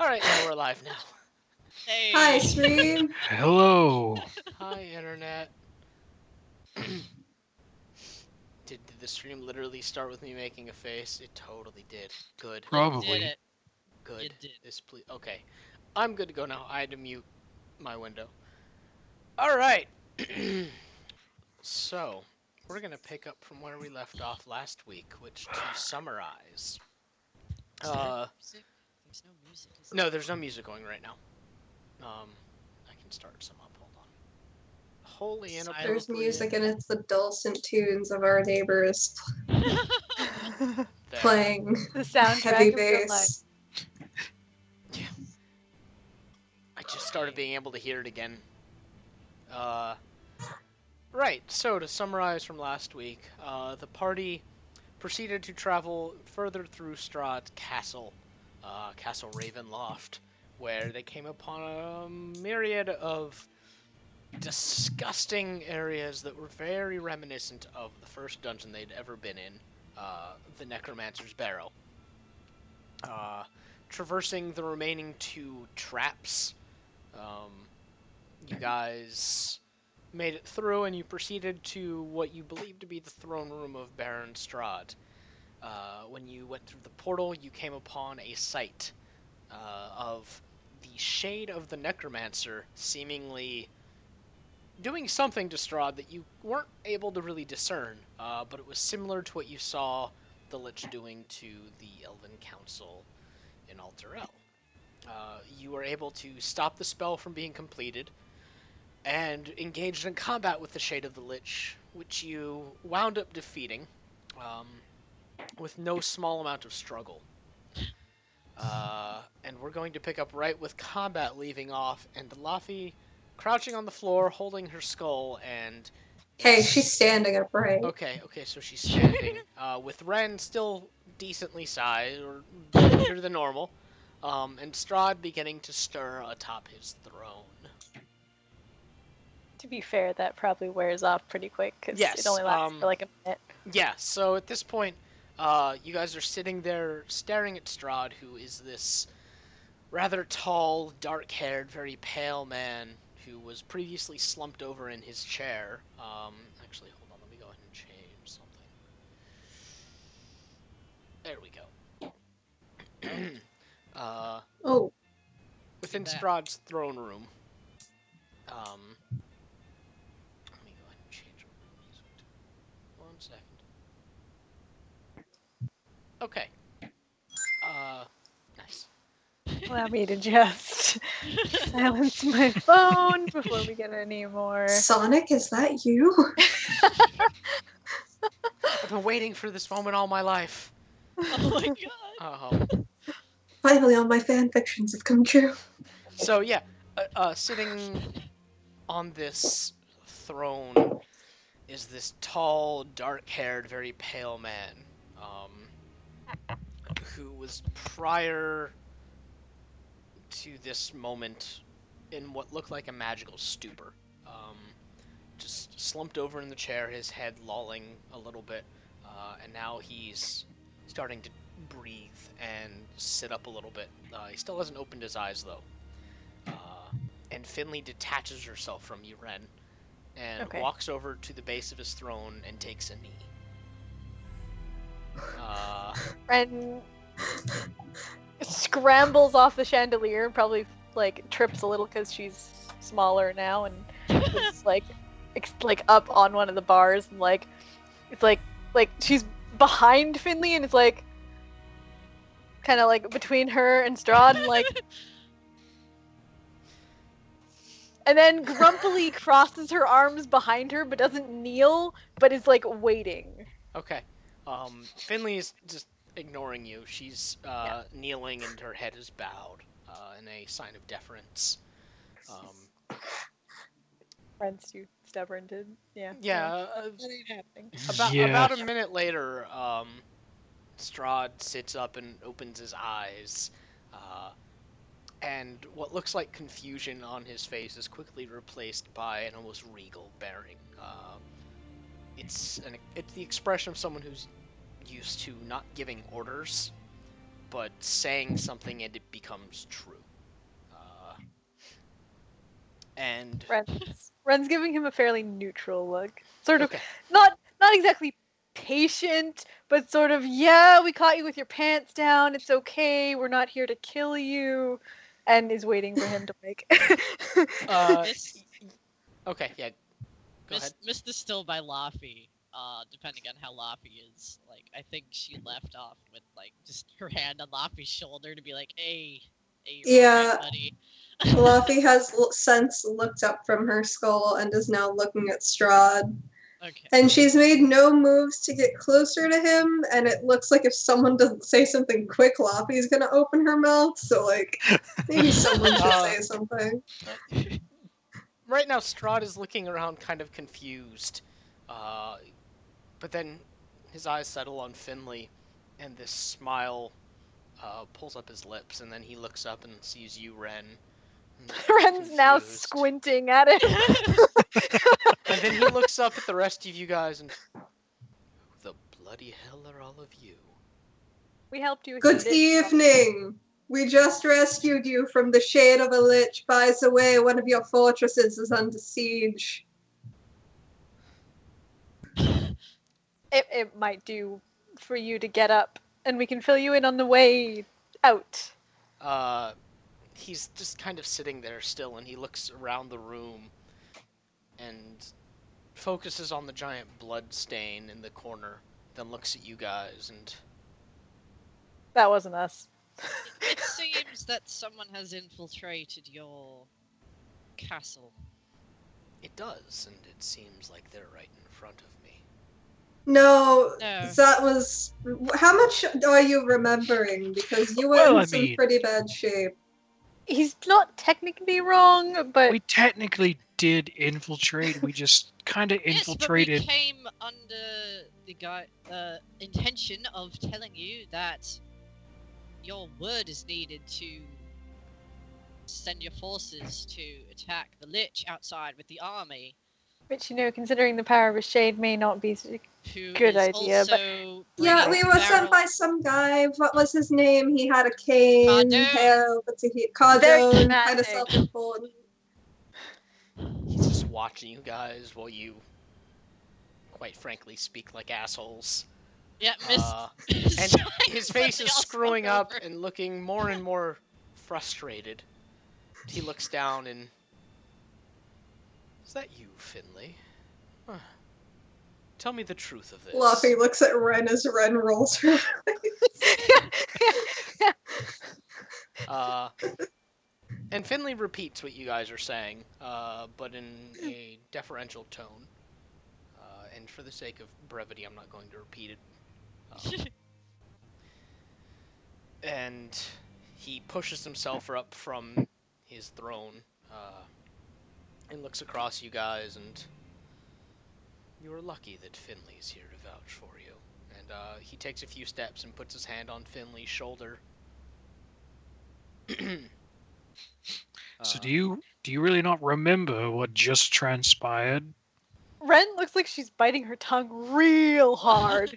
Alright, yeah, we're live now. Hi, Hey. stream. Hello. Hi, Internet. Did the stream literally start with me making a face? It totally did. Good. You did Probably. it. You Good. did. This please. Okay. I'm good to go now. I had to mute my window. Alright. So, we're gonna pick up from where we left off last week, which, to summarize. Is there Uh, music? There's no music, is no, there? there's no music going right now. I can start some up. Hold on. Wholly There's inappropriate. music and it's the dulcent tunes of our neighbors There. playing The heavy soundtrack of your life. bass. Yeah. I just started being able to hear it again. Right, so to summarize from last week, the party proceeded to travel further through Strahd's castle, Castle Ravenloft, where they came upon a myriad of disgusting areas that were very reminiscent of the first dungeon they'd ever been in, the Necromancer's Barrow. Uh, Traversing the remaining two traps, um, you guys made it through and you proceeded to what you believe to be the throne room of Baron Strahd. When you went through the portal, you came upon a sight of the shade of the Necromancer seemingly doing something to Strahd that you weren't able to really discern, but it was similar to what you saw the Lich doing to the Elven Council in Alterel. You were able to stop the spell from being completed, and engaged in combat with the Shade of the Lich, which you wound up defeating um, with no small amount of struggle. And we're going to pick up right with combat leaving off, and Laffy crouching on the floor, holding her skull, and Hey, she's standing upright. okay, so she's standing, with Ren still decently sized, or bigger than normal, and Strahd beginning to stir atop his throne. To be fair, that probably wears off pretty quick because Yes, it only lasts for like a minute. Yeah, so at this point, you guys are sitting there staring at Strahd, who is this rather tall, dark-haired, very pale man who was previously slumped over in his chair. Actually, hold on, let me go ahead and change something. There we go. Oh, Within That. Strahd's throne room. Let me go ahead and change over the music. 1 second. Okay. Nice. Allow me to just silence my phone before we get any more. Sonic, is that you? I've been waiting for this moment all my life. Oh my god. Finally, all my fan fictions have come true. So yeah, sitting on this throne is this tall, dark-haired, very pale man, who was prior to this moment in what looked like a magical stupor. Um, just slumped over in the chair, his head lolling a little bit, and now he's starting to breathe and sit up a little bit. He still hasn't opened his eyes though. And Finley detaches herself from you, Ren, and Okay. walks over to the base of his throne and takes a knee. Ren scrambles off the chandelier and probably like trips a little because she's smaller now and is like up on one of the bars and like it's like she's behind Finley and it's like kind of like between her and Strahd and like and then grumpily crosses her arms behind her but doesn't kneel but is like waiting. Okay. Finley is just ignoring you. She's kneeling and her head is bowed in a sign of deference. Ren's too stubborn to Yeah. that ain't happening. About a minute later, Strahd sits up and opens his eyes, and what looks like confusion on his face is quickly replaced by an almost regal bearing. It's the expression of someone who's used to not giving orders, but saying something and it becomes true. And Ren's giving him a fairly neutral look. Sort of okay. not exactly patient, but sort of, yeah, we caught you with your pants down. It's okay. We're not here to kill you. And is waiting for him to like. Okay, yeah. Go ahead. Missed this still by Laffy. Depending on how Laffy is, like, I think she left off with like just her hand on Laffy's shoulder to be like, "Hey, you're all right, buddy." Laffy has since looked up from her skull and is now looking at Strahd. Okay. And she's made no moves to get closer to him, and it looks like if someone doesn't say something quick, Laffy's gonna open her mouth, so, like, maybe someone should say something. Right now, Strahd is looking around kind of confused. But then his eyes settle on Finley, and this smile pulls up his lips, and then he looks up and sees you, Ren. Ren's now squinting at him. And then he looks up at the rest of you guys and... Who the bloody hell are all of you? We helped you. Good evening! We just rescued you from the shade of a lich. By the way, one of your fortresses is under siege. It might do for you to get up, and we can fill you in on the way out. He's just kind of sitting there still, and he looks around the room and focuses on the giant blood stain in the corner, then looks at you guys and... That wasn't us. It seems that someone has infiltrated your castle. It does, and it seems like they're right in front of me. No, that was... How much are you remembering? Because you were in some pretty bad shape. He's not technically wrong, but... We technically did infiltrate. We just kind of infiltrated. Yes, but we came under the intention of telling you that your word is needed to send your forces to attack the Lich outside with the army. Which, considering the power of a shade may not be a good idea. But... Yeah, we were sent by some guy. What was his name? He had a cane. Cardone, kind of self-important. He's just watching you guys while you, quite frankly, speak like assholes. Yeah, and his face is screwing up and looking more and more frustrated. He looks down and... Is that you, Finley? Huh. Tell me the truth of this. Laffy looks at Ren as Ren rolls her and Finley repeats what you guys are saying, but in a deferential tone. And for the sake of brevity, I'm not going to repeat it. And he pushes himself up from his throne and looks across you guys, and you are lucky that Finley's here to vouch for you. And he takes a few steps and puts his hand on Finley's shoulder. So do you really not remember what just transpired? Ren looks like she's biting her tongue real hard.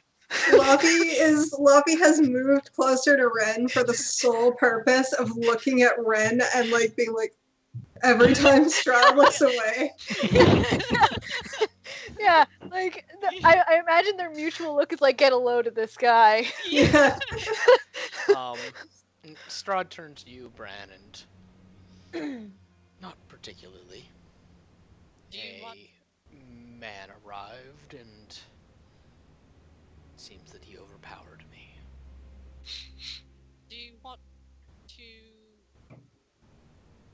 Laffy has moved closer to Ren for the sole purpose of looking at Ren and like being like, every time Strahd looks away. Yeah, like I imagine their mutual look is like, get a load of this guy. Yeah. Strahd turns to you, Bran, and not particularly. Man arrived, and it seems that he overpowered me. Do you want to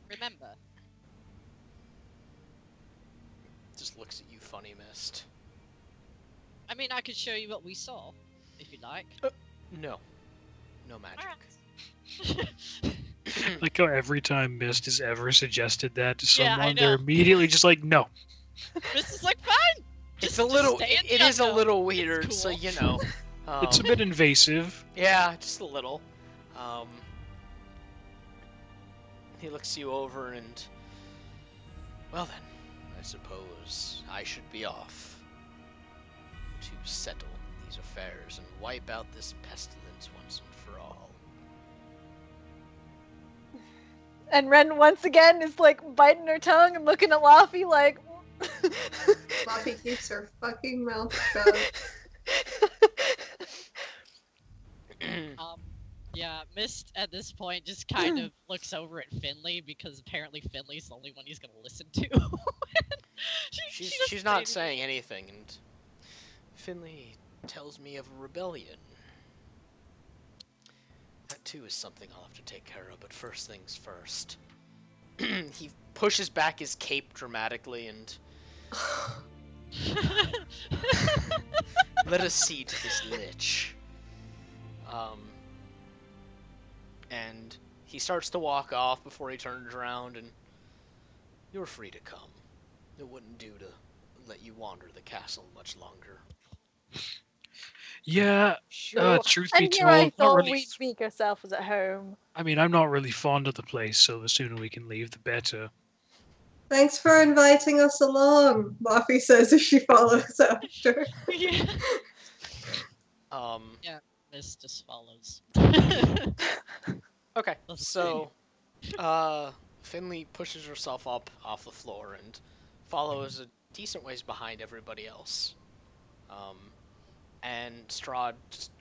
remember? Just looks at you, funny Mist. I mean, I could show you what we saw, if you like. No. No magic. Like how every time Mist has ever suggested that to Yeah, someone, they're immediately just like, no. Mist is like, fine! It's a little, it is a little weird, cool. so you know. It's a bit invasive. Yeah, just a little. He looks you over and... Well then, I suppose I should be off to settle these affairs and wipe out this pestilence once and for all. And Ren once again is like biting her tongue and looking at Laffy like. Floppy keeps her fucking mouth shut. Yeah, Mist at this point just kind of looks over at Finley because apparently Finley's the only one he's gonna listen to. she doesn't She's say not anything. saying anything, and Finley tells me of a rebellion. That too is something I'll have to take care of, but first things first. He pushes back his cape dramatically and let us see to this lich. And he starts to walk off before he turns around, and you're free to come. It wouldn't do to let you wander the castle much longer. Yeah, Sure. truth be And here I told, not thought really. we'd make ourselves at home. I mean, I'm not really fond of the place, so the sooner we can leave, the better. Thanks for inviting us along, Luffy says as she follows after. Yeah. Um, Mist just follows. okay, Let's so, Finley pushes herself up off the floor and follows a decent ways behind everybody else. And Strahd just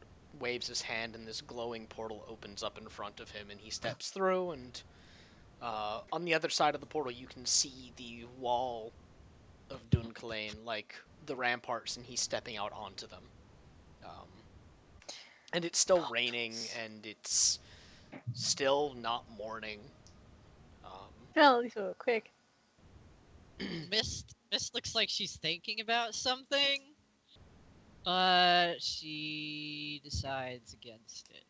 waves his hand, and this glowing portal opens up in front of him, and he steps through, and on the other side of the portal, you can see the wall of Dunklein, like the ramparts, and he's stepping out onto them. And it's still raining, and it's still not morning. Well, at least we were quick. Mist looks like she's thinking about something, but she decides against it.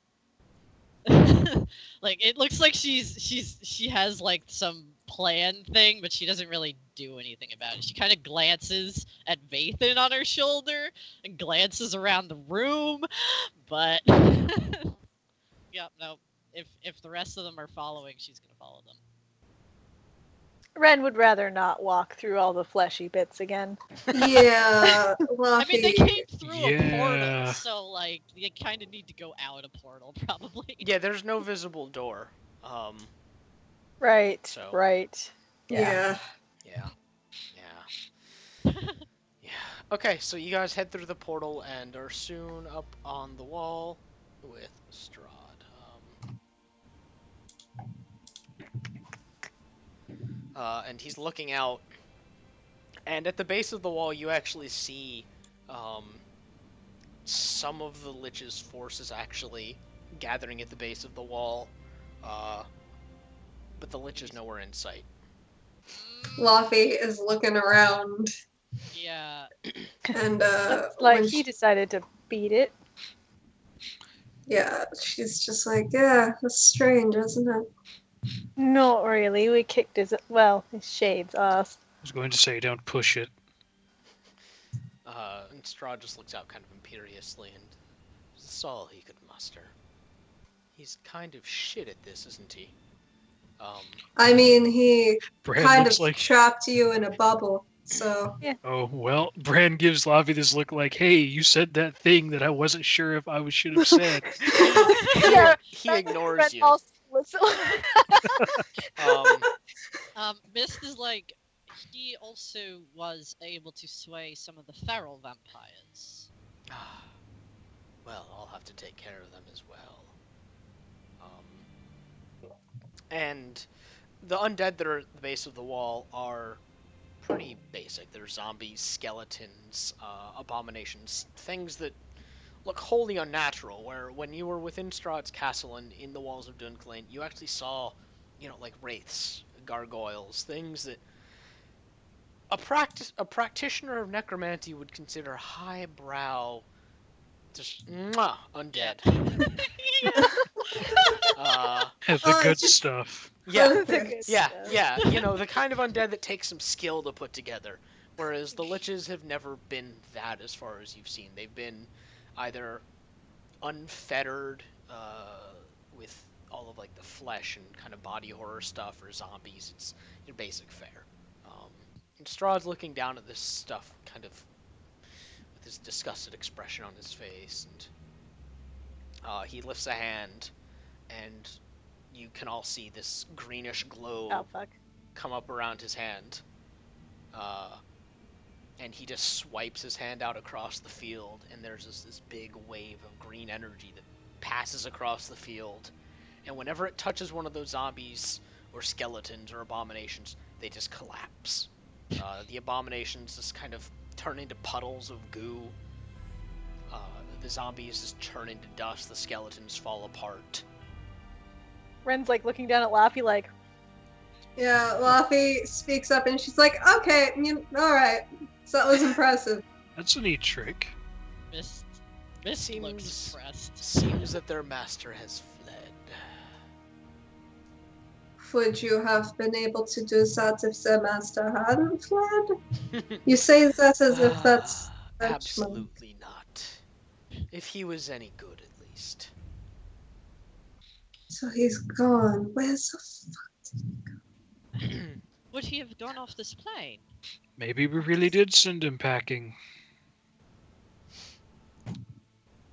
Like it looks like she has like some plan thing, but she doesn't really do anything about it. She kind of glances at Vathan on her shoulder and glances around the room, but yeah, no. If the rest of them are following, she's gonna follow them. Ren would rather not walk through all the fleshy bits again. Yeah, I Luffy. mean, they came through a Yeah. portal, so like they kind of need to go out a portal, probably. Yeah, there's no visible door. Right, So- right. Yeah. Yeah. Yeah. Okay, so you guys head through the portal and are soon up on the wall with Strahd. And he's looking out, and at the base of the wall, you actually see some of the Lich's forces actually gathering at the base of the wall, but the Lich is nowhere in sight. Luffy is looking around Yeah. and Looks like when he decided to beat it. yeah, she's just like, yeah, that's strange, isn't it? Not really. We kicked his shades ass. I was going to say, don't push it. And Strahd just looks out kind of imperiously, and that's all he could muster. He's kind of shit at this, isn't he? I mean, he Bran kind looks of like, trapped you in a bubble, so oh, well, Bran gives Lavi this look like, hey, you said that thing that I wasn't sure if I should have said. Yeah, He ignores Ren you. also listen- Mist is like, he also was able to sway some of the feral vampires. Well, I'll have to take care of them as well. And the undead that are at the base of the wall are pretty basic. They're zombies, skeletons, abominations, things that look wholly unnatural, where when you were within Strahd's castle and in the walls of Dunklein, you actually saw, like wraiths, gargoyles, things that a practitioner of necromancy would consider highbrow, just undead. The good stuff. Yeah, Okay. yeah, the kind of undead that takes some skill to put together. Whereas the Liches have never been that as far as you've seen. They've been either unfettered with all of like the flesh and kind of body horror stuff, or zombies. It's your basic fare. And Strahd's looking down at this stuff kind of with this disgusted expression on his face, and he lifts a hand, and you can all see this greenish glow Oh fuck. come up around his hand. And he just swipes his hand out across the field, and there's this big wave of green energy that passes across the field. And whenever it touches one of those zombies or skeletons or abominations, they just collapse. The abominations just kind of turn into puddles of goo. The zombies just turn into dust. The skeletons fall apart. Ren's like looking down at Laffy like, Yeah, Laffy speaks up and she's like, okay, alright. So that was impressive. That's a neat trick. Mist looks impressed. Seems that their master has fled. Would you have been able to do that if the master hadn't fled? You say that as if that's judgment. Absolutely not. If he was any good, at least. So he's gone. Where's the fuck? Would he have gone off this plane? Maybe we really did send him packing.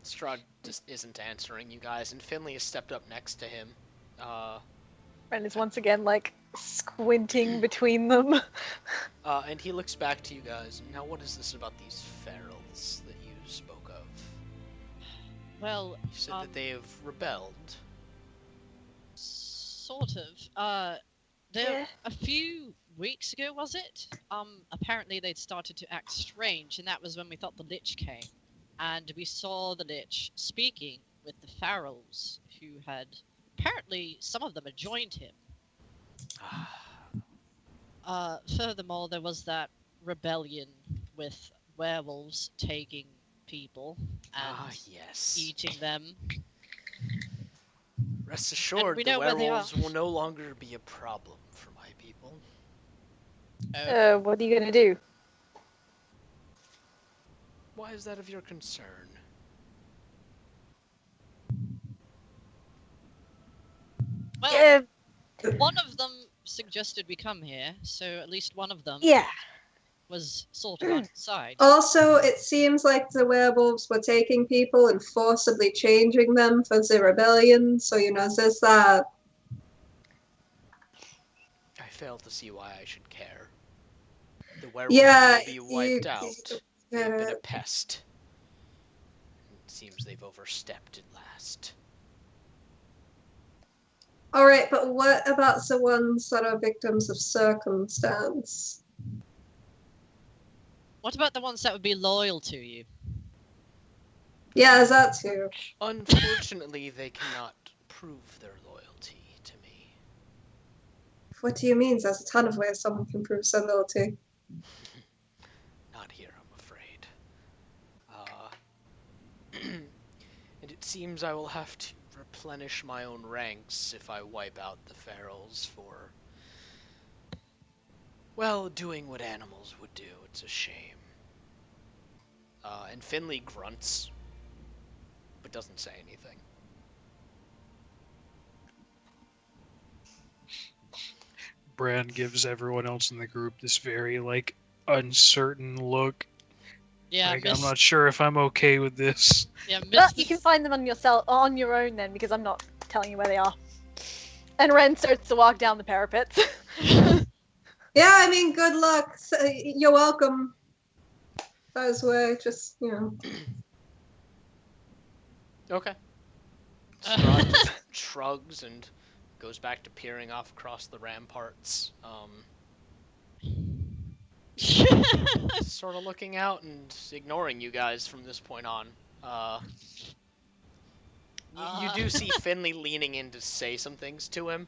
Strahd just isn't answering you guys, and Finley has stepped up next to him. Ren is once again like squinting between them. And he looks back to you guys. Now, what is this about these ferals that you spoke of? Well, You said that they have rebelled. sort of. There a few weeks ago, was it? Apparently they'd started to act strange, and that was when we thought the Lich came. And we saw the Lich speaking with the Pharaohs, who had... Apparently, some of them had joined him. Furthermore, there was that rebellion with werewolves taking people and yes. eating them. Rest assured, we the know where they werewolves are. will no longer be a problem for my people. What are you gonna do? Why is that of your concern? Well, one of them suggested we come here, so at least one of them Yeah. was sort of on its side. Also, it seems like the werewolves were taking people and forcibly changing them for the rebellion, so there's that. I fail to see why I should care. The werewolves will be wiped out. They've been a pest. It seems they've overstepped at last. Alright, but what about the ones that are victims of circumstance? What about the ones that would be loyal to you? Yeah, that too. Unfortunately, they cannot prove their loyalty to me. What do you mean? There's a ton of ways someone can prove their loyalty. Not here, I'm afraid. And it seems I will have to replenish my own ranks if I wipe out the ferals for, well, doing what animals would do. It's a shame. And Finley grunts, but doesn't say anything. Bran gives everyone else in the group this very, uncertain look. Yeah, I'm not sure if I'm okay with this. Yeah, But you can find them on your own then, because I'm not telling you where they are. And Ren starts to walk down the parapets. Yeah, I mean, good luck. You're welcome. By the way, just, Okay. Strahd just shrugs and goes back to peering off across the ramparts. Sort of looking out and ignoring you guys from this point on. You do see Finley leaning in to say some things to him.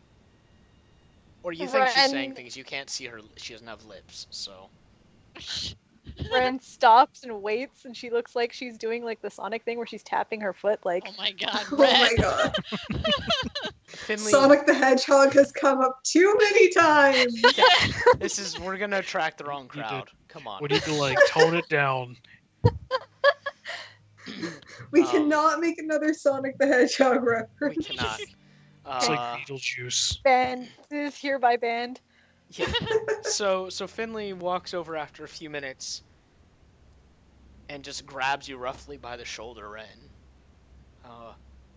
Or you think she's saying things, you can't see her, she doesn't have lips, so... Ren stops and waits, and she looks like she's doing the Sonic thing where she's tapping her foot Oh my god, Oh Ren. my god. Finley, Sonic the Hedgehog has come up too many times. we're gonna attract the wrong crowd. Come on. We need to, tone it down. We cannot make another Sonic the Hedgehog reference. We cannot. It's like Beetlejuice. Banned. This is hereby banned. Yeah. So Finley walks over after a few minutes and just grabs you roughly by the shoulder, Ren,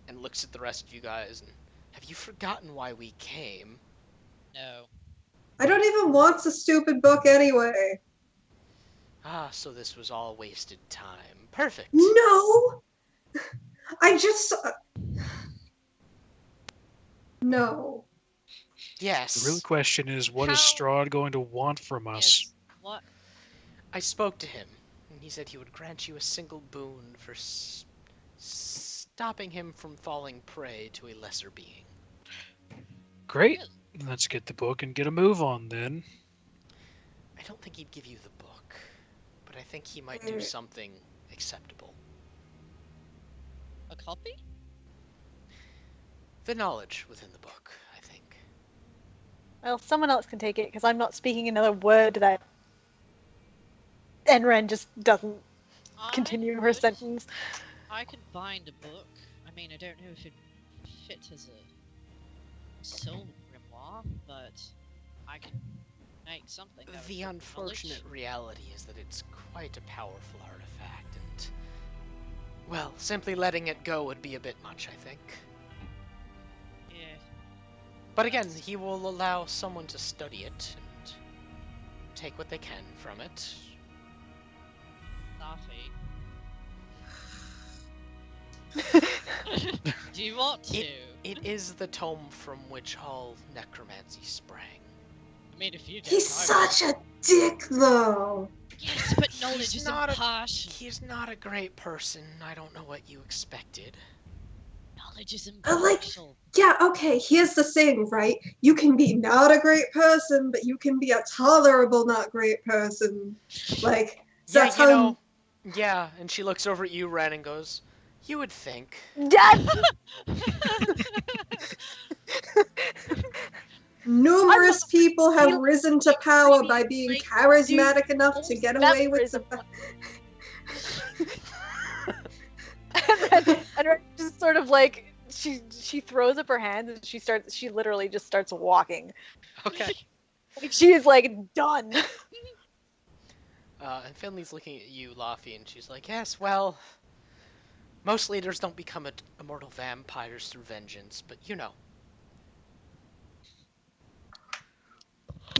and looks at the rest of you guys and Have you forgotten why we came? No. I don't even want the stupid book anyway. Ah, so this was all wasted time. Perfect. No! I just... No. Yes. The real question is, what is How- Strahd going to want from us? Yes. What? I spoke to him, and he said he would grant you a single boon for stopping him from falling prey to a lesser being. Great. Really? Let's get the book and get a move on then. I don't think he'd give you the book, but I think he might do something acceptable. A copy? The knowledge within the book, I think. Well, someone else can take it because I'm not speaking another word that Enren just doesn't continue her could- sentence. I could bind a book. I mean, I don't know if it'd fit as a soul grimoire, but I could make something. that would The fit knowledge. unfortunate reality is that it's quite a powerful artifact, and, well, simply letting it go would be a bit much, I think. Yeah. But again, he will allow someone to study it and take what they can from it. Laffy. Do you want to? It is the tome from which all necromancy sprang. I mean, if you don't, He's I will. such a dick, though. Yes, but knowledge He's is not a- impartial. He's not a great person. I don't know what you expected. Knowledge is I like- impartial. Yeah, okay, here's the thing, right? You can be not a great person, but you can be a tolerable not great person. Like, Yeah, that's you how know. Yeah, and she looks over at you, Ren, and goes, "You would think." Dad! numerous people have feel risen to power by really being like charismatic enough to get that away with the... and Ren just sort of like she throws up her hands and she literally just starts walking. Okay. Like, she is like done. And Finley's looking at you, Laffy, and she's like, "Yes, well, most leaders don't become immortal vampires through vengeance, but you know."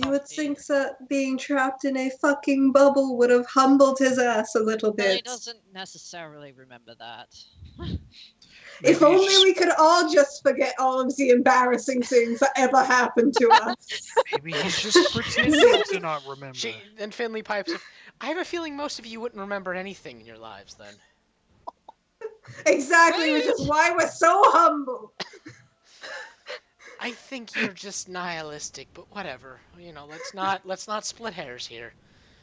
You would think that being trapped in a fucking bubble would have humbled his ass a little Well, he bit. doesn't necessarily remember that. If Maybe only he's- we could all just forget all of the embarrassing things that ever happened to us. Maybe he's just pretending to not remember. Then Finley pipes up, "I have a feeling most of you wouldn't remember anything in your lives then." Exactly, which is why we're so humble. I think you're just nihilistic, but whatever. You know, let's not split hairs here.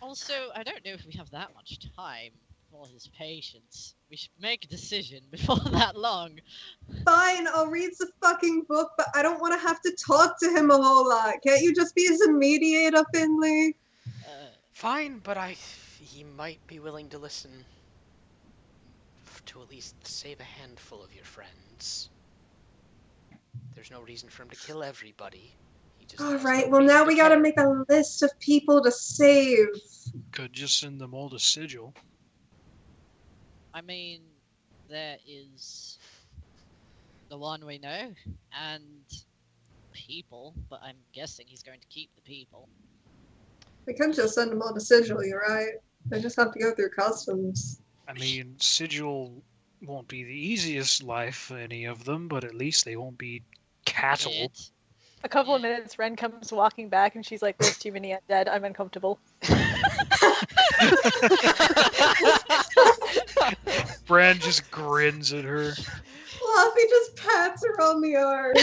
Also, I don't know if we have that much time for his patience. We should make a decision before that long. Fine, I'll read the fucking book, but I don't want to have to talk to him a whole lot. Can't you just be his mediator, Finley? Fine, but he might be willing to listen to at least save a handful of your friends. There's no reason for him to kill everybody. He just has no Alright, well reason now to we gotta care. make a list of people to save. Could just send them all to Sigil. I mean, there is the one we know, and people, but I'm guessing he's going to keep the people. We can just send them all to Sigil, you're right. They just have to go through customs. I mean, Sigil won't be the easiest life for any of them, but at least they won't be cattle. It, A couple of minutes, Ren comes walking back and she's like, "There's too many undead. I'm uncomfortable." Bran just grins at her. Fluffy just pats her on the arm.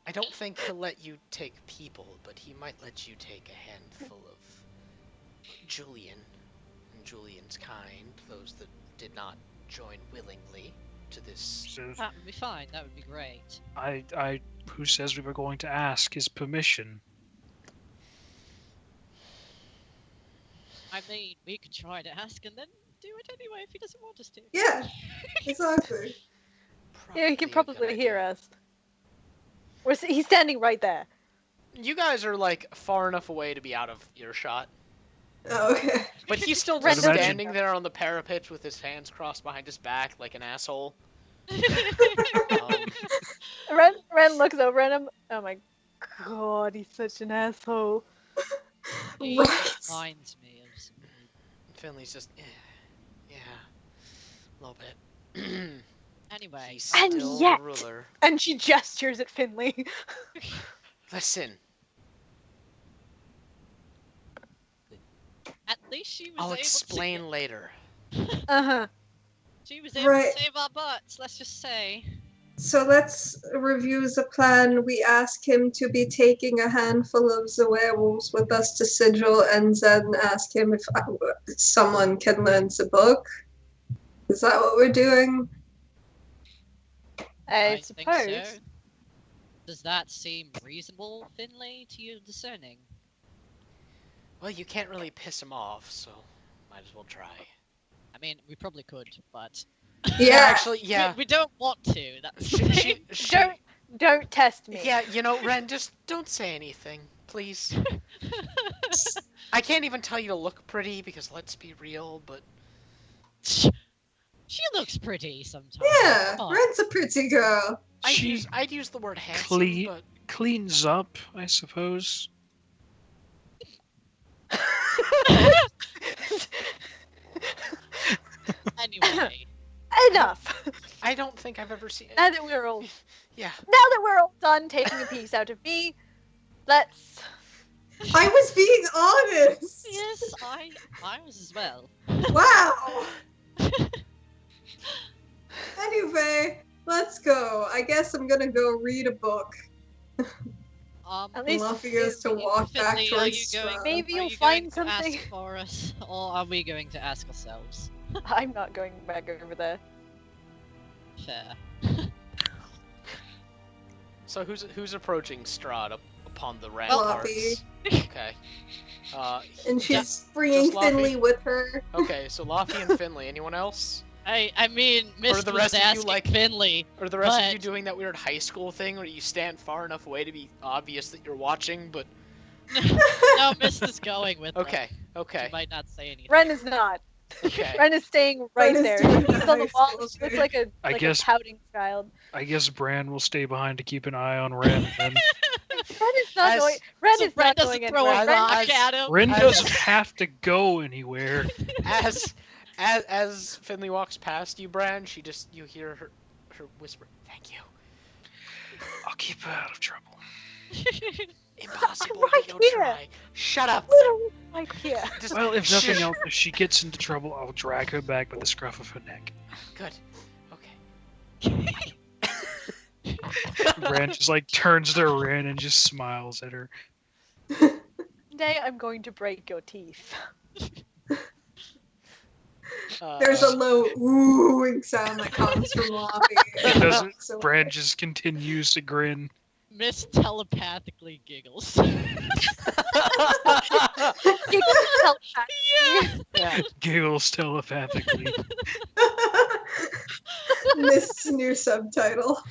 I don't think he'll let you take people, but he might let you take a handful of Julian and Julian's kind, those that did not join willingly to this. So that would be fine. That would be great. who says we were going to ask his permission? I mean, we could try to ask and then do it anyway if he doesn't want us to. Yeah, exactly. Yeah, he can a good probably hear idea. us. He's standing right there. You guys are like far enough away to be out of earshot, Oh, okay. but he's still Ren just doesn't- standing there on the parapet with his hands crossed behind his back like an asshole. Ren looks over at him. Oh my god, he's such an asshole. He Right. reminds me of some. Finley's just, yeah, a little bit. Anyway, He's And still yet- the ruler. And she gestures at Finley. Listen, at least she was I'll able explain later. Uh-huh. She was able Right. to save our butts. Let's just say. So let's review the plan. We ask him to be taking a handful of the werewolves with us to Sigil, and then ask him if someone can learn the book. Is that what we're doing? I think suppose. so. Does that seem reasonable, Finley, to you discerning? Well, you can't really piss him off, so might as well try. I mean, we probably could, but Yeah. Actually, yeah. we don't want to. That's Don't test me. Yeah, you know, Ren, just don't say anything, please. I can't even tell you to look pretty because let's be real, but She looks pretty sometimes. Yeah, Come on. Ren's a pretty girl. She I'd use the word handsome, Clean. but cleans up, I suppose. Anyway, Enough. I don't think I've ever seen it. Now that we're all Yeah. done taking a piece out of me, let's. I was being honest. yes, I was as well. Wow. Anyway, let's go. I guess I'm gonna go read a book. At least Luffy goes to walk back Finley, are towards you going? Strahd. Maybe are you'll you find going to something. ask for us, or are we going to ask ourselves? I'm not going back over there. Fair. So who's approaching Strahd upon the Luffy. ramparts? Okay. And she's just bringing Luffy. Finley with her. Okay, so Luffy and Finley. Anyone else? I mean, Mist the was rest of you, asking like- Finley. Or the rest of you But- doing that weird high school thing where you stand far enough away to be obvious that you're watching, but No, Mist is going with us. okay, okay, She might not say anything. Ren is not. okay. Ren is staying right Ren is there. doing She's the on the high wall. school She looks thing. like a I like guess- a pouting child. I guess Bran will stay behind to keep an eye on Ren. And Ren is not As- going. Ren So is Brett not doesn't going throw anywhere. a Ren, rock at him. Ren as- doesn't have to go anywhere. As Finley walks past you, Bran, you hear her whisper, "Thank you." I'll keep her out of trouble. Impossible. right Don't here. try. Shut up. literally right here. Just Well, if nothing shh. else, if she gets into trouble, I'll drag her back by the scruff of her neck. Good. Okay. Bran just like turns to Ren and just smiles at her. Today I'm going to break your teeth. There's a low oohing sound that comes from Luffy. It doesn't. So- Bran just continues to grin. Mist telepathically giggles. You can tell that. yeah. Giggles telepathically. Mist's new subtitle.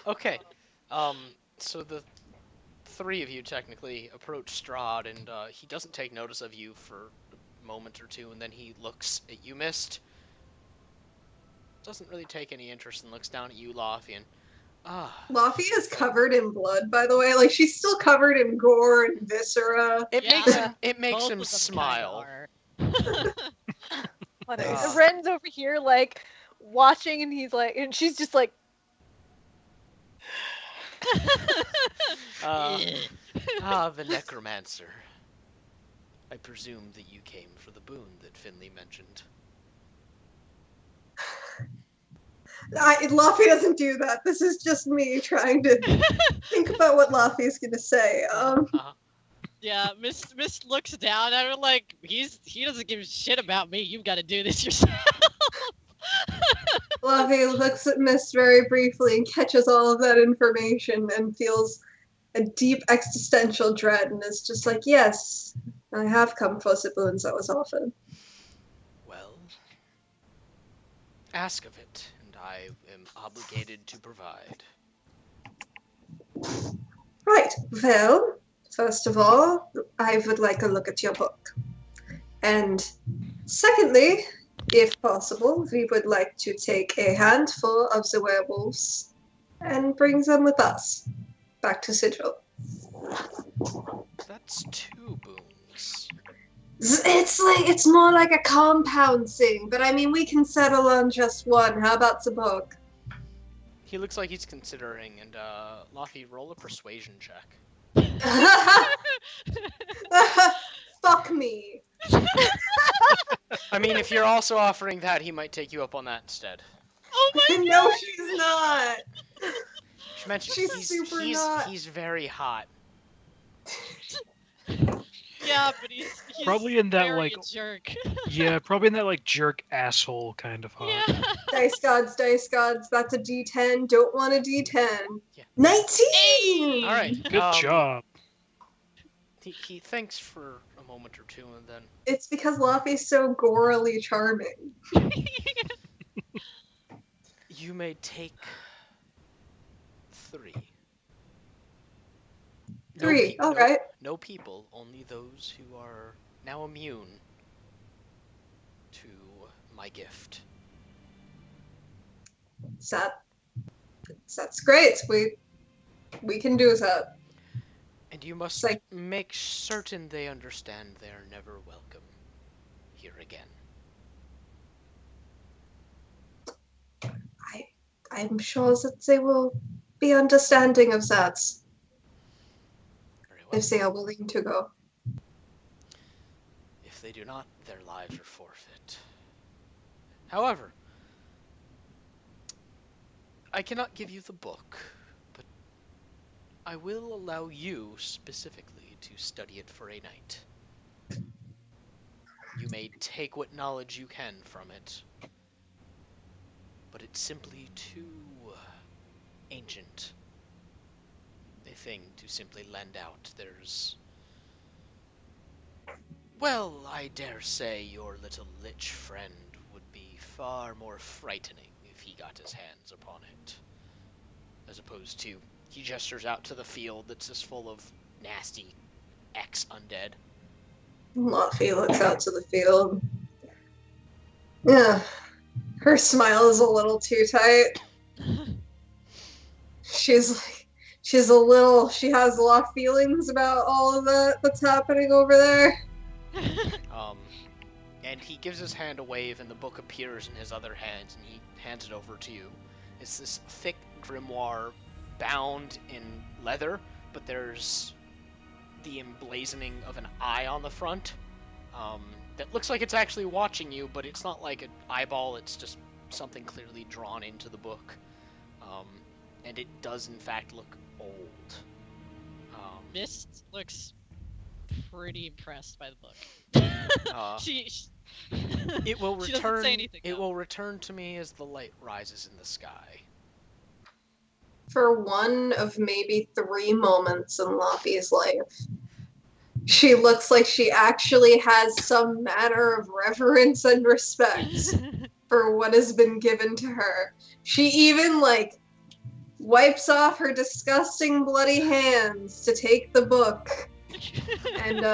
Okay. So the three of you technically approach Strahd, and he doesn't take notice of you for a moment or two, and then he looks at you, Mist. Doesn't really take any interest and looks down at you, Luffy, and Luffy is covered in blood, by the way. Like, she's still covered in gore and viscera. it Yeah. makes Both him of them smile. kinda Whatever. Ah. Ren's over here like watching, and he's like, and she's just like, are. The necromancer. I presume that you came for the boon that Finley mentioned. Luffy doesn't do that. This is just me trying to think about what Luffy's gonna say. Yeah, Mist looks down at her like he doesn't give a shit about me. You've got to do this yourself. Luffy looks at Mist very briefly and catches all of that information and feels a deep existential dread and is just like, yes, I have come for the boons that was offered. Well, ask of it, and I am obligated to provide. Right, well, first of all, I would like a look at your book. And secondly, If possible, we would like to take a handful of the werewolves and bring them with us back to Sigil. That's 2 boons. It's more like a compound thing, but I mean, we can settle on just one. How about the book? He looks like he's considering, and Laffy, roll a persuasion check. Fuck me. I mean, if you're also offering that, he might take you up on that instead. Oh my god! No, she's not. She mentioned She's he's, super he's, not. he's very hot. Yeah, but he's Probably in that, very like- a jerk. Yeah, probably in that like jerk asshole kind of hot. Yeah. Dice gods. That's a D10. Don't want a D10. Yeah. 19! All right. Good job. He thinks for a moment or two, and then It's because Laffy's so gorily charming. you may take 3. No 3. no- Alright. No people, only those who are now immune to my gift. That's great. We can do that. And you must Like- make certain they understand they are never welcome here again. I'm sure that they will be understanding of that Very well. if they are willing to go. If they do not, their lives are forfeit. However, I cannot give you the book, but I will allow you specifically to study it for a night. You may take what knowledge you can from it, but it's simply too ancient a thing to simply lend out. There's... Well, I dare say your little lich friend would be far more frightening if he got his hands upon it. As opposed to, he gestures out to the field that's just full of nasty ex-undead. Laffy looks out to the field. Yeah. Her smile is a little too tight. She has a lot of feelings about all of that's happening over there. And he gives his hand a wave, and the book appears in his other hand, and he hands it over to you. It's this thick grimoire bound in leather, but there's the emblazoning of an eye on the front. That looks like it's actually watching you, but it's not like an eyeball, it's just something clearly drawn into the book. And it does in fact look old. Mist looks pretty impressed by the book. She It will She doesn't return. say anything, It though. will return to me as the light rises in the sky. For one of maybe 3 moments in Laffy's life, she looks like she actually has some manner of reverence and respect for what has been given to her. She even, wipes off her disgusting bloody hands to take the book. And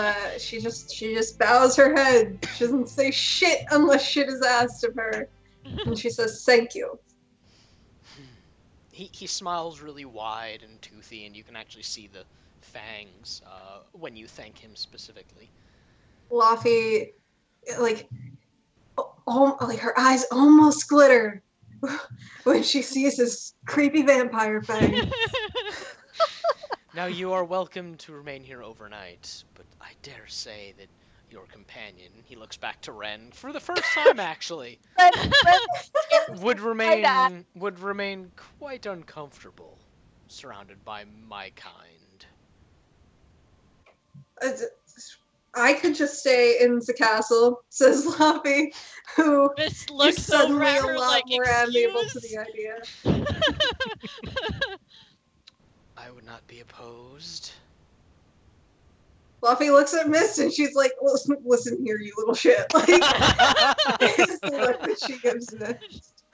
she just bows her head. She doesn't say shit unless shit is asked of her. And she says, "Thank you." He smiles really wide and toothy, and you can actually see the fangs when you thank him specifically. Laffy, her eyes almost glitter when she sees his creepy vampire fang. Now you are welcome to remain here overnight, but I dare say that your companion, he looks back to Ren for the first time actually, would remain quite uncomfortable surrounded by my kind. I could just stay in the castle, says Laffy, who Mist is looks suddenly over at a her lot like, more amiable to "Excuse?" the idea. I would not be opposed. Laffy looks at Mist and she's like, listen here, you little shit. Like, is the look that she gives Mist.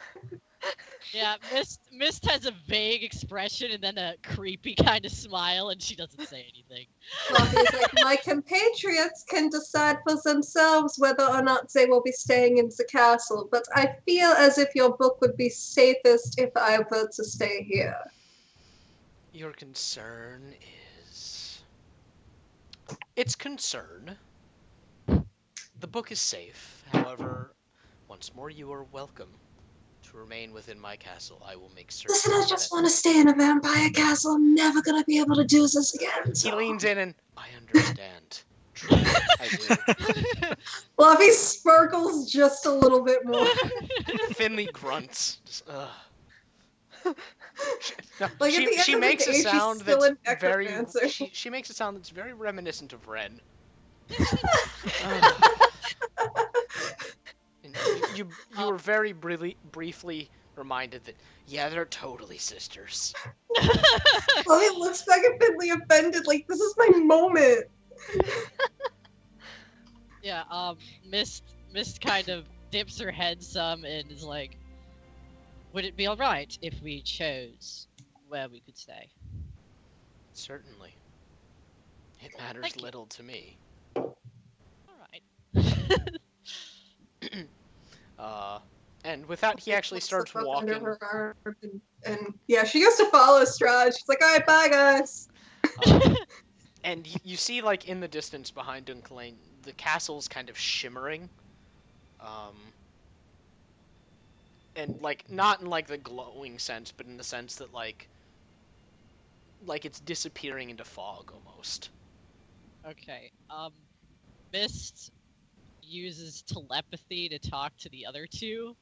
Yeah, Mist has a vague expression and then a creepy kind of smile, and she doesn't say anything. Fluffy's like, my compatriots can decide for themselves whether or not they will be staying in the castle, but I feel as if your book would be safest if I were to stay here. Your concern is... It's concern. The book is safe. However, once more you are welcome to remain within my castle. I will make certain Listen, I just that... want to stay in a vampire castle. I'm never gonna be able to do this again. He So. leans in and... I understand. Truly, I do. Fluffy sparkles just a little bit more. Finley grunts. Just, No, Like, at the end she of the makes a day, she's sound still that's an very... necromancer. She makes a sound that's very reminiscent of Ren. And you were very briefly reminded that, yeah, they're totally sisters. Fluffy looks back at Finley offended, like, this is my moment. Yeah, Mist kind of dips her head some and is like, would it be alright if we chose where we could stay? Certainly. It matters Thank you. little to me. Alright. And with that, he actually Looks starts up walking. under her arm and yeah, she goes to follow Strahd. She's like, alright, bye, guys. And you see, like, in the distance behind Dunklane, the castle's kind of shimmering. And, like, not in, like, the glowing sense, but in the sense that, like it's disappearing into fog, almost. Okay, Mist uses telepathy to talk to the other two,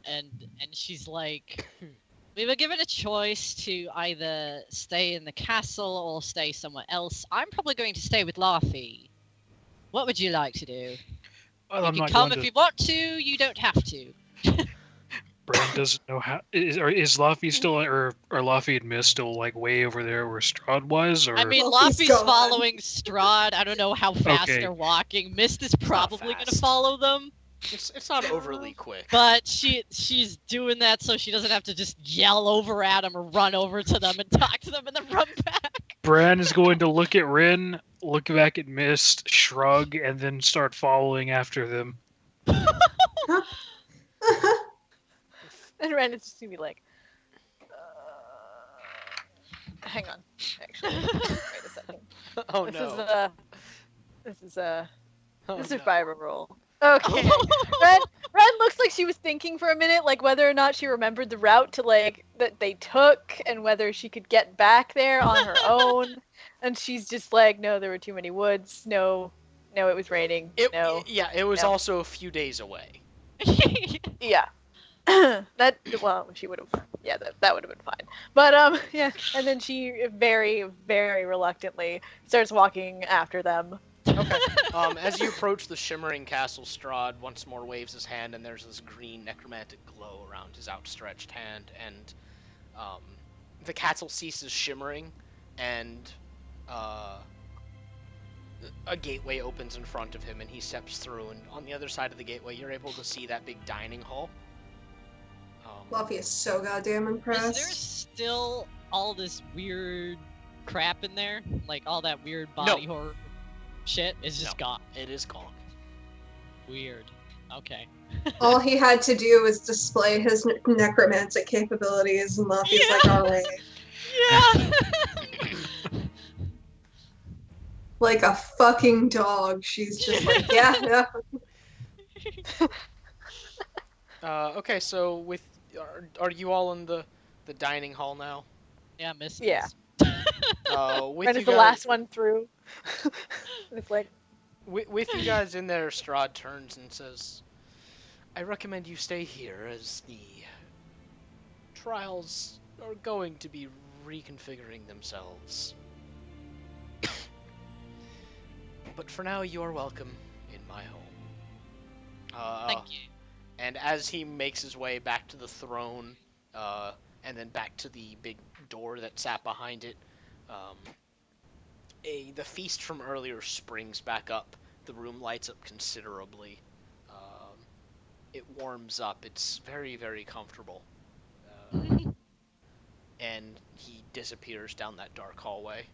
and she's like, we were given a choice to either stay in the castle or stay somewhere else. I'm probably going to stay with Laufey. What would you like to do? Well, You I'm can not come going if to. you want to, you don't have to. Bran doesn't know how. Is Laufey still, or are Laufey and Mist still like way over there where Strahd was? Or I mean, Laufey's Laufey's gone. following Strahd. I don't know how fast Okay. they're walking. Mist is not probably going to fast. follow them. It's not overly quick. But she's doing that so she doesn't have to just yell over at them or run over to them and talk to them and then run back. Bran is going to look at Rin, look back at Mist, shrug, and then start following after them. And Ren is just gonna be like, hang on, actually, wait a second. Oh This no. is a Oh, survivor roll. Okay. Ren looks like she was thinking for a minute, like whether or not she remembered the route to like that they took, and whether she could get back there on her own. And she's just like, no, there were too many woods. No, it was raining. No. Yeah, it was No. also a few days away. Yeah. She would have. Yeah, that would have been fine. But yeah. And then she very, very reluctantly starts walking after them. Okay. As you approach the shimmering castle, Strahd once more waves his hand, and there's this green necromantic glow around his outstretched hand, and the castle ceases shimmering, and a gateway opens in front of him, and he steps through, and on the other side of the gateway, you're able to see that big dining hall. Fluffy is so goddamn Is impressed. there still all this weird crap in there? Like all that weird body horror shit is just No. gone. It is gone. Weird. Okay. All he had to do was display his necromantic capabilities, and Fluffy's like, alright. Yeah. Like a fucking dog. She's just like, yeah, no. Okay, so with are you all in the dining hall now? Yeah, Miss. Yeah. With Ren you is the guys, last one through. It's like, with you guys in there, Strahd turns and says, "I recommend you stay here as the trials are going to be reconfiguring themselves. But for now, you are welcome in my home." Thank you. And as he makes his way back to the throne, and then back to the big door that sat behind it, the feast from earlier springs back up. The room lights up considerably. It warms up. It's very, very comfortable. and he disappears down that dark hallway.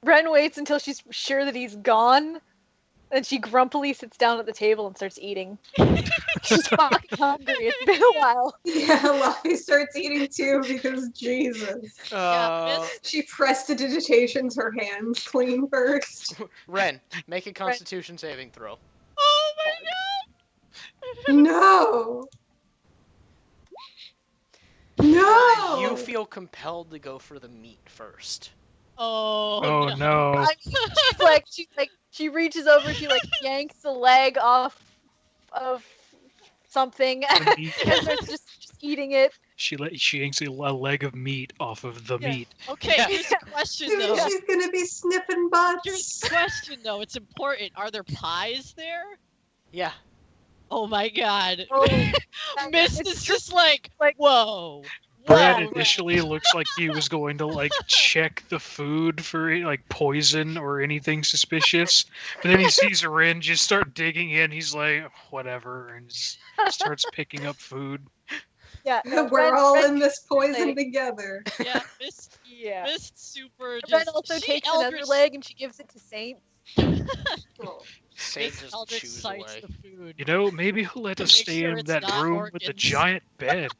Ren waits until she's sure that he's gone, and she grumpily sits down at the table and starts eating. She's fucking hungry. It's been a while. Yeah, Luffy starts eating too because Jesus. Yeah, Miss. She prestidigitations her hands clean first. Ren, make a Constitution saving throw. Oh my god! No! No! You feel compelled to go for the meat first. Oh, Oh no. I mean, she reaches over, she like yanks the leg off of something, The meat. and starts just eating it. She yanks a leg of meat off of the Yeah. meat. Okay, Yeah. here's a question Maybe though. she's gonna be sniffing Here's butts. a question though. It's important. Are there pies there? Yeah. Oh my god. Oh, Mist it's is just like, like- whoa. Brad Whoa, initially looks like he was going to like check the food for like poison or anything suspicious, but then he sees Rin just start digging in. He's like, whatever, and just starts picking up food. Yeah, We're all Ren, in this poison like- together. Yeah, Mist, Yeah. Mist super just. Ren also she takes another Eldritch- leg and she gives it to Saint. Oh. Say Mist just Eldritch choose sights away. the food. You know, maybe he'll let us Make stay sure in it's that not room with the organs. giant bed.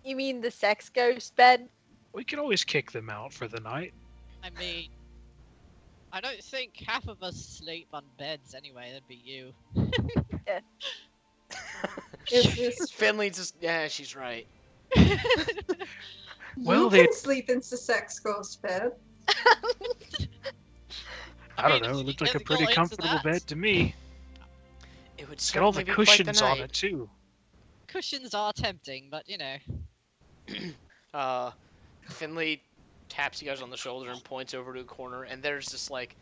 You mean the sex ghost bed? We can always kick them out for the night. I mean, I don't think half of us sleep on beds anyway. That'd be you. Is this... Finley just, yeah, she's right. Well, you they- can sleep in the sex ghost bed. I don't mean, know. It looked like a doesn't go pretty into comfortable that. bed to me. It would It's got all the certainly be quite cushions on night. it too. Cushions are tempting, but you know. Finley taps you guys on the shoulder and points over to a corner, and there's this like,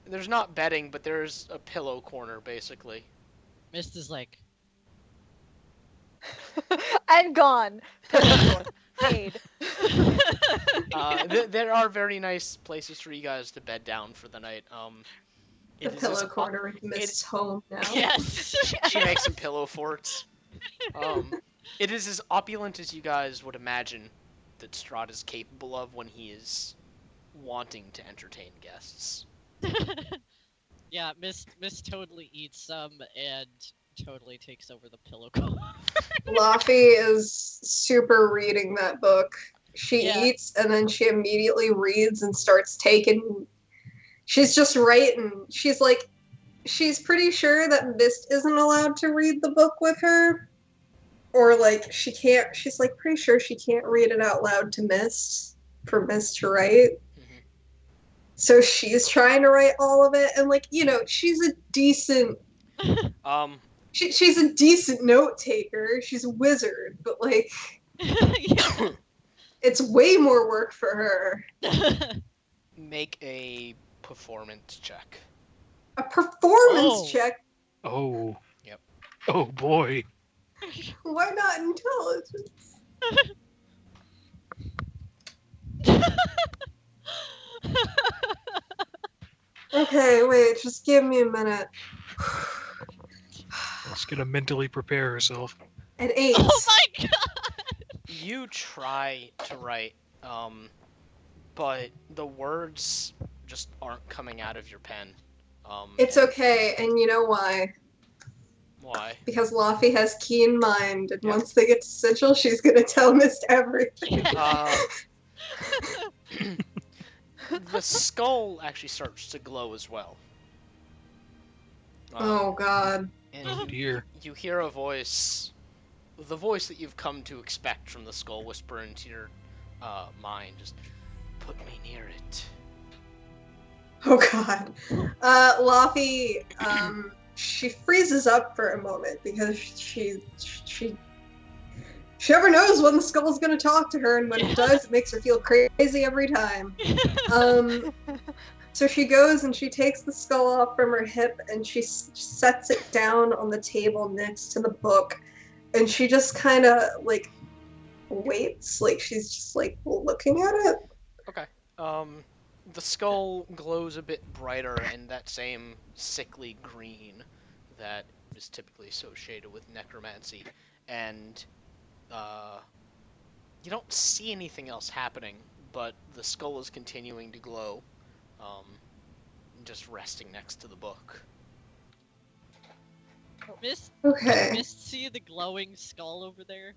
there's not bedding, but there's a pillow corner basically. Mist is like, I'm gone. Fade. There are very nice places for you guys to bed down for the night. The it is pillow as- corner of Mist's home now. yes. She makes some pillow forts. It is as opulent as you guys would imagine that Strahd is capable of when he is wanting to entertain guests. Yeah, Mist totally eats some and totally takes over the pillow corner. Laffy is super reading that book. She Yeah. eats and then she immediately reads and starts taking. She's just writing. She's like, she's pretty sure that Mist isn't allowed to read the book with her. Or like, she can't, she's like pretty sure she can't read it out loud to Mist for Mist to write. Mhm. So she's trying to write all of it. And like, you know, she's a decent. She's a decent note taker. She's a wizard, but like, it's way more work for her. Make a performance check. A performance Oh. check? Oh. Yep. Oh boy. Why not intelligence? Okay, wait, just give me a minute. Let's gonna mentally prepare herself. An 8. Oh my god! You try to write, but the words just aren't coming out of your pen. It's okay, and you know why? Why? Because Laffy has keen mind, and Yep. once they get to Sigil, she's gonna tell Mist everything. The skull actually starts to glow as well. Oh god. And Oh dear. you hear a voice, the voice that you've come to expect from the skull, whisper into your mind, just put me near it. Oh god. Laffy, she freezes up for a moment because she never knows when the skull's gonna talk to her, and when it does, it makes her feel crazy every time. So she goes and she takes the skull off from her hip and she sets it down on the table next to the book, and she just kind of like waits, like she's just like looking at it. Okay. The skull glows a bit brighter in that same sickly green that is typically associated with necromancy, and you don't see anything else happening, but the skull is continuing to glow, just resting next to the book. Miss, Okay. can Miss see the glowing skull over there?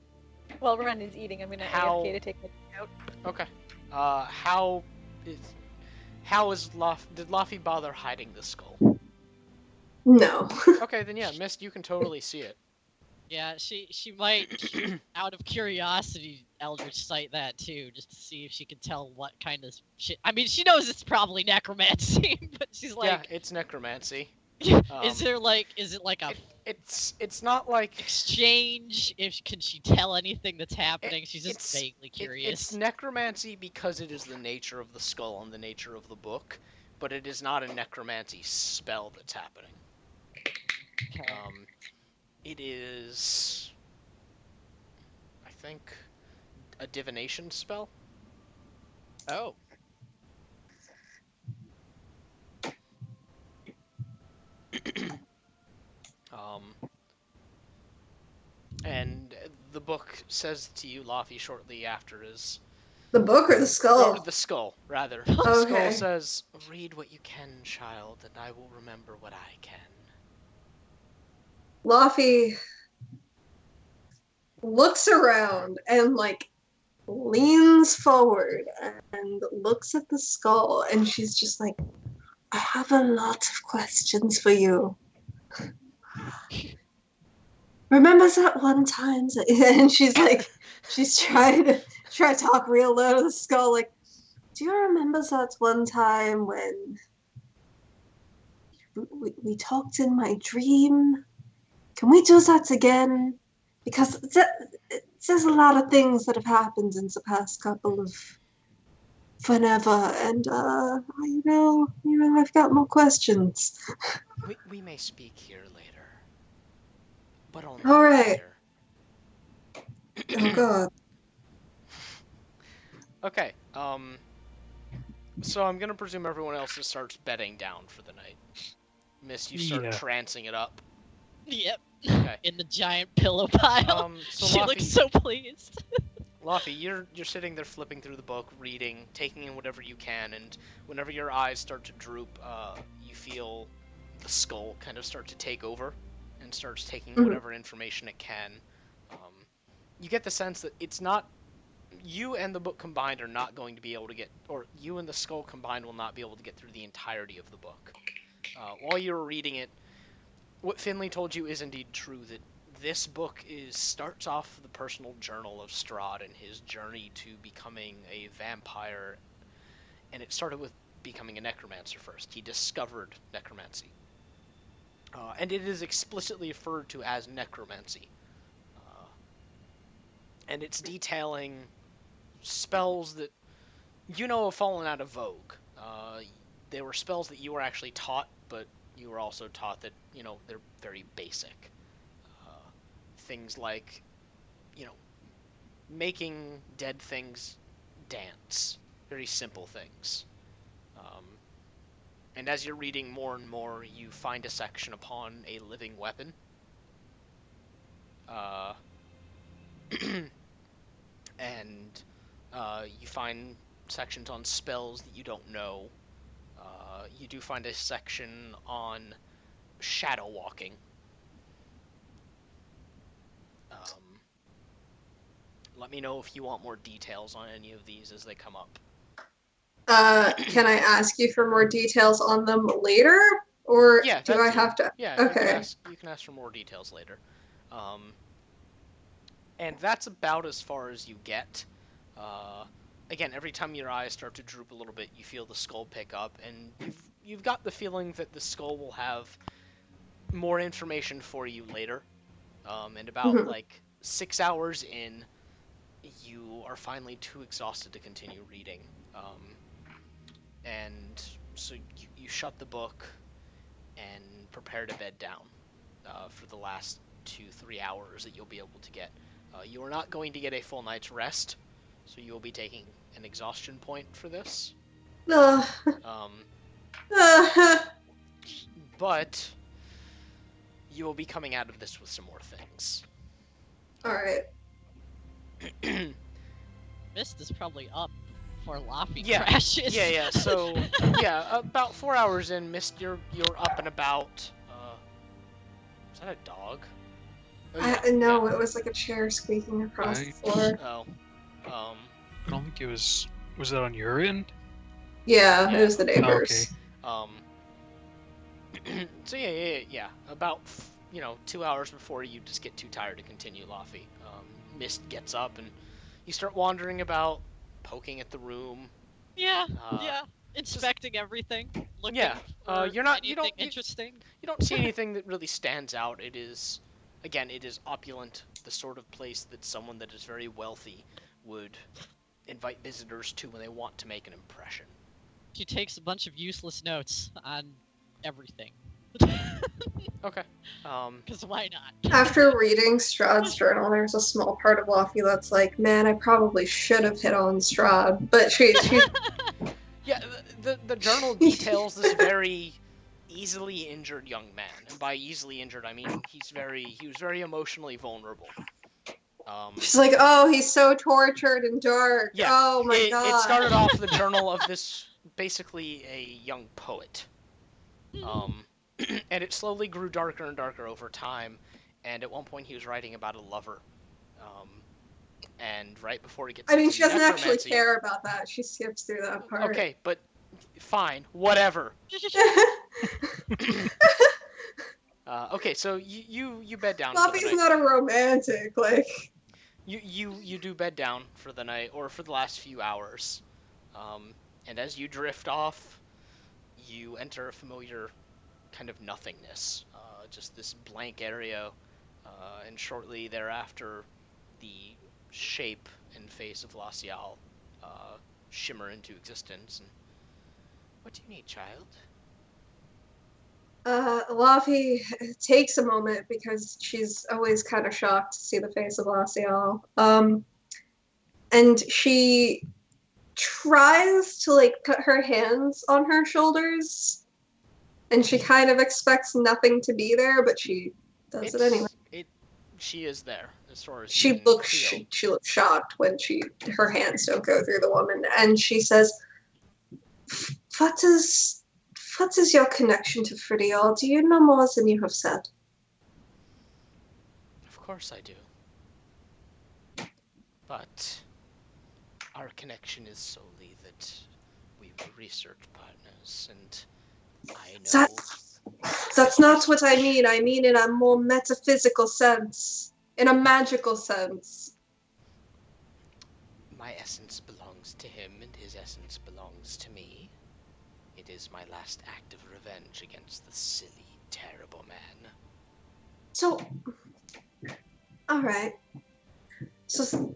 While Ren is eating, I'm gonna How- AFK to take it out. Okay. Did Luffy bother hiding the skull? No. Okay, then yeah, Mist, you can totally see it. Yeah, she might, out of curiosity, Eldritch sight that too, just to see if she can tell what kind of shit. I mean, she knows it's probably necromancy, but she's Yeah, like, it's necromancy. is it like a It's not like exchange? Can she tell anything that's happening? She's just it's- vaguely it's curious. necromancy because it is the nature of the skull and the nature of the book, but it is not a necromancy spell that's happening. Okay. It is, I think, a divination spell. Oh. And the book says to you, Laffy, shortly after is... The book or the skull? Or the skull, rather. The skull Okay. says, "Read what you can, child, and I will remember what I can." Laffy looks around and like leans forward and looks at the skull, and she's just like, I have a lot of questions for you. Remember that one time and she's like, she's trying to talk real low to the skull, like, do you remember that one time when we talked in my dream? Can we do that again? Because there's a lot of things that have happened in the past couple of whenever, and you know, I've got more questions. We may speak here later, but only All right. here. Oh God. Okay. So I'm gonna presume everyone else just starts bedding down for the night. Miss, you start Yeah. trancing it up. Yep. Okay. In the giant pillow pile. So She Laffy, looks so pleased. Laffy, you're sitting there flipping through the book, reading, taking in whatever you can, and whenever your eyes start to droop, you feel the skull kind of start to take over and starts taking whatever information it can. You get the sense that it's not you and the book combined are not going to be able to get, or you and the skull combined will not be able to get through the entirety of the book. While you were reading it, what Finley told you is indeed true, that this book starts off the personal journal of Strahd and his journey to becoming a vampire, and it started with becoming a necromancer first. He discovered necromancy. And it is explicitly referred to as necromancy. And it's detailing spells that you know have fallen out of vogue. They were spells that you were actually taught, but you were also taught that, they're very basic. Things like, making dead things dance. Very simple things. And as you're reading more and more, you find a section upon a living weapon. And you find sections on spells that you don't know. You do find a section on shadow walking. Let me know if you want more details on any of these as they come up. Can I ask you for more details on them later, or Yeah, do I have to? Yeah, Okay. you can ask for more details later. And that's about as far as you get. Again, every time your eyes start to droop a little bit, you feel the skull pick up, and you've got the feeling that the skull will have more information for you later. And about like 6 hours in, you are finally too exhausted to continue reading. And so you shut the book and prepare to bed down for the last 2-3 hours that you'll be able to get. You are not going to get a full night's rest, so you will be taking an exhaustion point for this. But you will be coming out of this with some more things. Alright. Mist is probably up before Laffy Yeah. crashes. Yeah. So yeah, about 4 hours in, Mist, you're up and about. Is that a dog? Oh, yeah. No, it was like a chair squeaking across the floor. Oh. I don't think it was. Was that on your end? Yeah, Yeah. it was the neighbors. Okay. So yeah. About 2 hours before you just get too tired to continue, Laffy. Mist gets up and you start wandering about, poking at the room. Yeah. Inspecting everything, looking for anything interesting. You don't see anything that really stands out. It is opulent, the sort of place that someone that is very wealthy would invite visitors to when they want to make an impression. She takes a bunch of useless notes on everything. Okay. Because why not? After reading Strahd's journal, there's a small part of Laffy that's like, man, I probably should have hit on Strahd. But she Yeah, the journal details this very easily injured young man. And by easily injured, I mean he was very emotionally vulnerable. She's like, oh, he's so tortured and dark. Yeah, oh my god. It started off the journal of this, basically a young poet. And it slowly grew darker and darker over time, and at one point he was writing about a lover. And right before he gets I mean, into she doesn't actually necromancy- care about that. She skips through that part. Okay, but fine, whatever. Okay, so you bed down. For the Laffy's night. not a romantic, like. You do bed down for the night, or for the last few hours, and as you drift off, you enter a familiar kind of nothingness, just this blank area, and shortly thereafter, the shape and face of Lacial shimmer into existence. And what do you need, child? Laffy takes a moment because she's always kind of shocked to see the face of Lacial. And she tries to like put her hands on her shoulders, and she kind of expects nothing to be there, but she does it anyway. She is there as far as She looks shocked when her hands don't go through the woman, and she says, What is your connection to Fridial? Do you know more than you have said? Of course I do. But our connection is solely that we were research partners, and I know... That's not what I mean. I mean in a more metaphysical sense. In a magical sense. My essence belongs to him, and his essence belongs to me. It is my last act of revenge against the silly, terrible man. So, alright. So,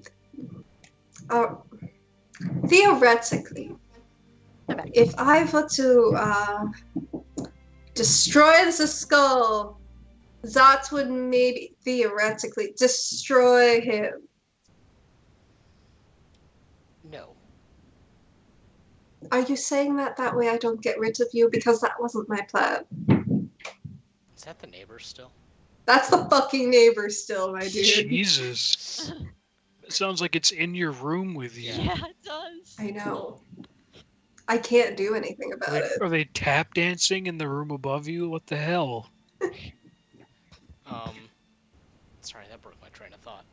theoretically, if I were to destroy the skull, that would maybe theoretically destroy him. No. Are you saying that way I don't get rid of you? Because that wasn't my plan. Is that the neighbor still? That's the fucking neighbor still, my dude. Jesus. It sounds like it's in your room with you. Yeah, it does. I know. I can't do anything about it. Are they tap dancing in the room above you? What the hell? Sorry, that broke my train of thought.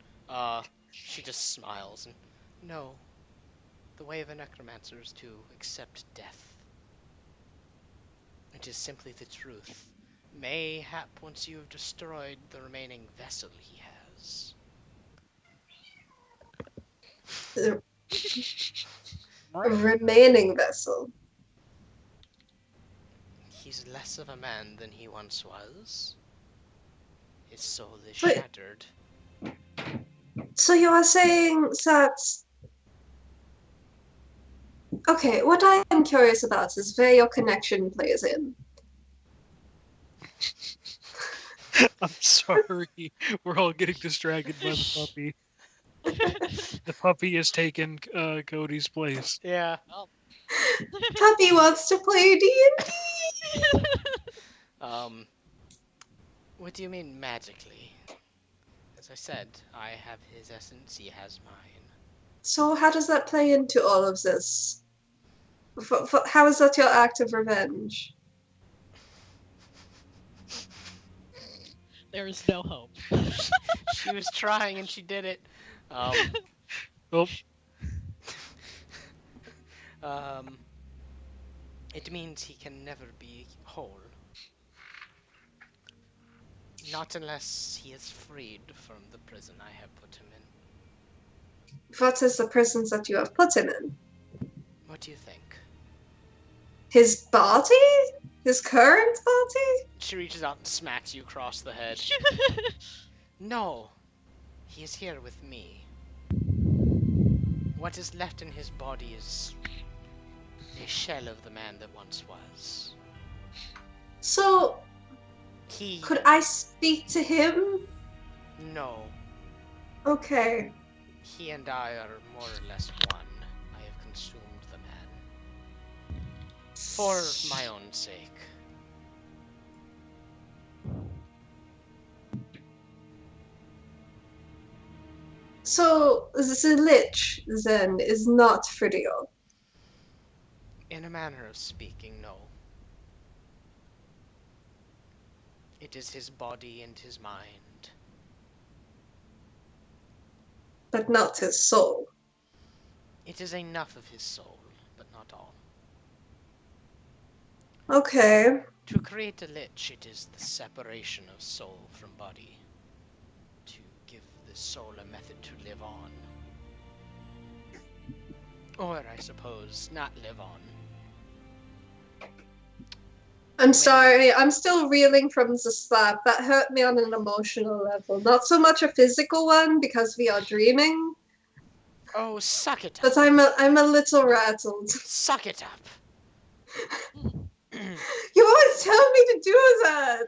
She just smiles and, no, the way of a necromancer is to accept death. It is simply the truth. Mayhap once you have destroyed the remaining vessel he has. The remaining vessel. He's less of a man than he once was. His soul is But- shattered. So you are saying that... Okay, what I am curious about is where your connection plays in. I'm sorry. We're all getting distracted by the puppy. The puppy has taken Cody's place. Yeah. Puppy wants to play D&D! What do you mean magically? As I said, I have his essence, he has mine. So how does that play into all of this? How is that your act of revenge? There is no hope. She was trying and she did it. Oh, Um, it means he can never be whole. Not unless he is freed from the prison I have put him in. What is the prison that you have put him in? What do you think? His body? His current body? She reaches out and smacks you across the head. No, he is here with me. What is left in his body is a shell of the man that once was. So, He... could I speak to him? No. Okay. He and I are more or less one. I have consumed the man. For my own sake. So, the Lich, then, is not Fridio. In a manner of speaking, no. It is his body and his mind. But not his soul. It is enough of his soul, but not all. Okay. To create a lich, it is the separation of soul from body. To give the soul a method to live on. Or, I suppose, not live on. I'm sorry, I'm still reeling from the slap. That hurt me on an emotional level. Not so much a physical one, because we are dreaming, Oh, suck it up! but I'm a little rattled. Suck it up! You always tell me to do that!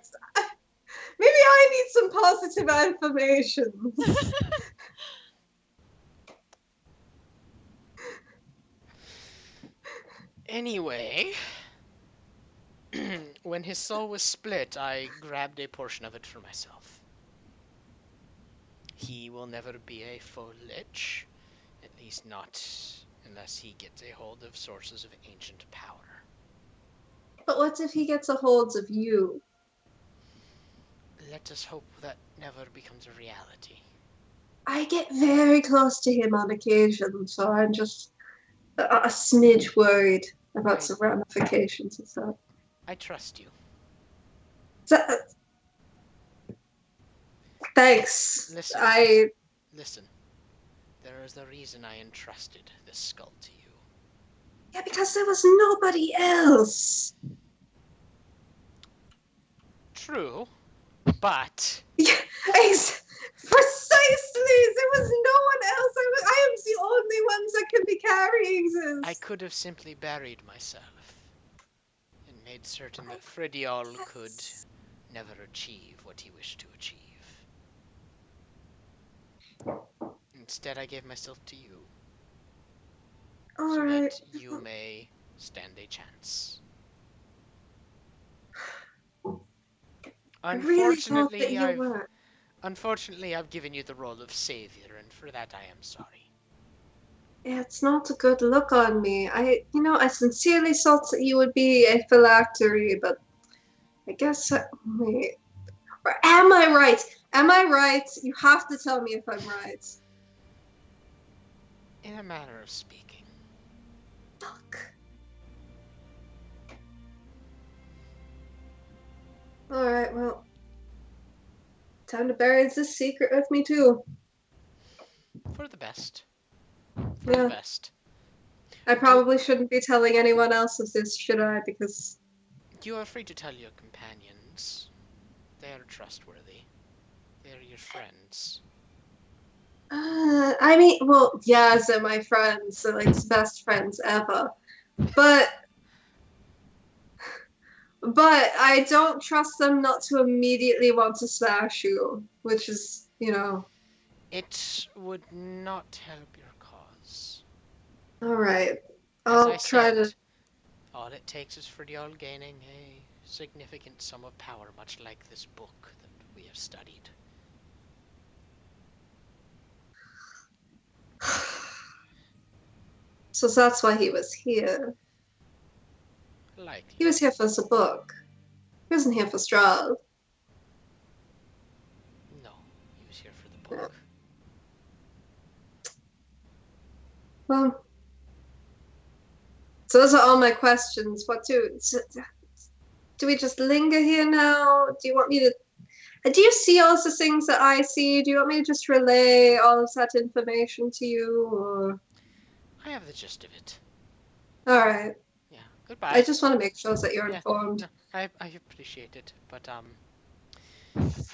Maybe I need some positive affirmations. Anyway, when his soul was split, I grabbed a portion of it for myself. He will never be a full lich, at least not unless he gets a hold of sources of ancient power. But what if he gets a hold of you? Let us hope that never becomes a reality. I get very close to him on occasion, so I'm just a smidge worried about the ramifications of that. I trust you. Thanks. Listen. Listen. There is a reason I entrusted this skull to you. Yeah, because there was nobody else. True, but... Yeah, precisely! There was no one else. I am the only ones that can be carrying this. I could have simply buried myself and made certain that Fridial could never achieve what he wished to achieve. Instead, I gave myself to you. So that you may stand a chance. Unfortunately, I've given you the role of savior, and for that I am sorry. Yeah, it's not a good look on me. I sincerely thought that you would be a phylactery, but I guess wait. Or am I right? Am I right? You have to tell me if I'm right. In a manner of speaking. Fuck. Alright, well. Time to bury this secret with me too. For the best. For the best. I probably shouldn't be telling anyone else of this, should I? Because... You are free to tell your companions. They are trustworthy. They are your friends. I mean, well, yes, they're my friends. They're like the best friends ever. But I don't trust them not to immediately want to smash you, which is, It would not help your cause. Alright. I'll try to... All it takes is for y'all gaining a significant sum of power, much like this book that we have studied. So that's why he was here. He Likely. was here for the book. He wasn't here for Strahd. No, he was here for the book. Well, so those are all my questions. Do we just linger here now? Do you want me to? Do you see all the things that I see? Do you want me to just relay all of that information to you? Or... I have the gist of it. All right. Yeah. Goodbye. I just want to make sure that you're Yeah, informed. No, I appreciate it, but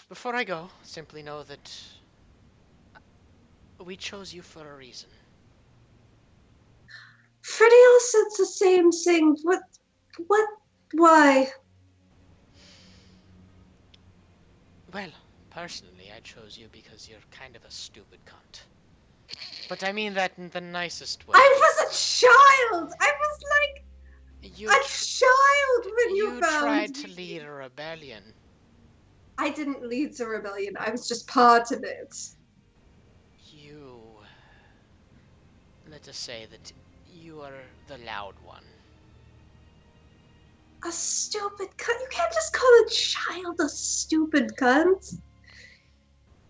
before I go, simply know that we chose you for a reason. Freddie else said the same thing. What? Why? Well, personally, I chose you because you're kind of a stupid cunt. But I mean that in the nicest way. I was a child. I was like You, a child when you found tried me. to lead a rebellion. I didn't lead the rebellion. I was just part of it. You... Let us say that you are the loud one. A stupid cunt? You can't just call a child a stupid cunt.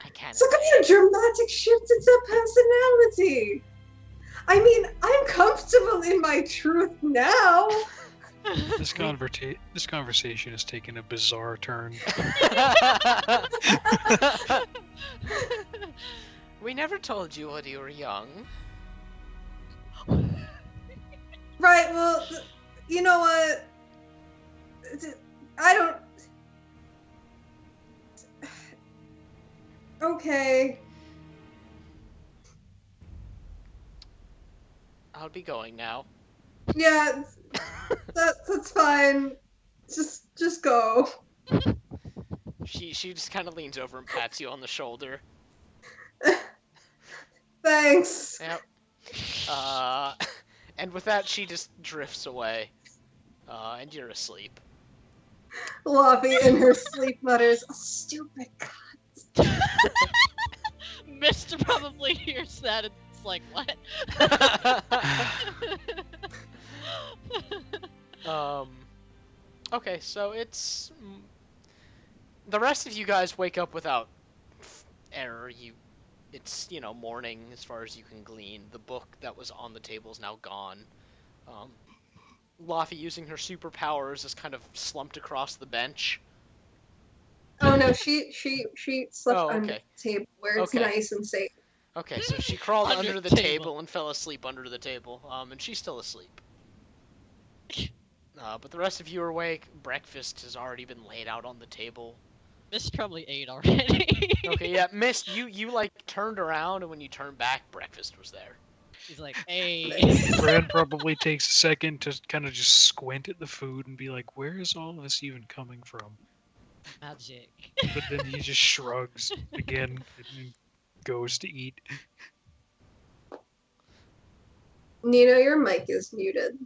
I can't. It's gonna be a dramatic shift in their personality. I mean, I'm comfortable in my truth now. This conversation has taken a bizarre turn. We never told you when you were young. Right, well, you know what? I don't... Okay. I'll be going now. Yeah, that's fine. Just go. She just kind of leans over and pats you on the shoulder. Thanks. Yep. And with that, she just drifts away. And you're asleep. Luffy in her sleep mutters, a stupid cunt. Mister probably hears that and it's like, what? Okay, so it's... The rest of you guys wake up without error. It's, morning as far as you can glean. The book that was on the table is now gone. Laffy, using her superpowers, is kind of slumped across the bench. Oh no, she slept under okay. the table where it's Okay. nice and safe. Okay, so she crawled Under under the the table. table And fell asleep under the table. And she's still asleep. But the rest of you are awake. Breakfast has already been laid out on the table. Mist probably ate already. Okay, yeah, Mist, you like turned around, and when you turned back, breakfast was there. He's like, hey. Brad probably takes a second to kind of just squint at the food and be like, where is all this even coming from? Magic. But then he just shrugs again and goes to eat. Nino, your mic is muted.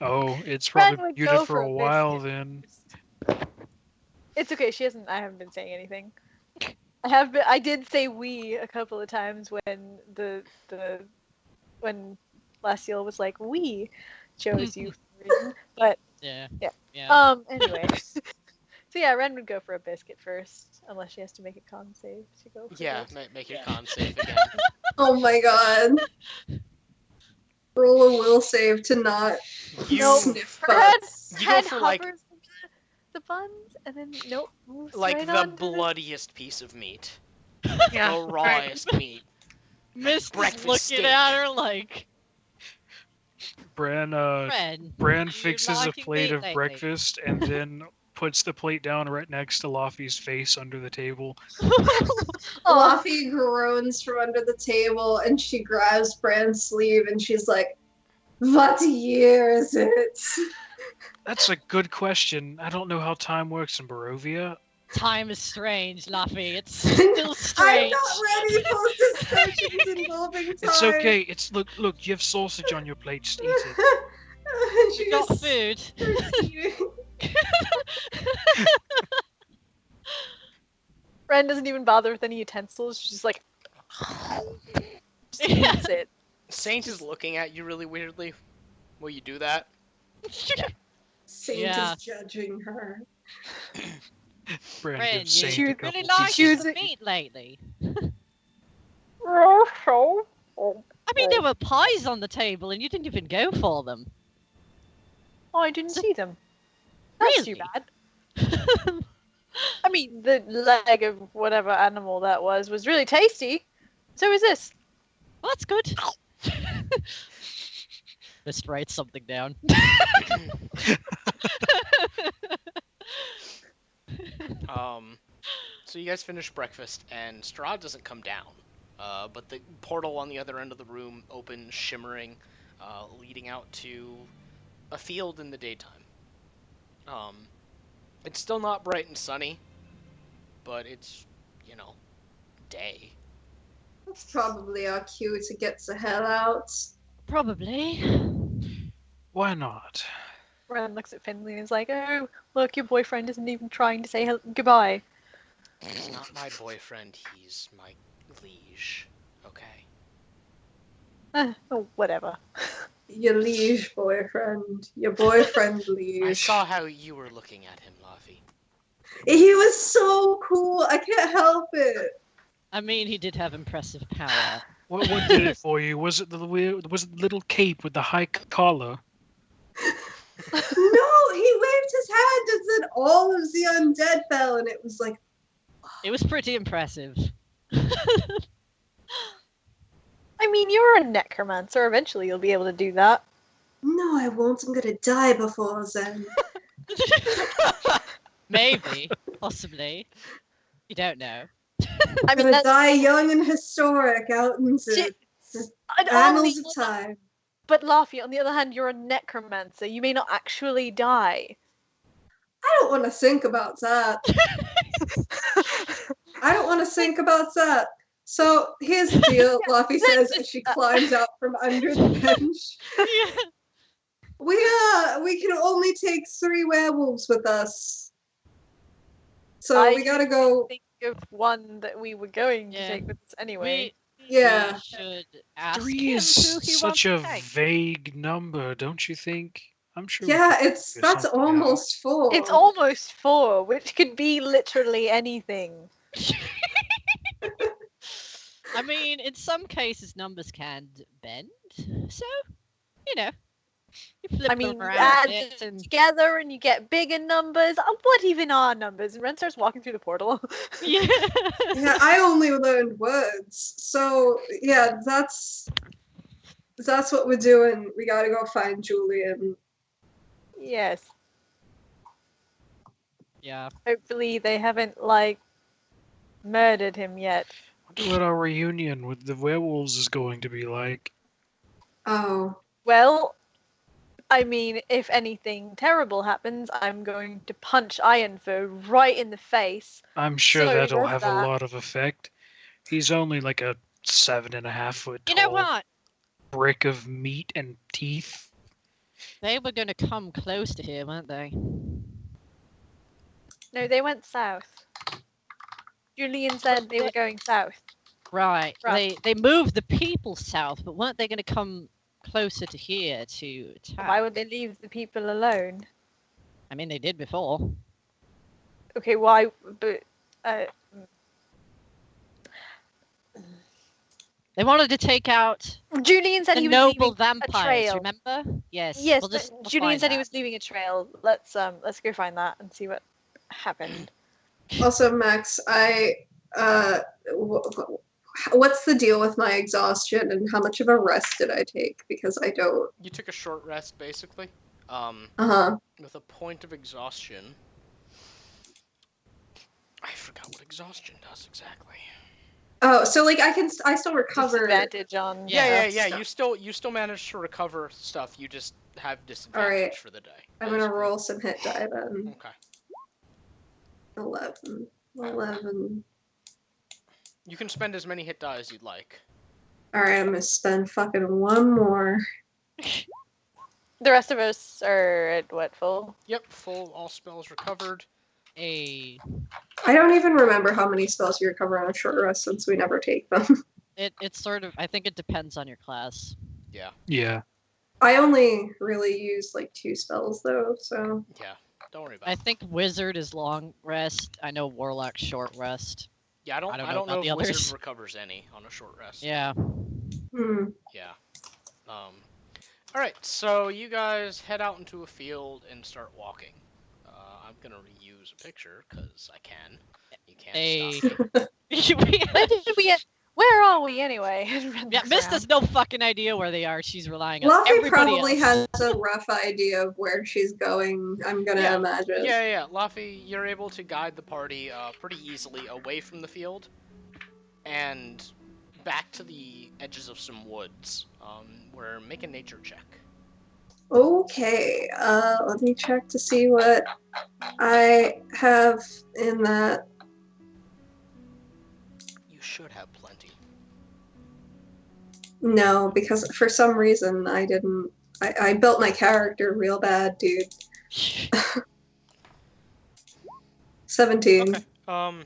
Oh, it's Brad probably would muted go for a while biscuit. then. It's okay. I haven't been saying anything. I did say we a couple of times when when Laciel was like, we chose you for a reason. But Yeah. Yeah. Anyway. So yeah, Ren would go for a biscuit first, unless she has to make a con save to go for Yeah, it. make your con save again. Oh my god. Roll a will save to not You, sniff Her head, butts. You go head for, like- hovers over the buns, and then nope, moves like right the on to bloodiest piece of meat. Yeah, The rawest meat. Mist is Breakfast looking steak. at her like, Bran Fred, you're fixes a liking plate meat of lately." breakfast and then puts the plate down right next to Laffy's face under the table. Luffy groans from under the table and she grabs Bran's sleeve and she's like, what year is it? That's a good question. I don't know how time works in Barovia. Time is strange, Luffy. It's still I'm strange. not ready for discussions involving time. It's okay. It's look, you have sausage on your plate. Just eat it. And she We got just food. starts eating. Ren doesn't even bother with any utensils. She's just like, eats it. Saint is looking at you really weirdly. Will you do that? Saint Yeah. is judging her. Brand Ren, gives Saint you a really couple like pieces. the meat lately. Oh, I mean, there were pies on the table and you didn't even go for them. I didn't see them. That's too Really? bad. I mean, the leg of whatever animal that was really tasty. So is this. Well, that's good. Let's write something down. So you guys finish breakfast, and Strahd doesn't come down. But the portal on the other end of the room opens, shimmering, leading out to a field in the daytime. It's still not bright and sunny, but it's, day. That's probably our cue to get the hell out. Probably. Why not? Ren looks at Finley and is like, oh, look, your boyfriend isn't even trying to say goodbye. He's not my boyfriend, he's my liege. Okay. Oh, whatever. Your liege boyfriend. Your boyfriend liege. I saw how you were looking at him, Lavi. He was so cool. I can't help it. I mean, he did have impressive power. What did it for you? Was it the little cape with the high collar? No, he waved his hand and then all of the undead fell, and it was like, It was pretty impressive. I mean, you're a necromancer. Eventually you'll be able to do that. no, I won't. I'm gonna die before then. Maybe. Possibly. You don't know. I I'm mean, gonna that's die young and historic out into Shit. the on annals the of time. But Laffy, on the other hand, you're a necromancer. You may not actually die. I don't want to think about that. I don't want to think about that. So here's the deal, Luffy says as she climbs out from under the bench. We can only take 3 werewolves with us. So we gotta go. Think of one that we were going to Yeah. take with us anyway. Yeah. We should ask 3 him is who he such wants a to take. vague number, don't you think? I'm sure. we Yeah, could that's figure something out. almost 4. It's almost 4, which could be literally anything. I mean, in some cases, numbers can bend. So, you know, you flip I mean, them you around add a bit and together and you get bigger numbers. What even are numbers? And Ren starts walking through the portal. yeah. Yeah, I only learned words. So yeah, that's what we're doing. We gotta go find Julian. Yes. Yeah. Hopefully they haven't, murdered him yet. Wonder what our reunion with the werewolves is going to be like. Oh. Well, I mean, if anything terrible happens, I'm going to punch Ironfoe right in the face. I'm sure So he that'll does have that. a lot of effect. He's only like a 7.5 foot You tall know what? brick of meat and teeth. They were going to come close to here, weren't they? No, they went south. Julian said they were going south. Right. Right. They moved the people south, but weren't they going to come closer to here to attack? Why would they leave the people alone? I mean, they did before. Okay, why? But They wanted to take out Julian said the he was noble leaving vampires. trail. Remember? Yes. Yes, we'll but just, we'll Julian find said he that. was leaving a trail. Let's go find that and see what happened. Also, Max, what's the deal with my exhaustion and how much of a rest did I take? Because I don't. You took a short rest, basically. Uh-huh. With a point of exhaustion. I forgot what exhaustion does exactly. Oh, so I still recover. Disadvantage on. Yeah. stuff. You still manage to recover stuff. You just have disadvantage Alright. for the day. I'm gonna basically. roll some hit die then. Okay. 11. You can spend as many hit die as you'd like. Alright, I'm gonna spend fucking 1 more. The rest of us are at what, full? Yep, full, all spells recovered. A I don't even remember how many spells you recover on a short rest since we never take them. It's sort of. I think it depends on your class. Yeah, Yeah. I only really use like 2 spells though, so yeah. Don't worry about I it. think wizard is long rest. I know warlock short rest. Yeah, I I don't know about the if wizard others. recovers any on a short rest. Yeah. Yeah. All right, so you guys head out into a field and start walking. I'm gonna reuse a picture because I can. You can't Hey. stop me. Where did we? Where are we anyway? Yeah, Mist has no fucking idea where they are. She's relying on Luffy everybody probably else. has a rough idea of where she's going, I'm gonna imagine. Yeah. Luffy, you're able to guide the party pretty easily away from the field and back to the edges of some woods. Where make a nature check. Okay, let me check to see what I have in that. You should have plenty. No, because for some reason I didn't. I built my character real bad, dude. 17. Okay.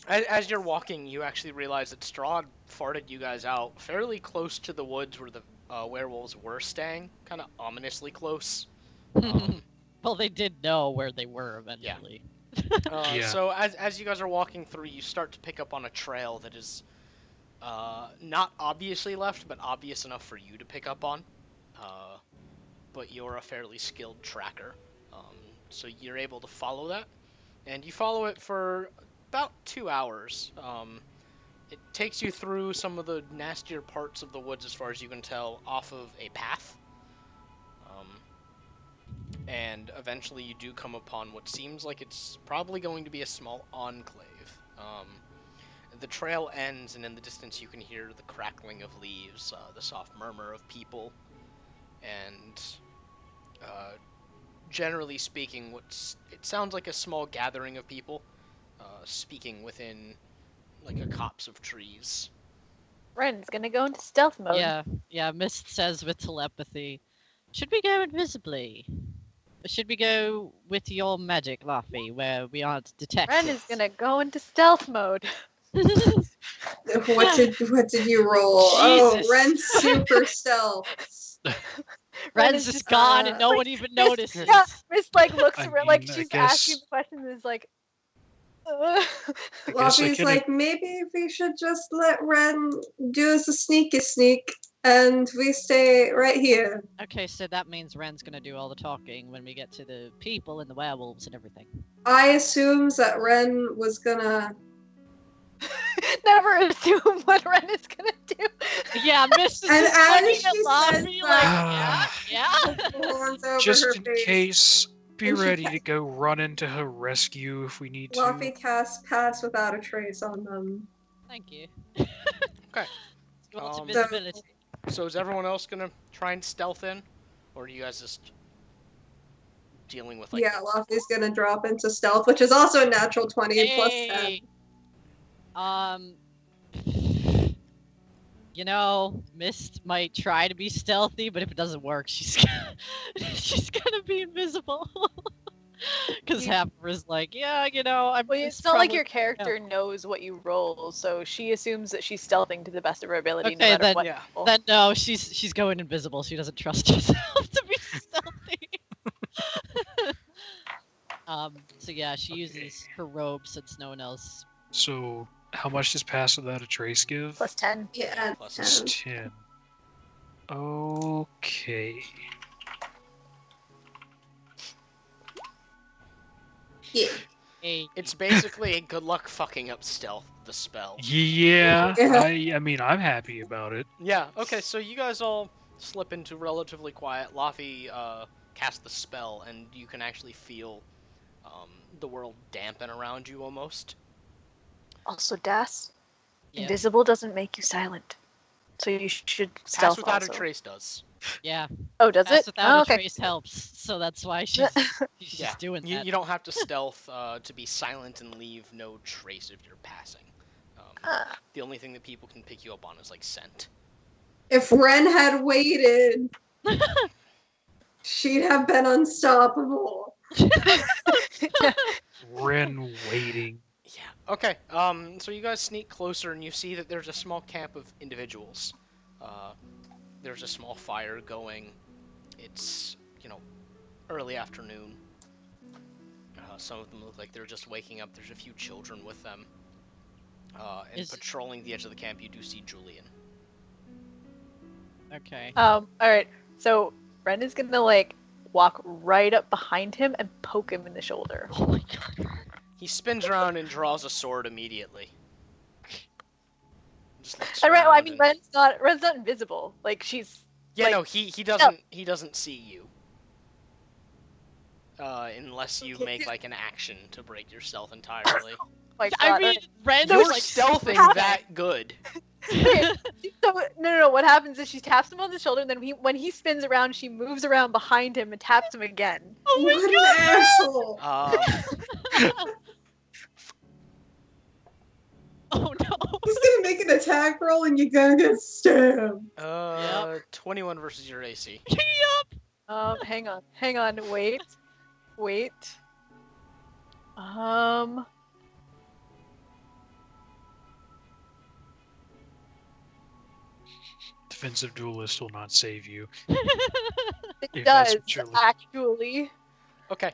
As you're walking, you actually realize that Strahd farted you guys out fairly close to the woods where the werewolves were staying, kind of ominously close. Well, they did know where they were eventually. Yeah. So as you guys are walking through, you start to pick up on a trail that is not obviously left, but obvious enough for you to pick up on. But you're a fairly skilled tracker, so you're able to follow that, and you follow it for about 2 hours. It takes you through some of the nastier parts of the woods, as far as you can tell, off of a path. And eventually you do come upon what seems like it's probably going to be a small enclave. The trail ends, and in the distance you can hear the crackling of leaves, the soft murmur of people, and generally speaking, it sounds like a small gathering of people speaking within like a copse of trees. Ren's gonna go into stealth mode. Yeah. Mist says with telepathy, "Should we go invisibly? Or should we go with your magic, Luffy, where we aren't detected?" Ren is gonna go into stealth mode. What did you roll? Jesus. Oh, Ren's super stealth. Ren's just gone and no like, one even notices. Yeah, Miss like looks I around like mean, I she's guess- asking the question and is like, I guess I Luffy's can- like, maybe we should just let Ren do the sneaky sneak and we stay right here. Okay, so that means Ren's gonna do all the talking when we get to the people and the werewolves and everything. I assumes that Ren was gonna. never assume what Ren is gonna do. Yeah, Mist is And just as looking she at says Luffy like, yeah. Hands over Just her in face. case, be And she ready ca- to go run into her rescue if we need to. Luffy casts pass without a trace on them. Thank you. Okay. You want Um, invisibility. So is everyone else gonna try and stealth in, or are you guys just dealing with like? Yeah, Luffy's gonna drop into stealth, which is also a natural 20 plus 10. Hey. You know, Mist might try to be stealthy, but if it doesn't work, she's gonna be invisible. Because Happer's like, yeah, you know, I'm. Well, it's not like your character knows what you roll, so she assumes that she's stealthing to the best of her ability, no Okay, matter then- what. Yeah. you roll. Then no, she's going invisible. She doesn't trust herself to be stealthy. So yeah, she uses her robe since no one else. So, how much does pass without a trace give? Plus 10. Yeah, Plus 10. 10. Okay. Yeah. Hey, It's basically a good luck fucking up stealth, the spell. Yeah, Yeah. I mean, I'm happy about it. Yeah. Okay. So you guys all slip into relatively quiet. Laffy cast the spell, and you can actually feel the world dampen around you almost. Also, Das, yeah, invisible doesn't make you silent. So you should Pass stealth without also. a trace does. yeah. Oh, does Pass it? without Oh, a okay. trace helps, so that's why she's Yeah. doing You, that. you don't have to stealth to be silent and leave no trace if you're passing. Ah. The only thing that people can pick you up on is like scent. If Ren had waited, she'd have been unstoppable. Ren waiting. Yeah. Okay, so you guys sneak closer and you see that there's a small camp of individuals. There's a small fire going. It's, early afternoon. Some of them look like they're just waking up. There's a few children with them. And patrolling the edge of the camp, you do see Julian. Okay. Alright, so Ren is gonna, like, walk right up behind him and poke him in the shoulder. Oh my god. He spins around and draws a sword immediately. Just looks And around I mean, and... Ren's not invisible. Like, she's... Yeah, like, no, he doesn't see you. Unless you make like an action to break your stealth entirely. my I God, mean, Ren You're was like stealthing how- that good. okay, so no. What happens is she taps him on the shoulder, and then when he spins around, she moves around behind him and taps him again. Oh my What god! an asshole! Oh no! He's gonna make an attack roll and you're gonna get stabbed. 21 versus your AC. Yup! Hang on, wait. Defensive duelist will not save you. It If that's does, what you're looking- actually. Okay.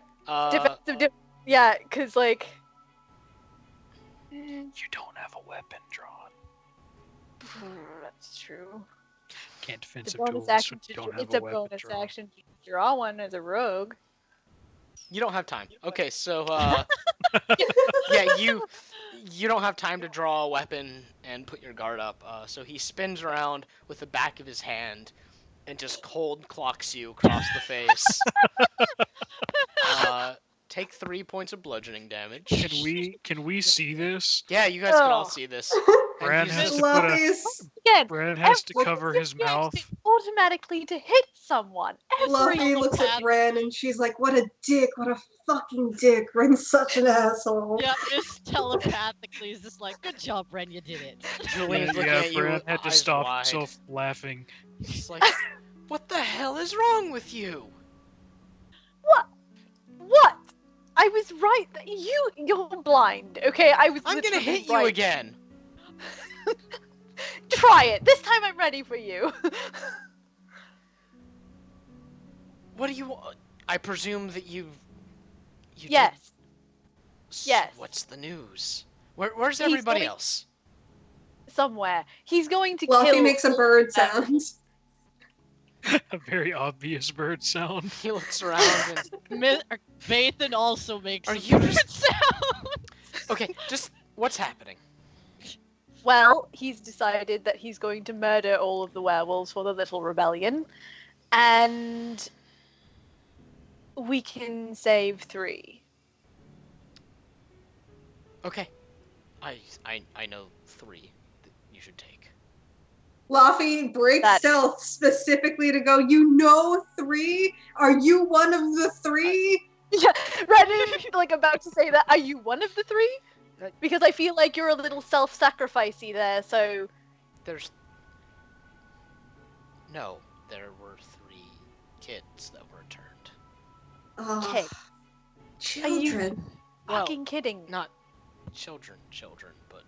Yeah, because, like... You don't have a weapon drawn. That's true. Can't The defensive bonus duelist action when you to don't it's have a a weapon bonus drawn. action to draw one as a rogue. You don't have time. Okay, so yeah, you don't have time to draw a weapon and put your guard up. So he spins around with the back of his hand and just cold clocks you across the face. Take 3 points of bludgeoning damage. Can we see this? Yeah, you guys can all Oh. see this. Brad he's has just- to put a Fluffies, Again, Brad has to every cover his mouth. reaction automatically to hit someone. Every Fluffy looks at path- Bran and she's like, what a dick, what a fucking dick. Ren's such an asshole. Yeah, just telepathically is just like, good job, Ren, you did it. Julian's looking at you, Brad had to eyes stop wide. himself laughing. He's like, what the hell is wrong with you? What? I was right. You're blind. Okay, I was. I'm gonna literally hit you right. again. Try it. This time I'm ready for you. What do you want? I presume that you Yes. did- So Yes. what's the news? Where's He's everybody going- else? Somewhere. He's going to Fluffy kill. makes a bird sound. A very obvious bird sound. He looks around and Bathan also makes Are a you bird just- sound. okay, just what's happening? Well, he's decided that he's going to murder all of the werewolves for the little rebellion, and we can save 3. Okay, I know 3 that you should take. Fluffy breaks That- stealth specifically to go, you know 3? Are you one of the 3? Yeah, Red is like about to say that. Are you one of the 3? Because I feel like you're a little self-sacrificey there. So There's no, there were 3 kids that were returned. Oh, Okay. children. Well, fucking kidding. Not children, but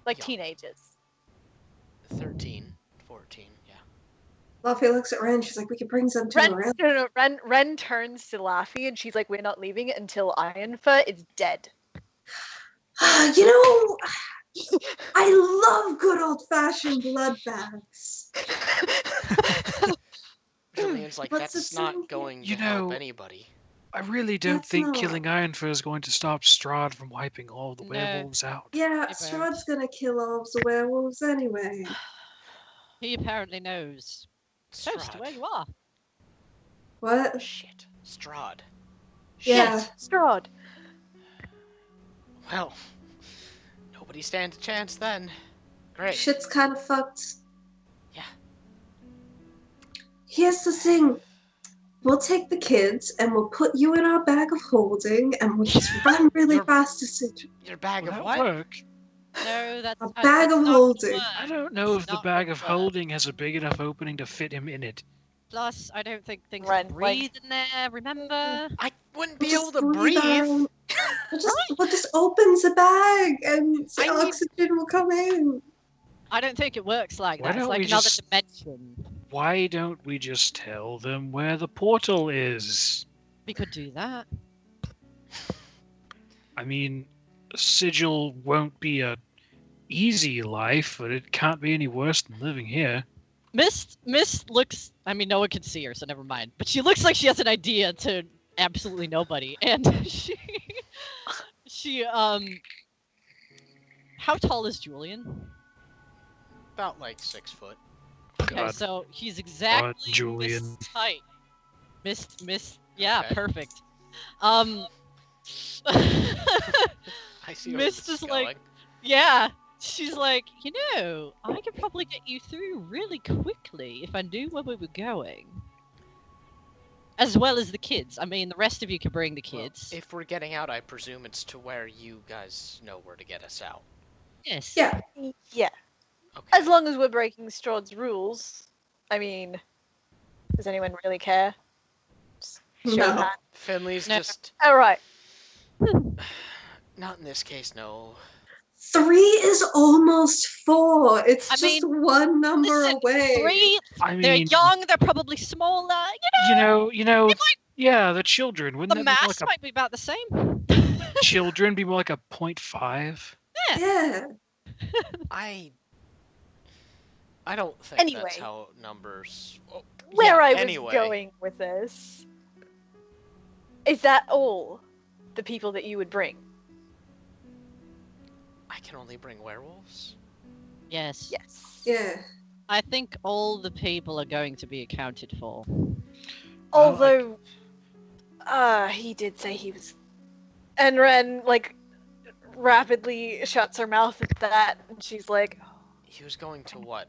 Like yeah. teenagers. 13, 14, yeah. Fluffy looks at Ren, she's like, we could bring some to Ren, around. no, Ren turns to Laffy and she's like, "We're not leaving it until Ironfur is dead." You know, I love good old-fashioned bloodbaths. Julian's like, What's that's the not same going to You help know- anybody. I really don't That's think not- killing Ironfur is going to stop Strahd from wiping all the No. werewolves out. Yeah, Hey, Strahd's gonna kill all of the werewolves anyway. He apparently knows. Toast, where you are. What? Shit. Strahd. Yeah. Shit, Strahd. Well, nobody stands a chance then. Great. Shit's kind of fucked. Yeah. Here's the thing. We'll take the kids and we'll put you in our bag of holding and we'll just run really Your- fast to Sigil. Your bag Will of that what? work? No, that's A that's bag of not holding. work. I don't know if the Not bag of work. holding has a big enough opening to fit him in it. Plus, I don't think things Ren, breathe in there. Remember? I wouldn't be Just able to breathe. out. We'll just open the bag and the I need- oxygen will come in. I don't think it works like Why that. It's don't like we another just- dimension. Why don't we just tell them where the portal is? We could do that. I mean, Sigil won't be a easy life, but it can't be any worse than living here. Mist looks. I mean, no one can see her, so never mind. But she looks like she has an idea to absolutely nobody, and she. How tall is Julian? About like 6 foot. Okay, God, so he's exactly Julian. Mist's height. Mist. Yeah, Okay. perfect. I see where Mist this is is like- going. Yeah, she's like, I could probably get you through really quickly if I knew where we were going. As well as the kids. I mean, the rest of you can bring the Well, kids. if we're getting out, I presume it's to where you guys know where to get us out. Yes. Yeah. Yeah. Okay. As long as we're breaking Strahd's rules. I mean, does anyone really care? Just show No. of hand. Finley's No. just All right. not in this case. No. 3 is almost 4. It's I just mean, one number Listen, away. 3. I They're mean, young. They're probably smaller. yeah, the children. Wouldn't The that be more mass like might be about the same. a children be more like a 0.5? Yeah. I don't think that's Anyway. how numbers. Oh, Where yeah, I was anyway. going with this. Is that all the people that you would bring? I can only bring werewolves. Yes. Yes. Yeah. I think all the people are going to be accounted for. Although, he did say he was. And Ren, like, rapidly shuts her mouth at that, and she's like, He was going to what?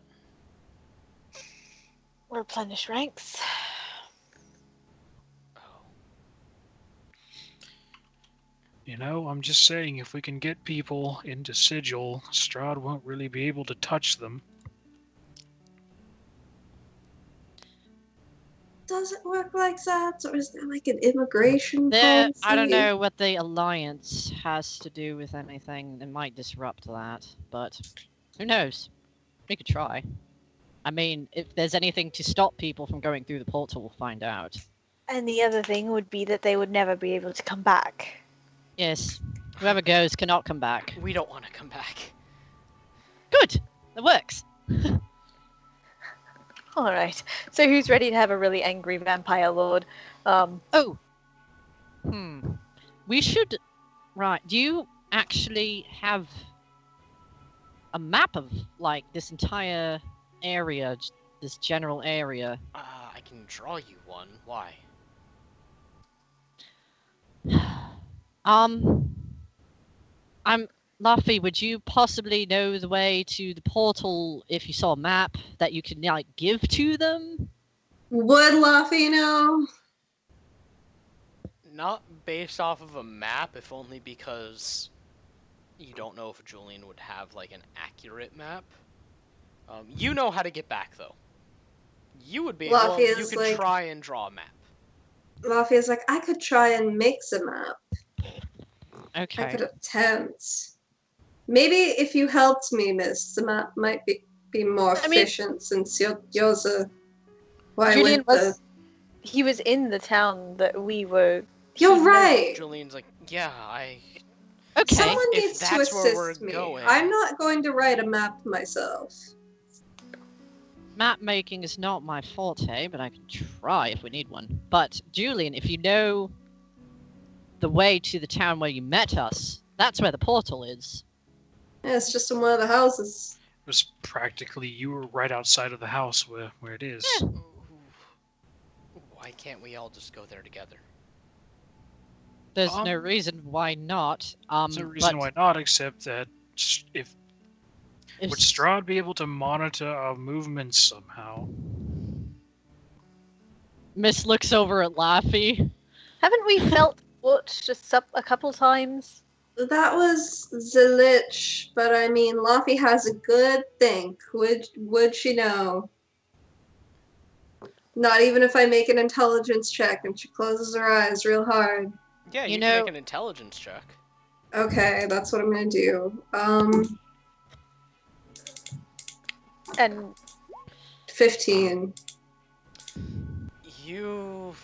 replenish ranks. Oh, I'm just saying, if we can get people into Sigil, Strahd won't really be able to touch them. Does it work like that? Or is there like an immigration I don't policy? know what the alliance has to do with anything. It might disrupt that, but who knows? We could try. I mean, if there's anything to stop people from going through the portal, we'll find out. And the other thing would be that they would never be able to come back. Yes, whoever goes cannot come back. we don't want to come back. Good, that works. Alright. So who's ready to have a really angry vampire lord? Oh. We should. Right. Do you actually have a map of like this entire area, this general area? I can draw you one. Why? I'm Luffy. Would you possibly know the way to the portal if you saw a map that you could like give to them? Would Luffy know? Not based off of a map, if only because you don't know if Julian would have like an accurate map. You know how to get back though. You would be Luffy you is could like- try and draw a map. Luffy is like, I could try and mix a map. I Okay. could attempt. Maybe if you helped me, Miss, the map might be more I mean- efficient since yours are. Why Julian with was. He was in the town that we were. You're he right. Julian's like, yeah, Okay. Someone If needs to that's where we're assist me. going. I'm not going to write a map myself. Map making is not my forte, but I can try if we need one. But Julian, if you know the way to the town where you met us, that's where the portal is. Yeah, it's just in one of the houses. It was practically, you were right outside of the house where it is. Yeah. Why can't we all just go there together? There's no Um, reason why not. There's no reason why not, except that if if would Strahd be able to monitor our movements somehow? Miss looks over at Laffy. Haven't we felt what just a couple times? That was Zilich, but I mean, Luffy has a good think. Would she know? Not even if I make an intelligence check and she closes her eyes real hard. Yeah, You you know- can make an intelligence check. Okay, that's what I'm gonna do. And 15. You,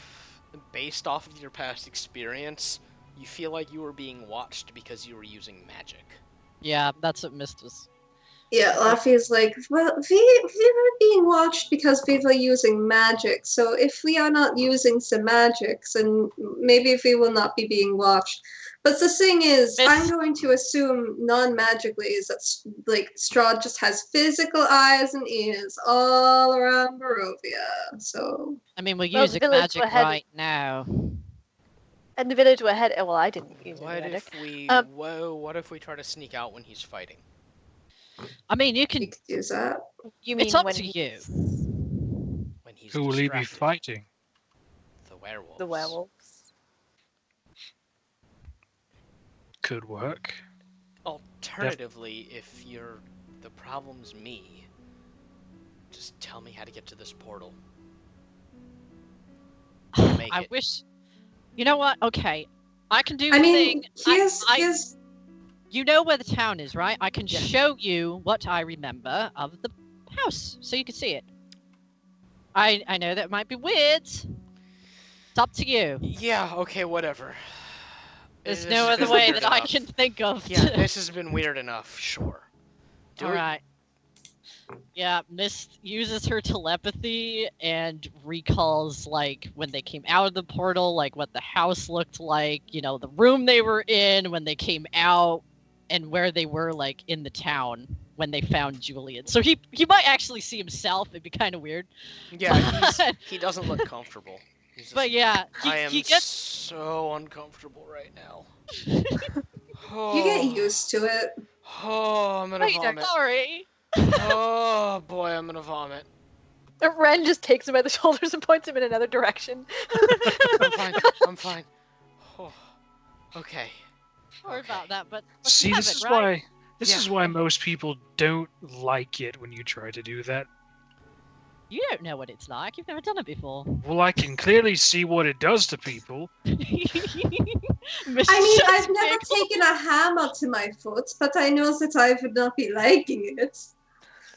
based off of your past experience, you feel like you were being watched because you were using magic. Yeah, that's what Mist was. Yeah, Laffy is like, well, we were being watched because we were using magic. So if we are not using some magics, and maybe we will not be being watched. But the thing is, Miss- I'm going to assume non-magically is that like Strahd just has physical eyes and ears all around Barovia. So I mean, we're Well, the using village magic were headed- right now. and the village were headed. Well, I didn't use any What magic. if we? Um, Whoa! What if we try to sneak out when he's fighting? I mean, you we can. could use that. You mean It's up when to you. he's When he's Who will he be distracted? fighting? The werewolves. the werewolves? Could work. Alternatively, if the problem's me, just tell me how to get to this portal. Make I it. wish. You know what? Okay, I can do I the mean, thing. here's You know where the town is, right? I can Yeah. show you what I remember of the house, so you can see it. I know that might be weird. It's up to you. Yeah. Okay. Whatever. There's This no has other been way weird that I enough. can think of. Yeah. This has been weird enough. Sure. Do All it. right. Yeah, Mist uses her telepathy and recalls like when they came out of the portal, like what the house looked like, you know, the room they were in when they came out, and where they were like in the town when they found Julian. So he might actually see himself. It'd be kind of weird. Yeah. He doesn't look comfortable. He's just, But yeah, I am he gets so uncomfortable right now. you get Oh, used to it. oh, I'm gonna vomit. sorry. Oh boy, I'm gonna vomit. Ren just takes him by the shoulders and points him in another direction. I'm fine. I'm fine. Oh, okay. Sorry Okay. about that, but See, have this it, is right? why. This Yeah. is why most people don't like it when you try to do that. You don't know what it's like. You've never done it before. Well, I can clearly see what it does to people. I mean, I've never taken a hammer to my foot, but I know that I would not be liking it.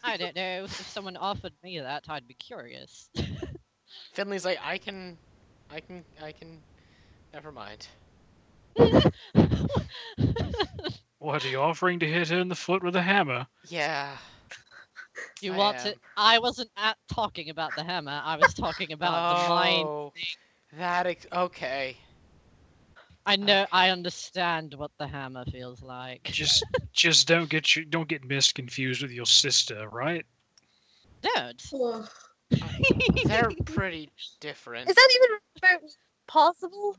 I don't know. If someone offered me that, I'd be curious. Finley's like, I can. Never mind. What, are you offering to hit her in the foot with a hammer? Yeah. You I want am. to? I wasn't talking about the hammer. I was talking about the mind. Oh, okay. I know. okay. I understand what the hammer feels like. Just don't get Mist confused with your sister, right? Don't. Ugh. They're pretty different. Is that even remotely possible?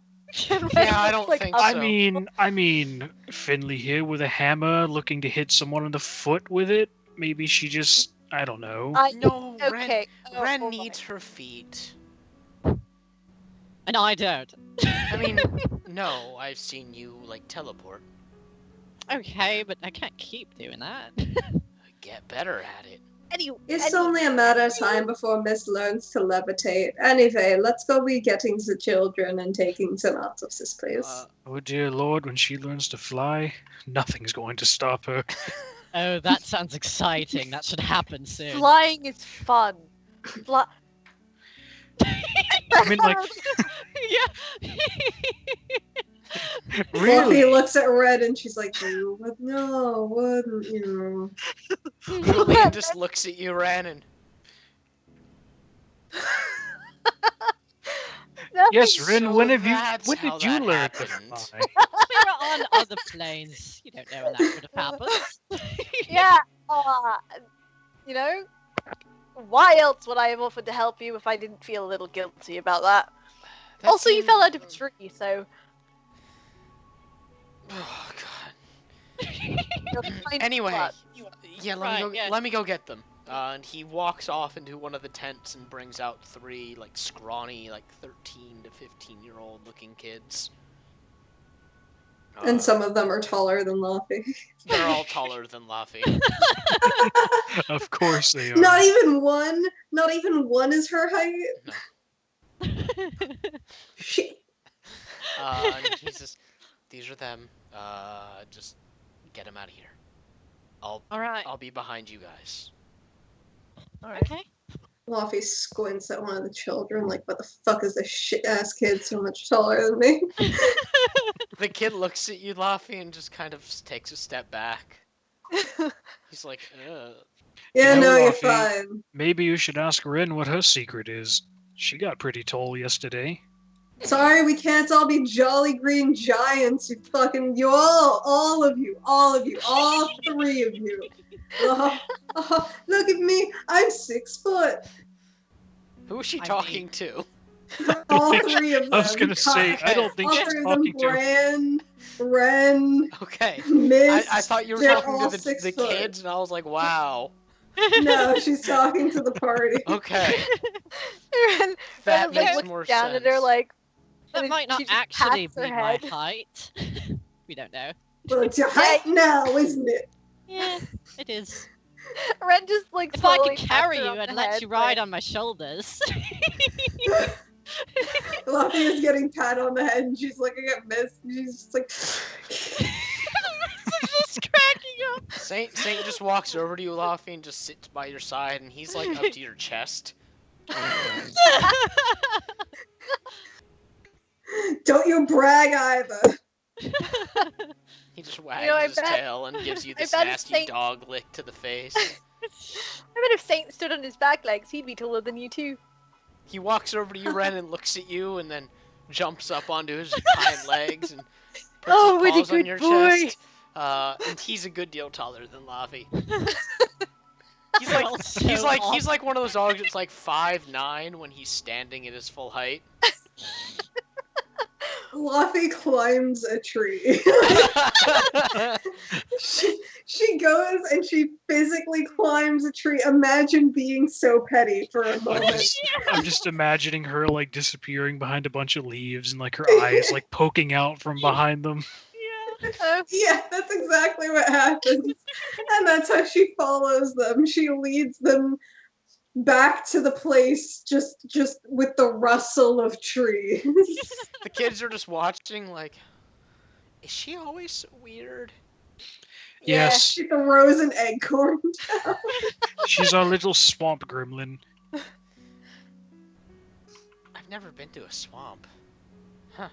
Yeah, I don't think up- so. I mean, Finley here with a hammer, looking to hit someone in the foot with it. Maybe she just, I don't know. No, Okay. Ren oh needs my. her feet. And I don't. I mean, no, I've seen you like teleport. Okay, but I can't keep doing that. Get better at it. It's only a matter of time before Miss learns to levitate. Anyway, let's go be getting the children and taking them out of this place. Oh dear Lord, when she learns to fly, nothing's going to stop her. Oh, that sounds exciting. That should happen soon. Flying is fun. I mean, like, Yeah. Fluffy really? looks at Red and she's like, "You would know, wouldn't you?" Julian just looks at you, Ren, and Yes, Rin, So when that's when how did you that learn to happened. fly? We were on other planes. You don't know when that would have happened. Yeah. You know, why else would I have offered to help you if I didn't feel a little guilty about that? that Also, you fell seemed- out of a tree, so Oh god. you're kind of Anyway, clutch. yeah, Right, yeah. let me go get them. And he walks off into one of the tents and brings out three like scrawny, like 13 to 15-year-old looking kids. And some of them are taller than Luffy. They're all taller than Luffy. Of course they are. Not even one. Not even one is her height. She. And he says, "These are them. Just get them out of here. I'll All right. I'll be behind you guys." Alright. Okay. Luffy squints at one of the children, like, what the fuck is this shit-ass kid so much taller than me? The kid looks at you, Luffy, and just kind of takes a step back. He's like, "Ugh." Yeah, You know, no, you're Luffy, fine. Maybe you should ask Rin what her secret is. She got pretty tall yesterday. Sorry, we can't all be jolly green giants. You all of you, all three of you. Look at me, I'm 6 foot. Who is she I talking to? All think- three of them. I was gonna say, I don't think all she's three of them, talking to. Bran, Ren, Okay. Mist. I thought you were they're talking all to 6 the foot. kids, and I was like, wow. No, she's talking to the party. Okay. And That Ren, like, makes looks more down at sense. her like, That and might she not just actually pats her be my head. height. We don't know. Well, it's your height now, isn't it? Yeah, it is. Ren just like If I slowly could pats carry her you on and the let head, you ride like, on my shoulders. Luffy is getting pat on the head and she's looking at Mist and she's just like Just cracking up. Saint just walks over to you, Luffy, and just sits by your side, and he's like up to your chest. don't you brag either. He just wags know, I his bet- tail and gives you I this bet nasty Saint- dog lick to the face. I bet if Saint stood on his back legs, he'd be taller than you too. He walks over to you, Ren, and looks at you, and then jumps up onto his hind legs and puts Oh, his what a paws on good your boy. chest. And he's a good deal taller than Luffy. He's We're like all so he's like one of those dogs that's like 5'9" when he's standing at his full height. Luffy climbs a tree. she goes and she physically climbs a tree. Imagine being so petty for a moment. I'm just imagining her like disappearing behind a bunch of leaves and like her eyes like poking out from behind them. Oh, Yeah, that's exactly what happens. And that's how she follows them. She leads them back to the place just with the rustle of trees. The kids are just watching like, is she always so weird? Yes, She throws an acorn down. she's our little swamp gremlin. I've never been to a swamp.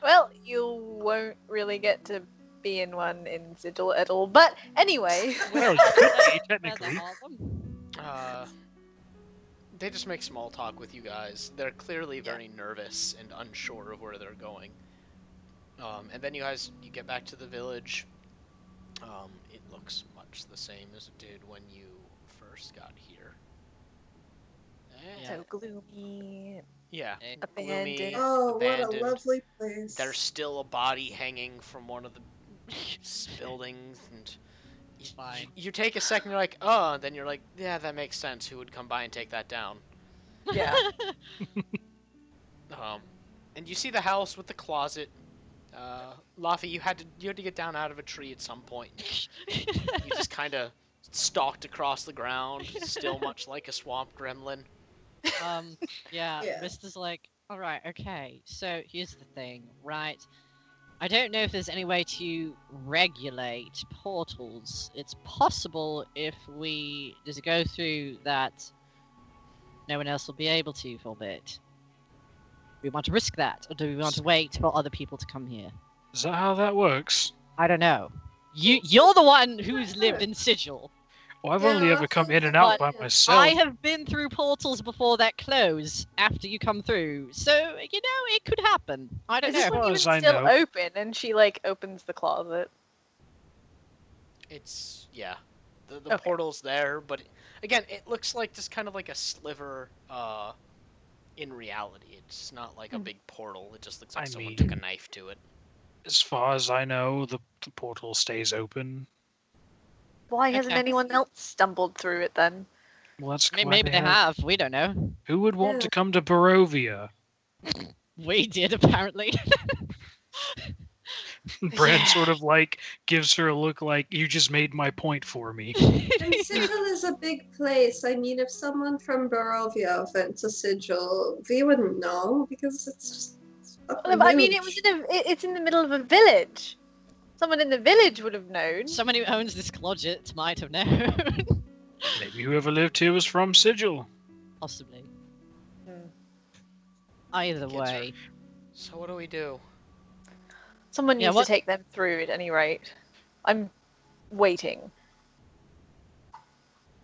well, you won't really get to be in one in Sigil at all. But anyway, Well, you could be, Where technically. there are them. They just make small talk with you guys. They're clearly very nervous and unsure of where they're going. And then you get back to the village. It looks much the same as it did when you first got here. so gloomy, Yeah. Eh, abandoned. Gloomy, Oh, what a abandoned. lovely place. There's still a body hanging from one of the buildings, and Fine. you take a second. You're like, oh, and then you're like, yeah, that makes sense. Who would come by and take that down? Yeah. And you see the house with the closet. Luffy, you had to get down out of a tree at some point. You just kind of stalked across the ground, still much like a swamp gremlin. Yeah, Yeah. Mister's like, alright, okay, so here's the thing, right? I don't know if there's any way to regulate portals. It's possible if we just go through that no one else will be able to for a bit. Do we want to risk that, or do we want to wait for other people to come here? Is that how that works? I don't know. You're the one who's lived in Sigil. Well, I've Yeah, only ever that's come what in and I out by thought. myself. I have been through portals before that close after you come through, so you know it could happen. I don't Is this know. far one even as I still know. open? And she like opens the closet. It's yeah, the Okay. portal's there, but again, it looks like just kind of like a sliver. In reality, it's not like a big portal. It just looks like I someone mean- took a knife to it. As far as I know, the portal stays open. Why hasn't Okay. anyone else stumbled through it then? Well, that's I mean, why maybe they have. We don't know. Who would want Yeah. to come to Barovia? We did apparently. Bran Yeah. sort of like gives her a look like, you just made my point for me. And Sigil is a big place. I mean, if someone from Barovia went to Sigil, we wouldn't know because it's just I mean, it's in the middle of a village. Someone in the village would have known. Someone who owns this closet might have known. Maybe whoever lived here was from Sigil. Possibly. Hmm. Either Kids are- way. So what do we do? Someone Yeah, needs what- to take them through at any rate. I'm waiting.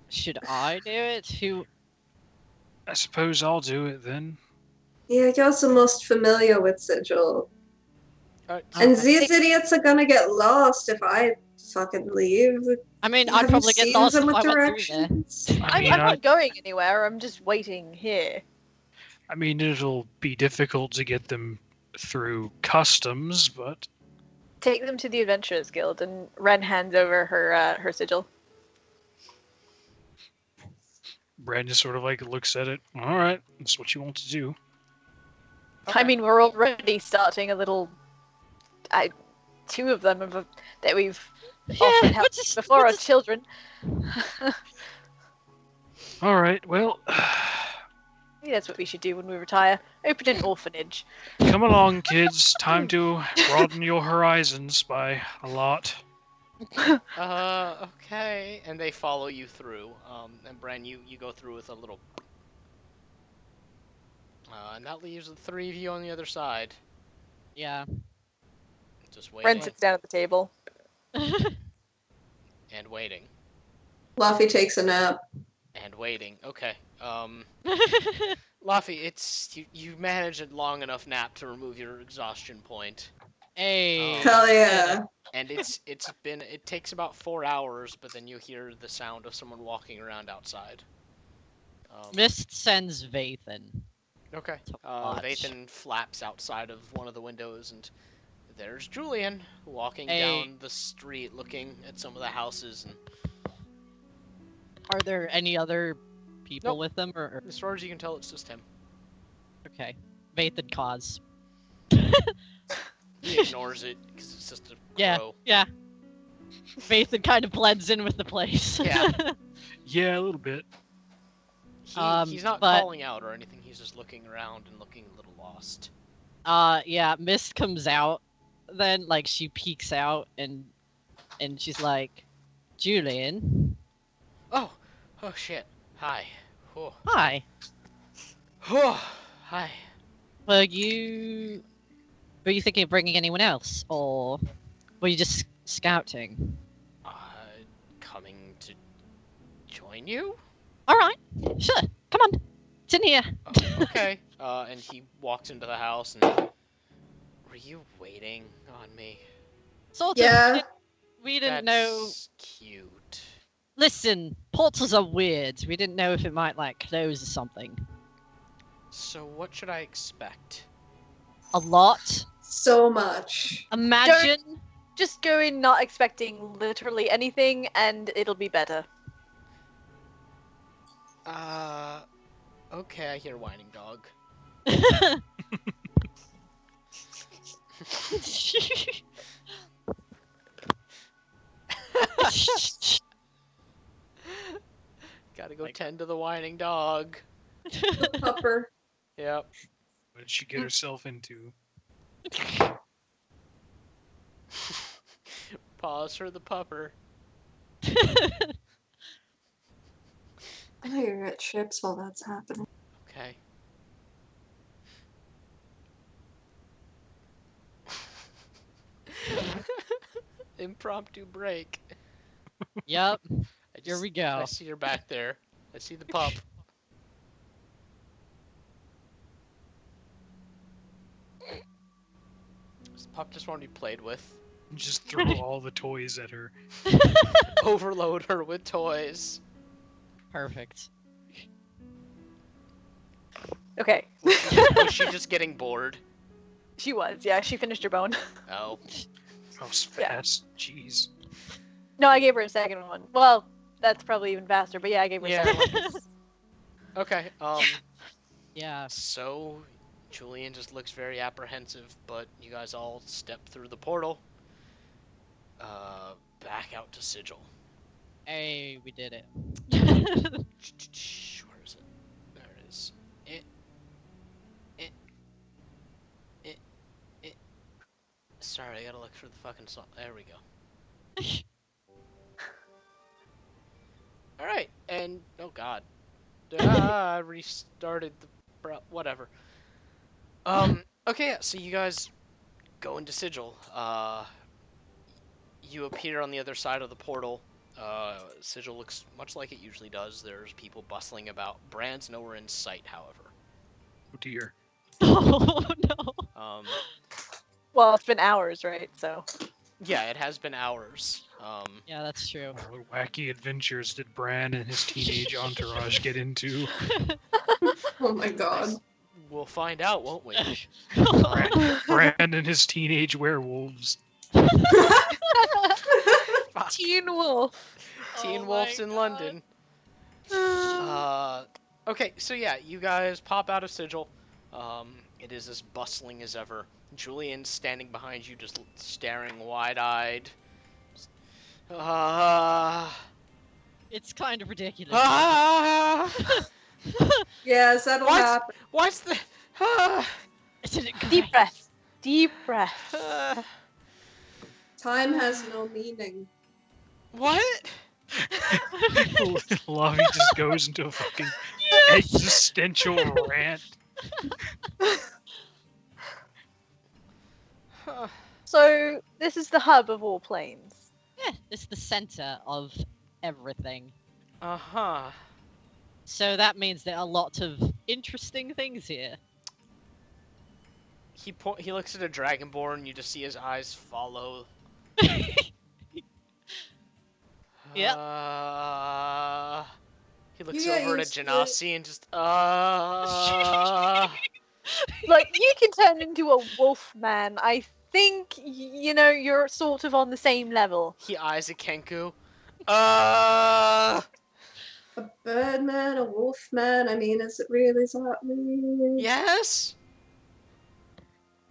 Should I do it? Who? I suppose I'll do it then. Yeah, you're the most familiar with Sigil. Alright, And Okay. these idiots are gonna get lost if I fucking leave. I mean, Have I'd you probably get seen lost them if with I went through there. directions? I mean, I'm not going anywhere. I'm just waiting here. I mean, it'll be difficult to get them through customs, but Take them to the Adventurers Guild, and Ren hands over her sigil. Brad just sort of like looks at it. All right, that's what you want to do. I mean, we're already starting a little. Two of them that we've offered help before are children. All right, well, Maybe that's what we should do when we retire. Open an orphanage. come along, kids. Time to broaden your horizons by a lot. Okay. And they follow you through. And Bren, you go through with a little. And that leaves the three of you on the other side. Yeah. Just Ren waiting sits down at the table. and waiting Luffy takes a nap. and waiting. Okay. Luffy, you managed a long enough nap to remove your exhaustion point. Hey. Hell yeah. And it takes about 4 hours, but then you hear the sound of someone walking around outside. Mist sends Vathan. Okay. to watch. Vathan flaps outside of one of the windows, and there's Julian walking Hey. down the street, looking at some of the houses. And Are there any other people Nope. with them, or as far as you can tell, it's just him. okay? Vathan cause. He ignores it because it's just a Yeah. crow. Yeah. Vathan kind of blends in with the place. Yeah. Yeah, a little bit. He's not but- calling out or anything. He's just looking around and looking a little lost. Yeah. Mist comes out. Then, like, she peeks out and she's like, Julian, Oh shit. Hi. Oh. hi. Hi. Were you thinking of bringing anyone else, or were you just scouting? Coming to join you? All right, sure. Come on, it's in here. Okay. And he walks into the house and. Were you waiting on me? Sort Yeah. of. We didn't know. That's cute. Listen, portals are weird. We didn't know if it might like close or something. So what should I expect? A lot. So much. Imagine. Just go in not expecting literally anything, and it'll be better. Okay, I hear whining dog. Gotta go Like- tend to the whining dog. The pupper. Yep. What did she get herself into? Pause for the pupper. I know you're at ships while that's happening. Okay. Impromptu break. Yep. I Here we I go. see her back there. I see the pup. This pup just want to be played with. Just throw all the toys at her. Overload her with toys. Perfect. Okay. Was she just getting bored? She was, yeah. She finished her bone. Oh. That was fast. Jeez. No, I gave her a second one. Well, that's probably even faster, but yeah, I gave her a Yeah. second one. Okay. Yeah. So Julian just looks very apprehensive, but you guys all step through the portal. Back out to Sigil. Hey, we did it. Where is it? There it is. Sorry, I gotta look for the fucking song. There we go. Alright, and... Oh god. I restarted the... whatever. Okay, yeah, so you guys go into Sigil. You appear on the other side of the portal. Sigil looks much like it usually does. There's people bustling about. Brand's nowhere in sight, however. Oh dear. Oh no. Well, it's been hours, right? So. Yeah, it has been hours. Yeah, that's true. What wacky adventures did Bran and his teenage entourage get into? Oh my god. We'll find out, won't we? Bran and his teenage werewolves. Fuck. Teen Wolf. Teen Oh Wolves my in God. London. Okay, so yeah, you guys pop out of Sigil. It is as bustling as ever. Julian's standing behind you, just staring wide-eyed. It's kind of ridiculous. Yes, that'll What? happen. What's the... Isn't it Deep great? breath. Deep breath. Time has no meaning. What? Lavi just goes into a fucking existential rant. So this is the hub of all planes. Yeah, it's the center of everything. Uh-huh. So that means there are lots of interesting things here. He looks at a dragonborn, you just see his eyes follow. Yep. He looks Yeah, over at used to it. Genasi and just Like you can turn into a wolf man. I think you know you're sort of on the same level. He eyes a Kenku. A bird man, a wolf man. I mean, is it really that weird? Yes?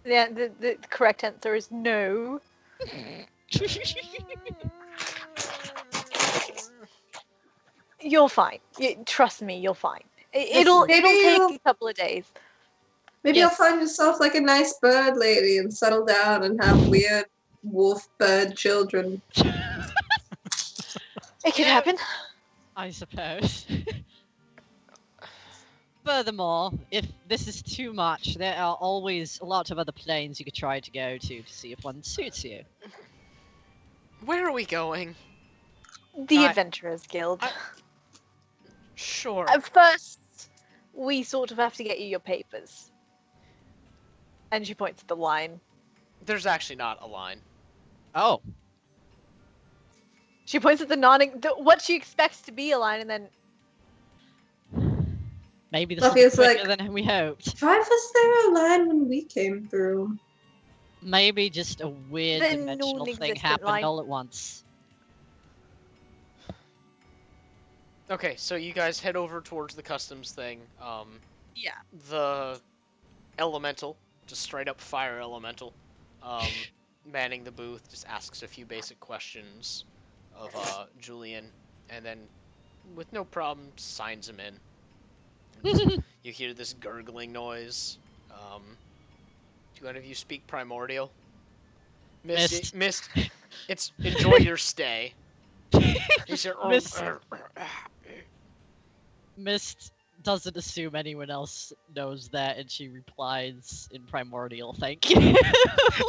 Yeah, the correct answer is no. You're fine. Trust me, you're fine. It'll maybe take you'll- a couple of days. Maybe Yes. you'll find yourself like a nice bird lady and settle down and have weird wolf bird children. It could happen. I suppose. Furthermore, if this is too much, there are always a lot of other planes you could try to go to see if one suits you. Where are we going? The I- Adventurers Guild. Sure. At first, we sort of have to get you your papers. And she points at the line. There's actually not a line. Oh. She points at what she expects to be a line, and then Maybe this Fluffy is is quicker like- than we hoped. Why was there a line when we came through? Maybe just a weird The dimensional thing non-existent happened line. all at once. Okay, so you guys head over towards the customs thing. Yeah. The elemental, just straight up fire elemental, manning the booth, just asks a few basic questions of Julian, and then, with no problem, signs him in. And you hear this gurgling noise. Do any of you speak Primordial? Mist. Mist. It's enjoy your stay. He said, Mist. Mist doesn't assume anyone else knows that, and she replies in Primordial, thank you.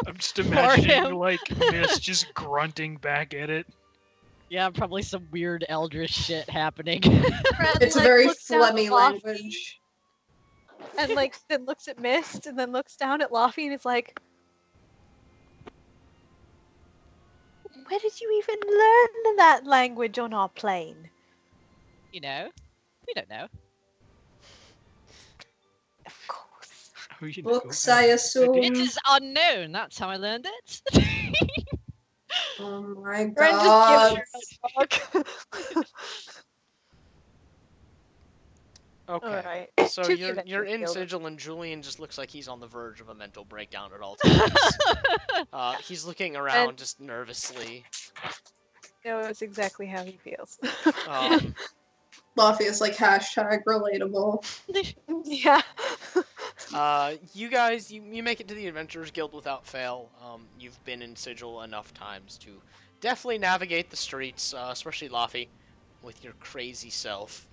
I'm just For imagining him. like Miss just grunting back at it. Yeah, probably some weird eldritch shit happening. Fred, It's a like, very looks down at phlegmy Laffy, language. and like then looks at Mist, and then looks down at Laffy, and is like, "Where did you even learn that language on our plane?" You know? We don't know. Of course. Oh, you know, Books, I assume. It is unknown, that's how I learned it. Oh my Ren god. just gives her a fuck. Okay. Alright. So To the you're Adventurers in Guild. Sigil, and Julian just looks like he's on the verge of a mental breakdown at all times. He's looking around And- just nervously. Knows exactly how he feels. Luffy is like hashtag relatable. Yeah. You guys, you make it to the Adventurers Guild without fail. You've been in Sigil enough times to definitely navigate the streets, especially Laffy, with your crazy self.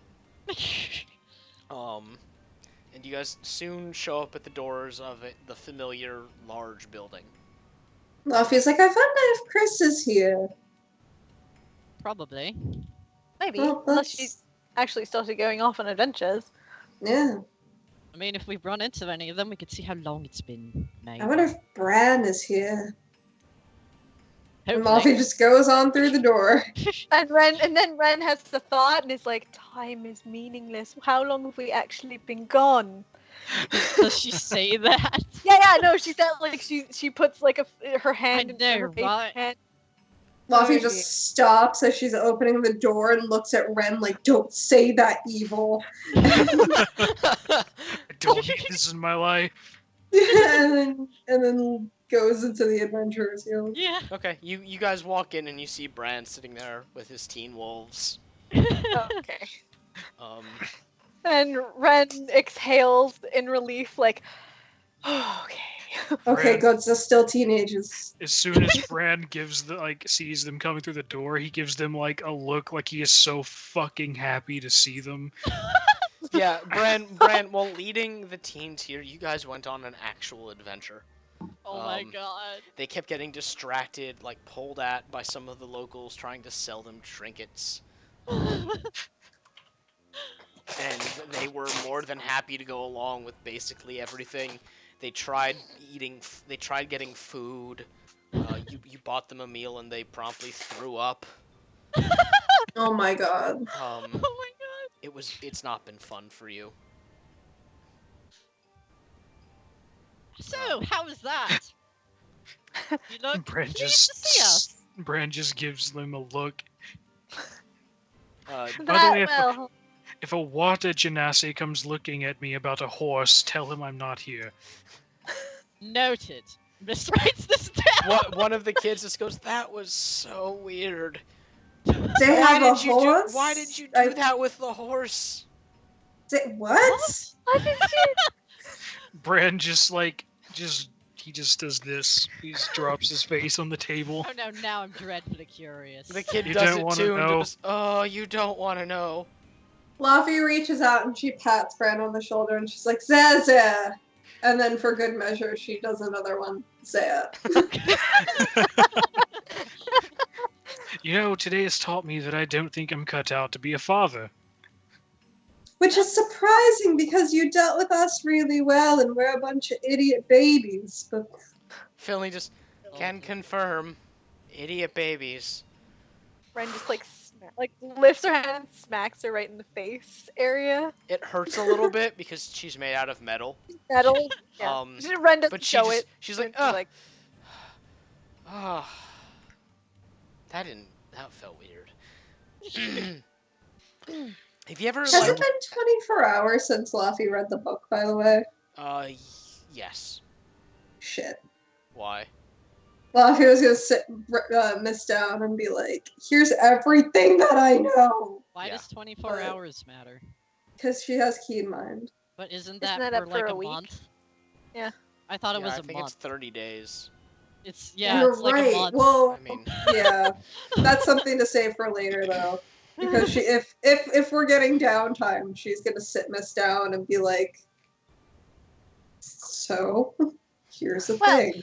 And you guys soon show up at the doors of the familiar large building. Luffy's like, I found out if Chris is here. Probably. Maybe, Well, unless that's- she's actually started going off on adventures. Yeah. I mean, if we've run into any of them, we could see how long it's been. Maybe. I wonder if Bran is here. And Hopefully. Luffy just goes on through the door. And then Ren has the thought and is like, time is meaningless. How long have we actually been gone? Does she say that? Yeah, no, she said like she puts like her hand into know, her face right? hand. Luffy Sorry. just stops as she's opening the door and looks at Ren like, don't say that, evil. I don't need this in my life. and then goes into the Adventurers Guild. Yeah. Okay, you guys walk in and you see Bran sitting there with his teen wolves. Okay. Um, And Ren exhales in relief, like, oh, okay. Okay, Bran- good, so still teenagers. As soon as Bran sees them coming through the door, he gives them like a look like he is so fucking happy to see them. yeah, Bran, while leading the teens here, you guys went on an actual adventure. Oh my Um, god. They kept getting distracted, like pulled at by some of the locals trying to sell them trinkets. And they were more than happy to go along with basically everything. They tried getting food. You bought them a meal and they promptly threw up. Oh my god. Oh my god. It's not been fun for you. So, how was that? You look Bran pleased to see us. just gives them a look. Uh, By the way, Well, if a water genasi comes looking at me about a horse, tell him I'm not here. Noted. Miss writes this down. one of the kids just goes, "That was so weird. They have a horse? Why did you do I- that with the horse?" What? I didn't see Bran he just does this. He just drops his face on the table. Oh no, now I'm dreadfully curious. The kid You does don't it wanna too and know. goes, "Oh, you don't want to know." Luffy reaches out and she pats Bran on the shoulder and she's like, Zaza! And then for good measure, she does another one, Zaya. You know, today has taught me that I don't think I'm cut out to be a father. Which is surprising because you dealt with us really well and we're a bunch of idiot babies. But Finley just can confirm, idiot babies. Ren just like lifts her hand and smacks her right in the face area. It hurts a little bit because she's made out of metal. Metal. Yeah. Ren doesn't But show it. she's like, Ren's ugh. That felt weird. Have you ever has like it been 24 hours since Luffy read the book, by the way? yes. Shit. Why? Luffy was gonna sit Miss down and be like, here's everything that I know. Why Yeah. does 24 But- hours matter? Because she has keen mind. But isn't Isn't that that for up like for a a week? month? Yeah. I thought it Yeah, was I a think month. it's 30 days. It's yeah, You're it's like right. a month. Well, I mean, yeah, that's something to save for later, though. Because she, if we're getting downtime, she's gonna sit Miss down and be like, so here's the Well- thing.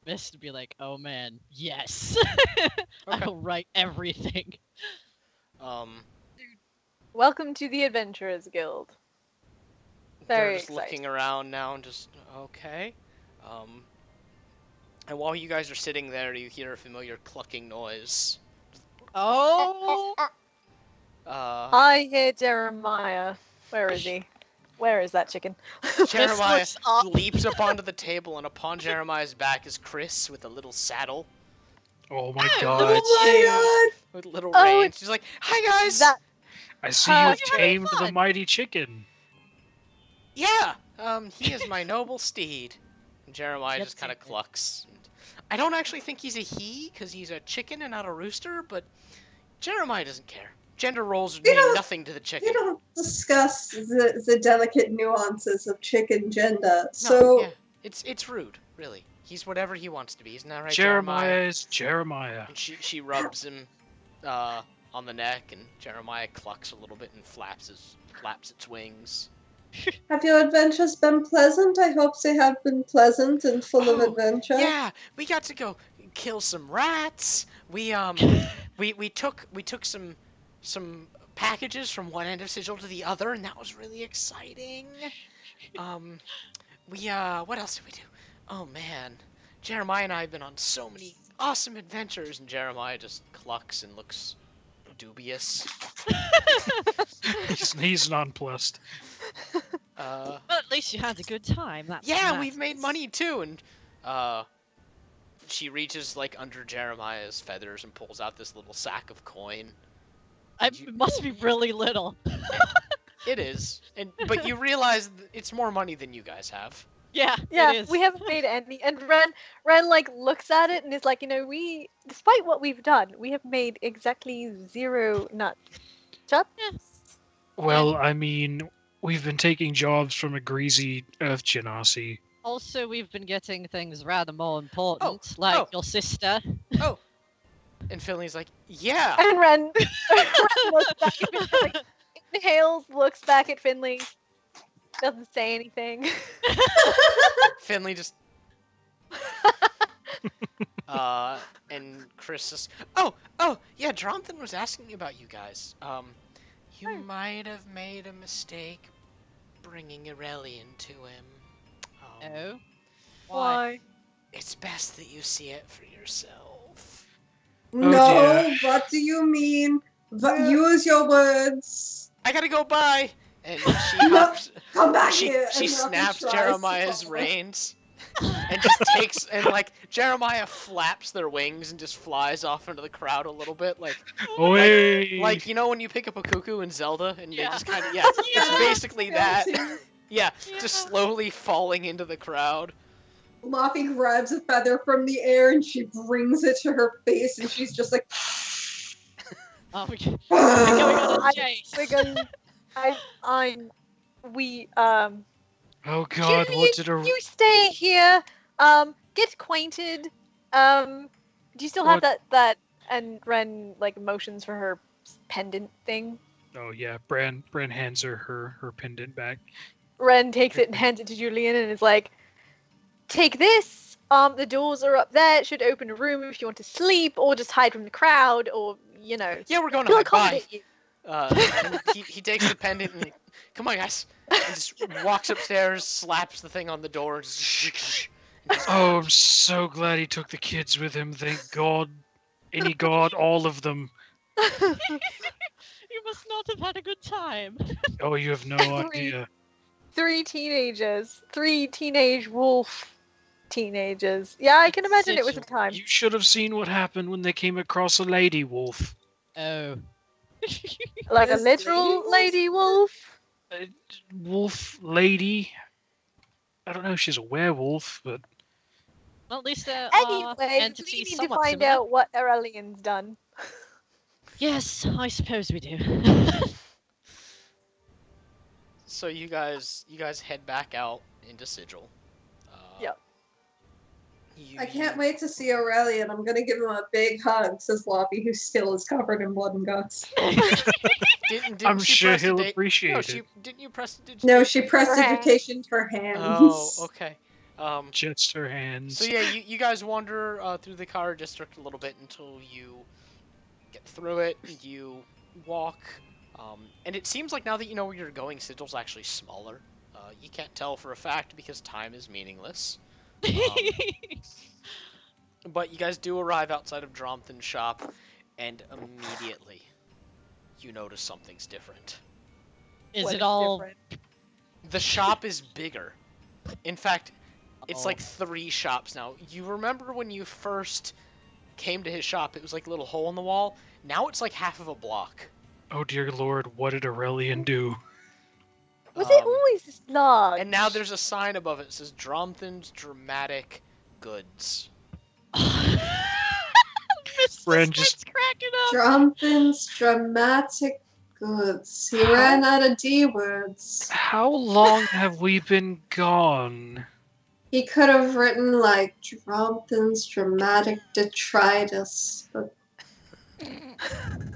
Mist would be like, oh man, yes. Okay. I'll write everything. Welcome to the Adventurers Guild. They're Very just looking around now and just okay. And while you guys are sitting there, you hear a familiar clucking noise. Oh, I hear Jeremiah. Where is he? Where is that chicken? Jeremiah looks up. leaps up onto the table, and upon Jeremiah's back is Chris with a little saddle Oh my Oh, god. Oh my with little Oh, reins. She's like, "Hi guys." That I see You're you've having tamed the fun. mighty chicken. Yeah. He is my noble steed. And Jeremiah Yep, just kind of same thing. clucks. And I don't actually think he's a he, because he's a chicken and not a rooster. But Jeremiah doesn't care. Gender roles You mean don't- nothing to the You chicken. don't discuss the delicate nuances of chicken gender. No, So yeah, it's rude, really. He's whatever he wants to be. Isn't that right, Jeremiah? Jeremiah is Jeremiah. And she rubs him on the neck, and Jeremiah clucks a little bit and flaps its wings. have your adventures been pleasant? I hope they have been pleasant and full of Oh, adventure. Yeah, we got to go kill some rats. We took some packages from one end of Sigil to the other, and that was really exciting. What else did we do? Oh man, Jeremiah and I have been on so many awesome adventures, and Jeremiah just clucks and looks dubious. He's nonplussed. Well, at least you had a good time. That's Yeah, what we've made matters. money too, and she reaches like under Jeremiah's feathers and pulls out this little sack of coin. It must be really little. It is, but you realize it's more money than you guys have. Yeah, Yeah, it is. we haven't made any. And Ren like looks at it and is like, we, despite what we've done, we have made exactly 0 nuts. Chup? Yes. Well, I mean, we've been taking jobs from a greasy Earth Genasi. Also, we've been getting things rather more important, like your sister. Oh, and Finley's like, yeah. And Ren looks back at Finley, like, inhales, looks back at Finley, doesn't say anything. Finley just. And Chris says, oh, yeah, Jonathan was asking me about you guys. You might have made a mistake bringing Aurelian to him. Oh. Why? It's best that you see it for yourself. No, dear. what do you mean? Use your words. I gotta go by. And she No, hops. Come back She here. she and Ruffy snaps tries to Jeremiah's follow. reins. And just takes and like Jeremiah flaps their wings and just flies off into the crowd a little bit, like Oi! like when you pick up a cuckoo in Zelda and they Yeah. just kind of Yeah. it's basically that. Guilty. Yeah, Yeah. just slowly falling into the crowd. Luffy grabs a feather from the air and she brings it to her face and she's just like, Oh, we're going on a I- chase. We're going. We Oh God, what did a You stay here. Get acquainted. Do you still have that? And Ren like motions for her pendant thing. Oh yeah, Bran hands her pendant back. Ren takes it and hands it to Julian and is like, "Take this. The doors are up there. It should open a room if you want to sleep, or just hide from the crowd, or Yeah, we're going to he'll hide. Bye. accommodate you." And he takes the pendant and come on, guys. And just walks upstairs, slaps the thing on the door, and just Oh, I'm so glad he took the kids with him. Thank God. Any God, all of them. You must not have had a good time. Oh, you have no idea. 3 teenagers. 3 teenage wolf teenagers. Yeah, I can imagine it was a time. You should have seen what happened when they came across a lady wolf. Oh. Like a This literal lady wolf. Wolf lady. I don't know if she's a werewolf, but Well, at least there are Anyway, we entities need to somewhat find similar. out what Aurelian's done. Yes, I suppose we do. So you guys head back out into Sigil. Yep. I can't wait to see Aurelian. I'm gonna give him a big hug, says Loppy, who still is covered in blood and guts. Didn't I'm she sure press he'll the date? appreciate No, it. didn't you press? No, she pressed Her hand. education to her hands. Oh, okay. Just her hands. So yeah, you guys wander through the Kara district a little bit until you get through it. You walk, and it seems like now that you know where you're going, Sigil's actually smaller. You can't tell for a fact because time is meaningless. But you guys do arrive outside of Dromthan's shop, and immediately you notice something's different. Is What it all? different? The shop is bigger. In fact, it's Oh. like 3 shops now. You remember when you first came to his shop, it was like a little hole in the wall? Now it's like half of a block. Oh dear Lord, what did Aurelian do? Was it Um, always this large? And now there's a sign above it that says Dromthan's Dramatic Goods. Mr. Bran just Smith's cracking Drumpin's dramatic goods. He ran out of D words. How long have we been gone? He could have written like Drumpin's dramatic detritus, but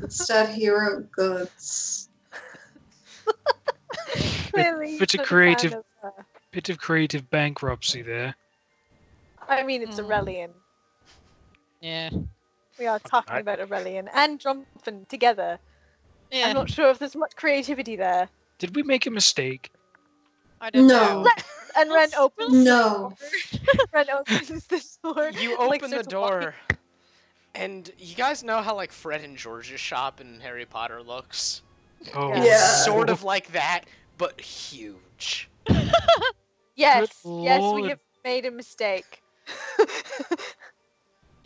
instead he wrote goods. Clearly, bit of not a creative- fan of, Bit of creative bankruptcy there. I mean, it's Aurelian. Yeah. We are talking I- about Aurelian and Drumpin together. Yeah. I'm not sure if there's much creativity there. Did we make a mistake? I don't No. know. And Ren opens No. Ren opens the door. You like, open the starts walking- door, and you guys know how like Fred and George's shop in Harry Potter looks? Oh, Yeah. Sort of like that, but huge. Yes, Good yes, we lord. have made a mistake.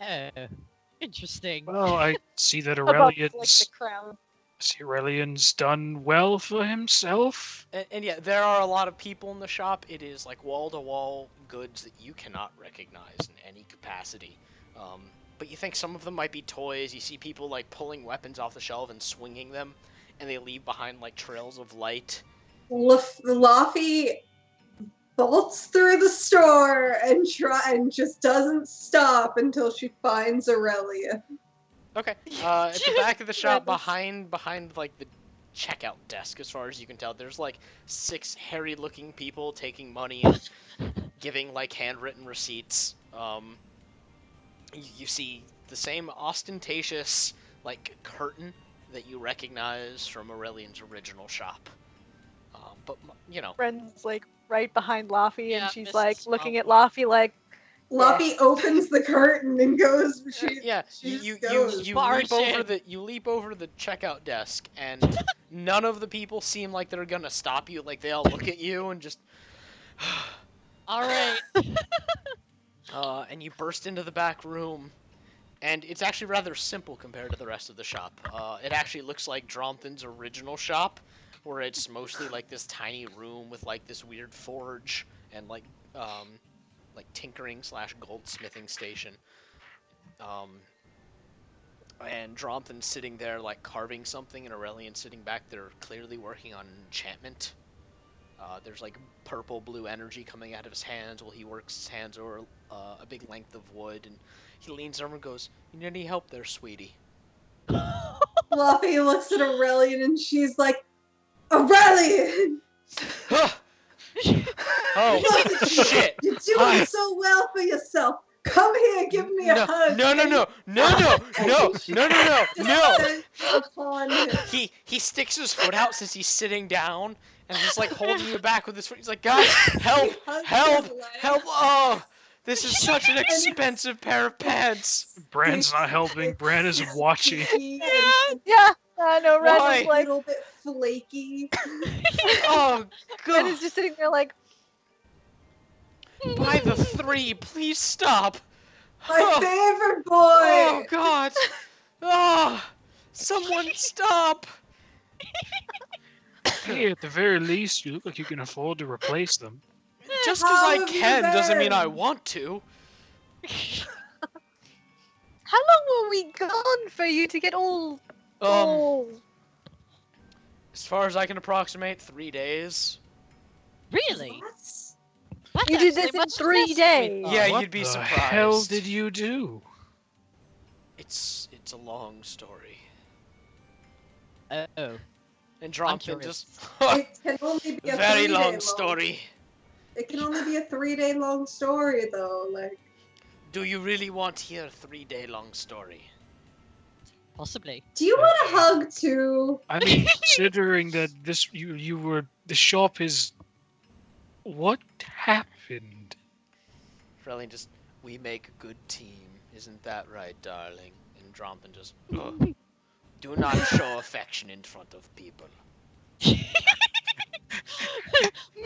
Oh. Interesting. Well, I see that Above, Aurelian's like, the crown. done well for himself. And yeah, there are a lot of people in the shop. It is like wall-to-wall goods that you cannot recognize in any capacity. But you think some of them might be toys. You see people like pulling weapons off the shelf and swinging them, and they leave behind like trails of light. Laffy bolts through the store and just doesn't stop until she finds Aurelia. Okay. At the back of the shop, Goodness. behind like the checkout desk, as far as you can tell, there's like 6 hairy-looking people taking money and giving like handwritten receipts. You see the same ostentatious like curtain that you recognize from Aurelian's original shop. But you know, Ren's like right behind Laffy, Yeah, and she's Mrs. like looking at Smallwood. Laffy like, Laffy opens the curtain and goes. yeah, She you just goes. you Barge leap over the checkout desk, and none of the people seem like they're gonna stop you. Like they all look at you and just. Alright. And you burst into the back room, and it's actually rather simple compared to the rest of the shop. It actually looks like Drompin's original shop, where it's mostly like this tiny room with like this weird forge and like tinkering / goldsmithing station. And Drompin's sitting there like carving something, and Aurelian sitting back there clearly working on an enchantment. There's like purple-blue energy coming out of his hands while he works his hands over a big length of wood, and he leans over and goes, "You need any help there, sweetie?" Laffy looks at Aurelian and she's like, Aurelian! Oh, shit! You're doing Hi. so well for yourself. Come here, give me a hug. No. Upon him. He sticks his foot out since he's sitting down, and he's like holding you back with his foot. He's like, "Guys, help! He hugs Help! his leg. Help! Oh, this is such an expensive pair of pants." Brand's not helping. Brand is watching. yeah, no, Ren Why? is A like, little bit flaky. Oh Ren God! is just sitting there like, By the 3, please stop! My Oh, favorite boy. oh God! Oh, someone stop! Hey, at the very least, you look like you can afford to replace them. Just How because I have you can doesn't mean I been? want to. how long were we gone for you to get all? As far as I can approximate, 3 days. Really? What? That's You did this actually in much 3 less than we days. thought. Yeah, What you'd be the surprised. hell did you do? It's a long story. Oh. And I'm Drompin curious. just It can only be a very 3-day long story. It can only be a 3-day long story, though. Like, Do you really want to hear a 3-day long story? Possibly. do you want a hug too? I mean, considering that the shop is. What happened? Frelling just, we make a good team, isn't that right, darling? And Drompin just, "Ugh. Do not show affection in front of people."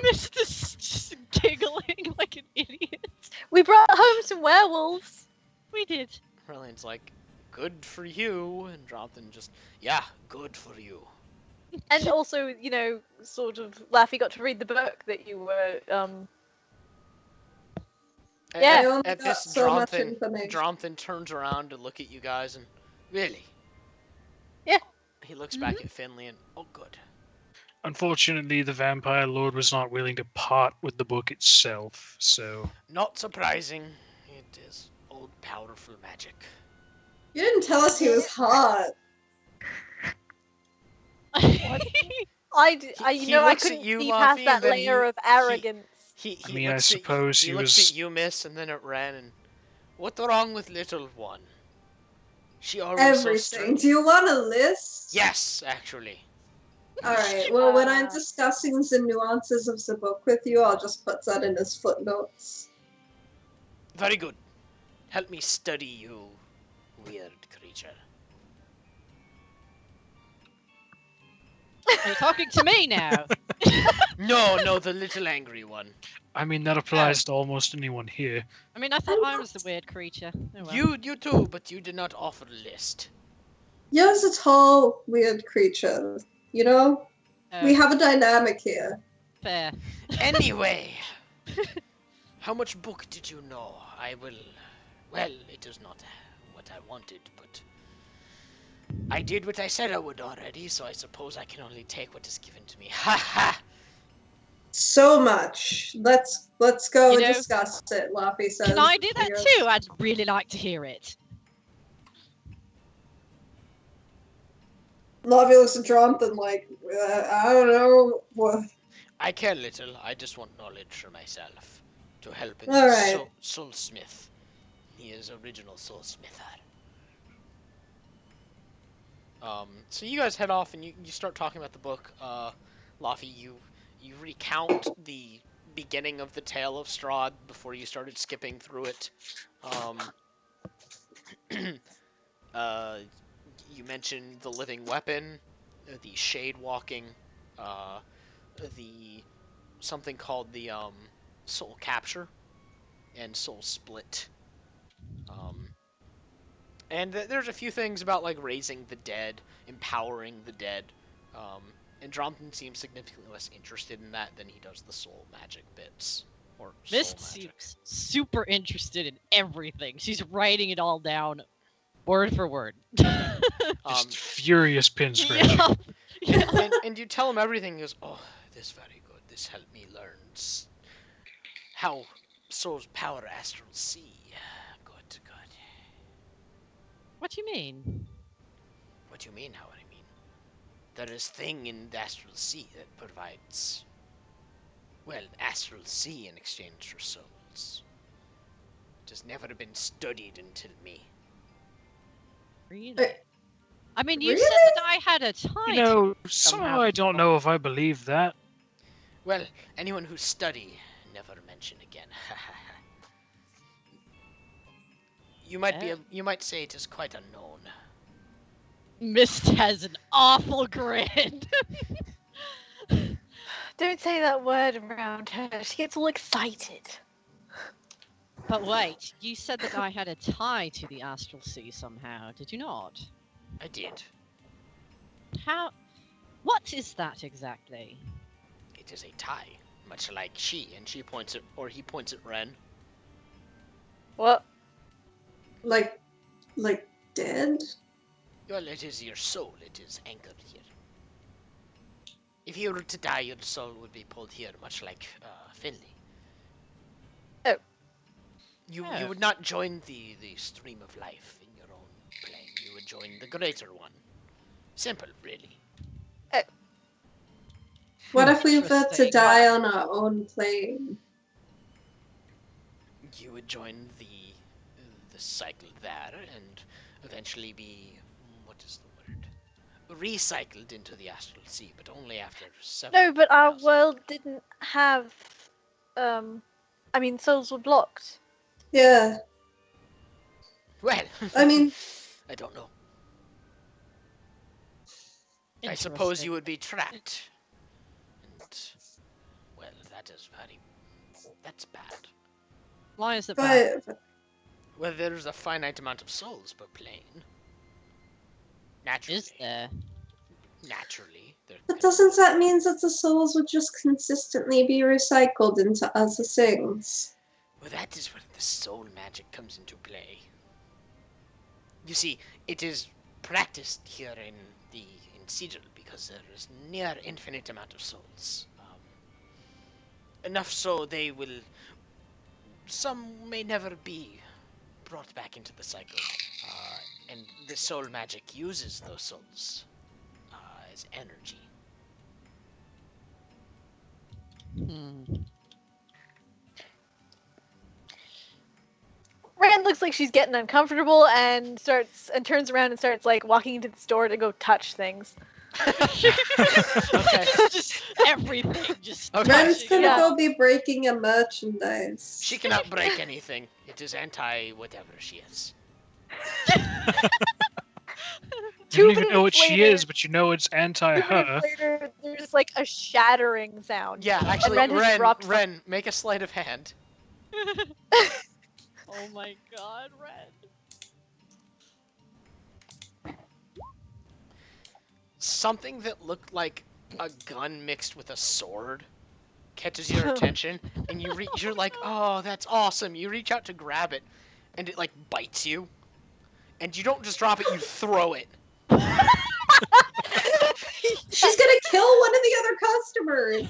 Mr. Just giggling like an idiot. We brought home some werewolves. We did. Frelling's like, good for you, and Drompin just, yeah, good for you. And also, you know, sort of, Laffy got to read the book that you were, Yeah. I only At got this, so much Drompin, information. Drompin turns around to look at you guys and, really? Yeah. He looks back at Finley and, oh, good. Unfortunately, the Vampire Lord was not willing to part with the book itself, so... Not surprising. It is old, powerful magic. You didn't tell us he was hot. You know, I couldn't see past Laffy, that and then layer of arrogance. I mean, I suppose he looks at you, miss, and then at Ren, and what's wrong with little one? She always Everything. so straight. Do you want a list? Yes, actually. Alright, well, when I'm discussing the nuances of the book with you, I'll just put that in as footnotes. Very good. Help me study you, weird creature. Are you talking to me now? No, the little angry one. I mean, that applies to almost anyone here. I mean, I thought I was the weird creature. Oh, well. You too, but you did not offer a list. You're a tall, weird creature. You know? We have a dynamic here. Fair. Anyway, how much book did you know? I will... Well, it is not what I wanted, but... I did what I said I would already, so I suppose I can only take what is given to me. Ha ha! So much. Let's go You and know, discuss it, Laffy says. Can I do that too? I'd really like to hear it. Laffy looks at Jonathan like, I don't know. What? I care little, I just want knowledge for myself. To help in Alright. Soulsmith. He is original Soulsmither. So you guys head off and you start talking about the book. Laffy, you recount the beginning of the tale of Strahd before you started skipping through it. You mentioned the living weapon, the shade walking, the something called the soul capture and soul split. And there's a few things about like raising the dead, empowering the dead. And Jonathan seems significantly less interested in that than he does the soul magic bits. Or Mist soul magic. seems super interested in everything. She's writing it all down, word for word. Just furious pin scratching. Yeah. And you tell him everything. He goes, oh, this is very good. This helped me learn how souls power astral sea. Good. What do you mean? What do you mean, how I mean? There is thing in the astral sea that provides, well, astral sea in exchange for souls. It has never been studied until me. Really? I mean, you Really? said that I had a time. You know, somehow somehow I don't know if I believe that. Well, anyone who study, never mention again. You might say it is quite unknown. Mist has an awful grin. Don't say that word around her. She gets all excited. But wait, you said that I had a tie to the astral sea somehow, did you not? I did. How? What is that exactly? It is a tie, much like she, and he points at Ren. What? Like dead? Well, it is your soul. It is anchored here. If you were to die, your soul would be pulled here, much like Finley. Oh. You Oh. would not join the stream of life in your own plane. You would join the greater one. Simple, really. What if we were to Interesting. die on our own plane? You would join the cycle there, and eventually be, what is the word? Recycled into the astral sea, but only after several. No, but our thousand. world didn't have. I mean, souls were blocked. Yeah. Well, I mean, I don't know. I suppose Interesting. you would be trapped. And, well, that's bad. Why is it bad? but Well, there's a finite amount of souls per plane. Naturally. Is there? Naturally. but doesn't that mean that the souls would just consistently be recycled into other things? Well, that is where the soul magic comes into play. You see, it is practiced here in Sigil because there is near infinite amount of souls. Enough so they will. Some may never be brought back into the cycle, and the soul magic uses those souls as energy. Rand looks like she's getting uncomfortable and turns around and starts like walking into the store to go touch things. Okay. Just everything. Just Okay. Ren's touching gonna it go all. be breaking a merchandise. She cannot break anything. It is anti-whatever she is. You don't even minutes know what she later- is, but you know it's 2 anti-her. minutes later, there's like a shattering sound. Yeah, actually, Ren has dropped Ren, make a sleight of hand. Oh my god, Red. Something that looked like a gun mixed with a sword catches your attention, and you're like, oh, that's awesome. You reach out to grab it, and it like bites you, and you don't just drop it, you throw it. She's gonna kill one of the other customers.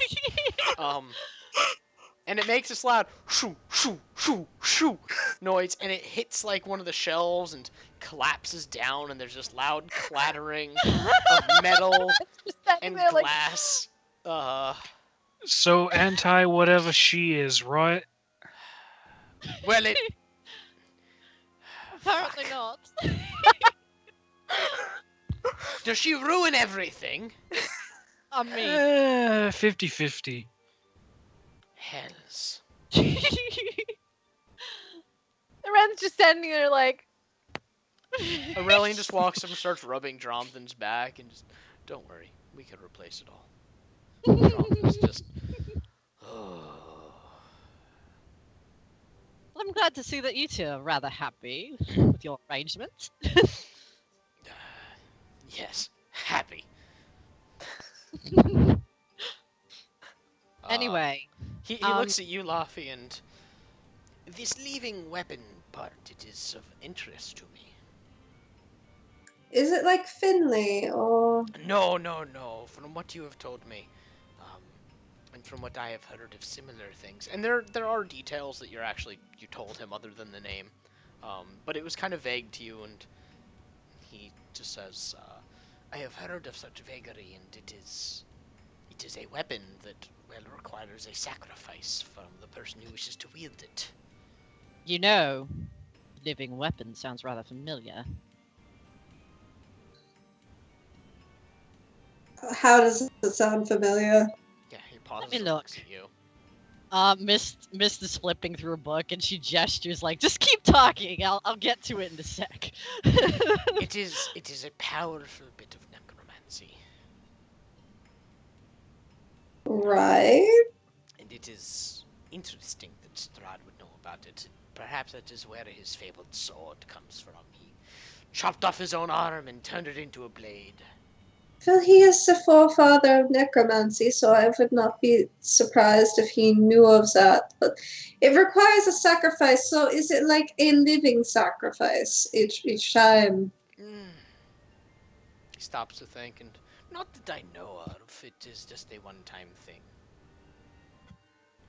And it makes this loud shoo shoo shoo shoo noise, and it hits like one of the shelves and collapses down, and there's just loud clattering of metal Just standing and there like, glass. So anti-whatever she is, right? Well, it. Apparently Fuck. not. Does she ruin everything? I mean. 50-50. Hells. Ren's just standing there like, Aurelian just walks up and starts rubbing Dromthan's back, and just, don't worry, we can replace it all. Dromthan's just. I'm glad to see that you two are rather happy with your arrangement. Yes, happy. Anyway, He looks at you, Laffy, and this leaving weapon part, it is of interest to me. Is it like Finley or? No. From what you have told me, and from what I have heard of similar things, and there are details that you told him other than the name, but it was kind of vague to you, and he just says, I have heard of such vagary, and it is a weapon that requires a sacrifice from the person who wishes to wield it. you know, living weapon sounds rather familiar. How does it sound familiar? Yeah, he pauses me and look. looks at you. Mist is flipping through a book and she gestures like, just keep talking. I'll get to it in a sec. It is a powerful bit of necromancy, Right. and it is interesting that Strahd would know about it. Perhaps that is where his fabled sword comes from. He chopped off his own arm and turned it into a blade. Well, he is the forefather of necromancy, so I would not be surprised if he knew of that. But it requires a sacrifice, so is it like a living sacrifice each time? He stops to think, and not that I know of. It is just a one-time thing.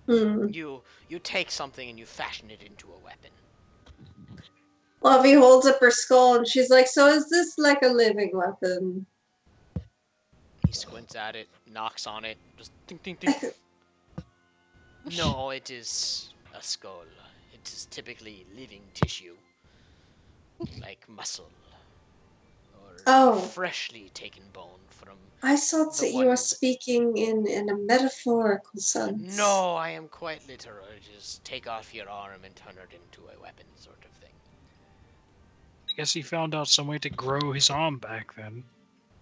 You take something and you fashion it into a weapon. Lovey holds up her skull and she's like, so is this like a living weapon? He squints at it, knocks on it, just ding ding ding. No, it is a skull. It is typically living tissue, like muscle, or freshly taken bone from. I thought The that you were one- speaking in a metaphorical sense. No, I am quite literal. Just take off your arm and turn it into a weapon, sort of thing. I guess he found out some way to grow his arm back then.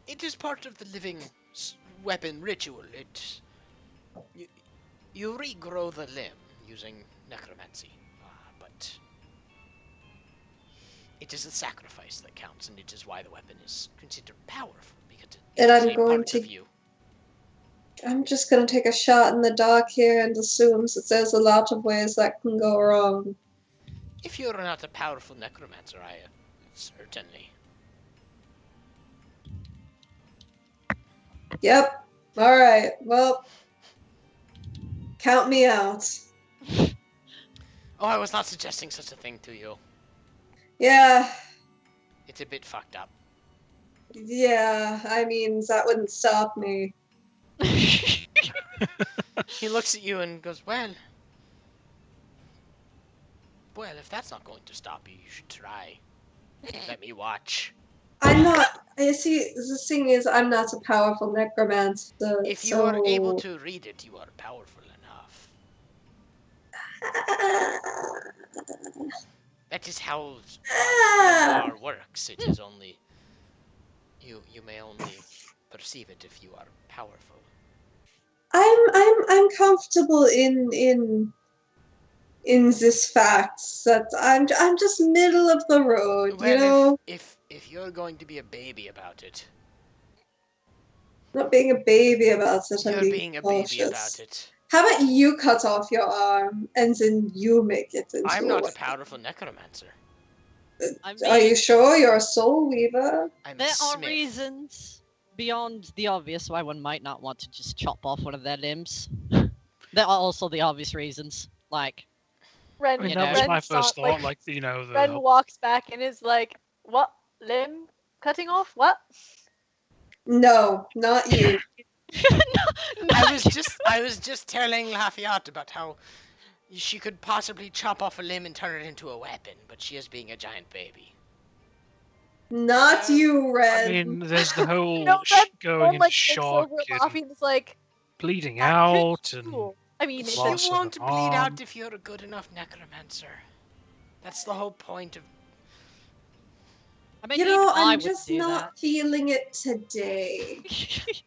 It is part of the living weapon ritual. You regrow the limb using necromancy, but it is a sacrifice that counts, and it is why the weapon is considered powerful, because it And is I'm a going part to- of you. I'm just gonna take a shot in the dark here and assumes that there's a lot of ways that can go wrong. If you're not a powerful necromancer, certainly. Yep. All right. Well, count me out. Oh, I was not suggesting such a thing to you. Yeah. It's a bit fucked up. Yeah. I mean, that wouldn't stop me. He looks at you and goes, well, if that's not going to stop you, you should try. Let me watch. I'm not. You see, the thing is, I'm not a powerful necromancer. If you are able to read it, you are powerful enough. That is how War works. It is only you may only perceive it if you are powerful. I'm comfortable in this fact that I'm just middle of the road, Well, you know. if you're going to be a baby about it, Not being a baby about it. you're I'm being a cautious. baby about it. How about you cut off your arm and then you make it into I'm a not a weapon? powerful necromancer. I Are you mean, sure you're a soul weaver? I'm a there are smith. reasons beyond the obvious why one might not want to just chop off one of their limbs. There are also the obvious reasons, like Ren, I mean, You that know. was Ren my saw- first thought. Like, you know, the Ren walks back and is like, "What limb cutting off? What?" No, not you. I was just telling Lafayette about how she could possibly chop off a limb and turn it into a weapon, but she is being a giant baby. Not you, Red. I mean, there's the whole No, Ren, going Ren into like looks shock over at and Laffy and is like, bleeding "That out could be and cool." I mean, it's You loss of won't an bleed arm. out if you're a good enough necromancer. That's the whole point of... I mean, You even know, I I'm would just do not feeling it today. that.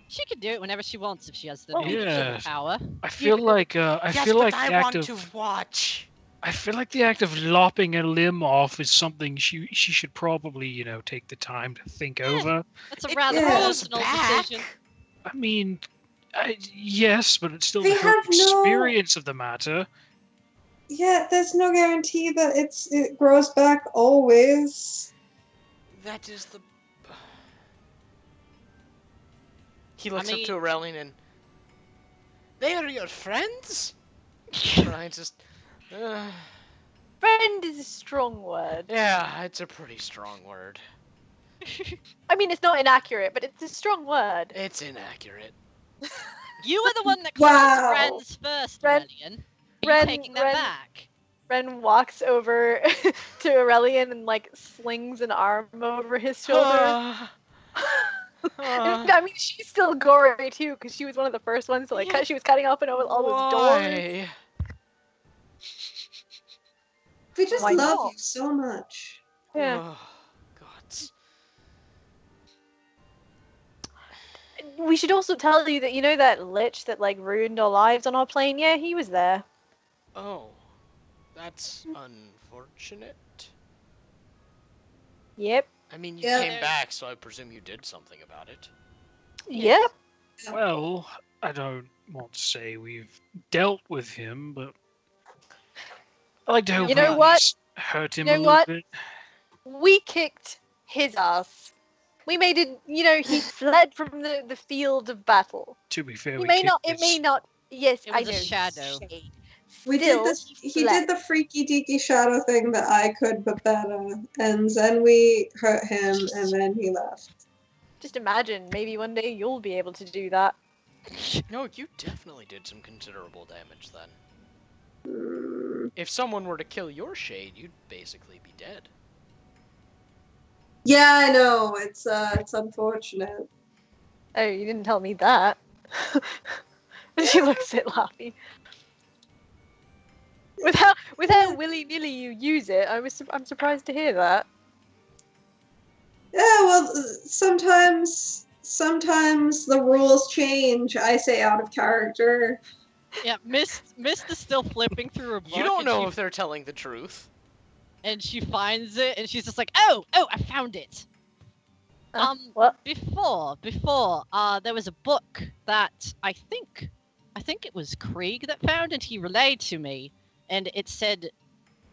She can do it whenever she wants if she has the Well, Yeah. power. I feel like yes, feel but like I the act want of to watch. I feel like the act of lopping a limb off is something she should probably, you know, take the time to think over. That's a It rather grows personal back. decision. I mean, yes, but it's still They the whole have no- experience of the matter. Yeah, there's no guarantee that it grows back always. That is the... He looks up to mean- Aurelian and... They are your friends? Ryan just... friend is a strong word. yeah, it's a pretty strong word. I mean, it's not inaccurate, but it's a strong word. It's inaccurate. You were the one that called Wow. friends first, Ren- Aurelian. Are you Ren- taking that Ren- back? Ren walks over to Aurelian and like slings an arm over his shoulder. I mean, she's still gory too, because she was one of the first ones to like cut. She was cutting open all those doors. Why? We just Why love not? you so much. Yeah. Oh, gods. We should also tell you that you know that lich that like ruined our lives on our plane. Yeah, he was there. Oh, that's unfortunate. Yep. I mean, you Yeah. came back, so I presume you did something about it. Yep. Well, I don't want to say we've dealt with him, but I like to hope You we know at what? least hurt him You a know little what? bit. We kicked his ass. We made it. You know, he fled from the field of battle. To be fair, He we may kicked not. It may his- not. Yes, It I was a know. shadow. Shade. We Still, did this. He fled. did the freaky deaky shadow thing that I could, but better. And then we hurt him, and then he left. Just imagine, maybe one day you'll be able to do that. No, you definitely did some considerable damage then. Mm. If someone were to kill your shade, you'd basically be dead. Yeah, I know. It's unfortunate. Oh, you didn't tell me that. She looks at Laffy. With how willy nilly you use it, I'm surprised to hear that. Yeah, well, sometimes the rules change. I say out of character. Yeah, Mist is still flipping through her book. You don't and know she- if they're telling the truth. and she finds it, and she's just like, "Oh, I found it." What? Before, there was a book that I think it was Krieg that found, and he relayed to me, and it said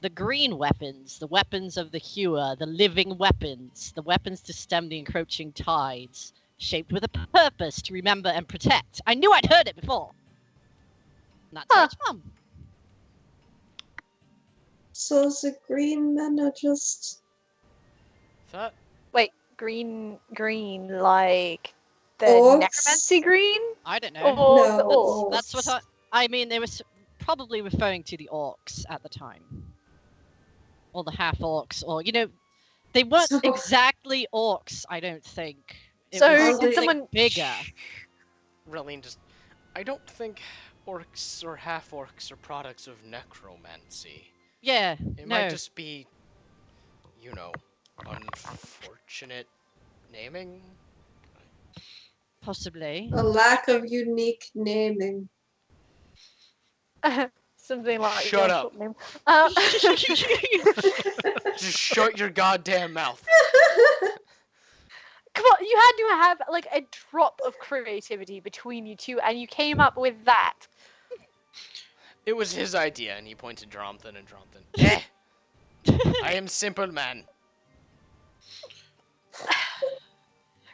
The green weapons, the weapons of the hewer, the living weapons, the weapons to stem the encroaching tides, shaped with a purpose to remember and protect. I knew I'd heard it before. And that's how it's from. So the green men are just That Wait, green, like the Orcs? necromancy green, I don't know. or No, the orcs? orcs. That's what I mean. They were probably referring to the orcs at the time, or the half orcs, or they weren't So- exactly orcs. I don't think. It So was did something someone- bigger? Reline just. I don't think orcs or half orcs are products of necromancy. Yeah. It no. might just be, unfortunate naming. Possibly. a lack of unique naming. Something like Shut your up. short name. Just shut your goddamn mouth. Come on, you had to have like a drop of creativity between you two, and you came up with that. It was his idea, and he pointed Drompton and Drompton. Eh! I am simple man.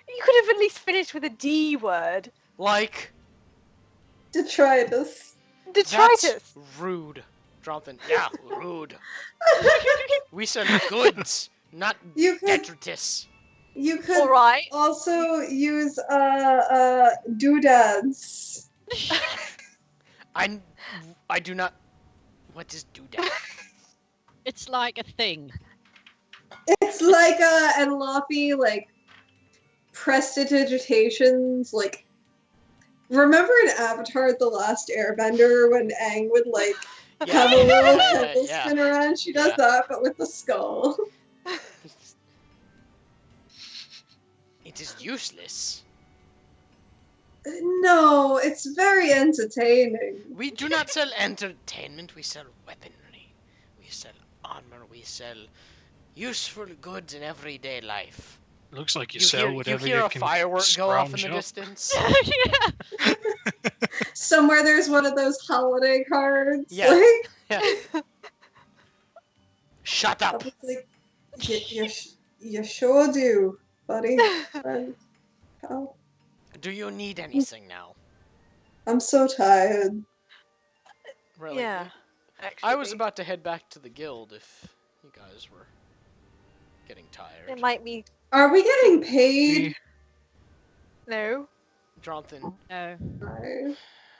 You could have at least finished with a D word. Like, Detritus. Detritus. that's rude. Drompton, yeah, rude. We sell goods, not You could detritus. you could All right. also use doodads. I do not. What is doodah? It's like a thing. It's like and Loppy like prestidigitations like remember in Avatar The Last Airbender when Aang would like have a little pencil yeah. spin around? She does Yeah. that but with the skull. It is useless. No, it's very entertaining. We do not sell entertainment, we sell weaponry. We sell armor, we sell useful goods in everyday life. Looks like you sell whatever you hear a can firework go off in the scrounge up. distance. Yeah. Somewhere there's one of those holiday cards. Yeah. Like, Yeah. Shut I up! was like, you sure do, buddy. Friend. Pal. Do you need anything now? I'm so tired. Really? Yeah. Actually, I was about to head back to the guild if you guys were getting tired. It might be Are we getting paid? no. Jonathan, No,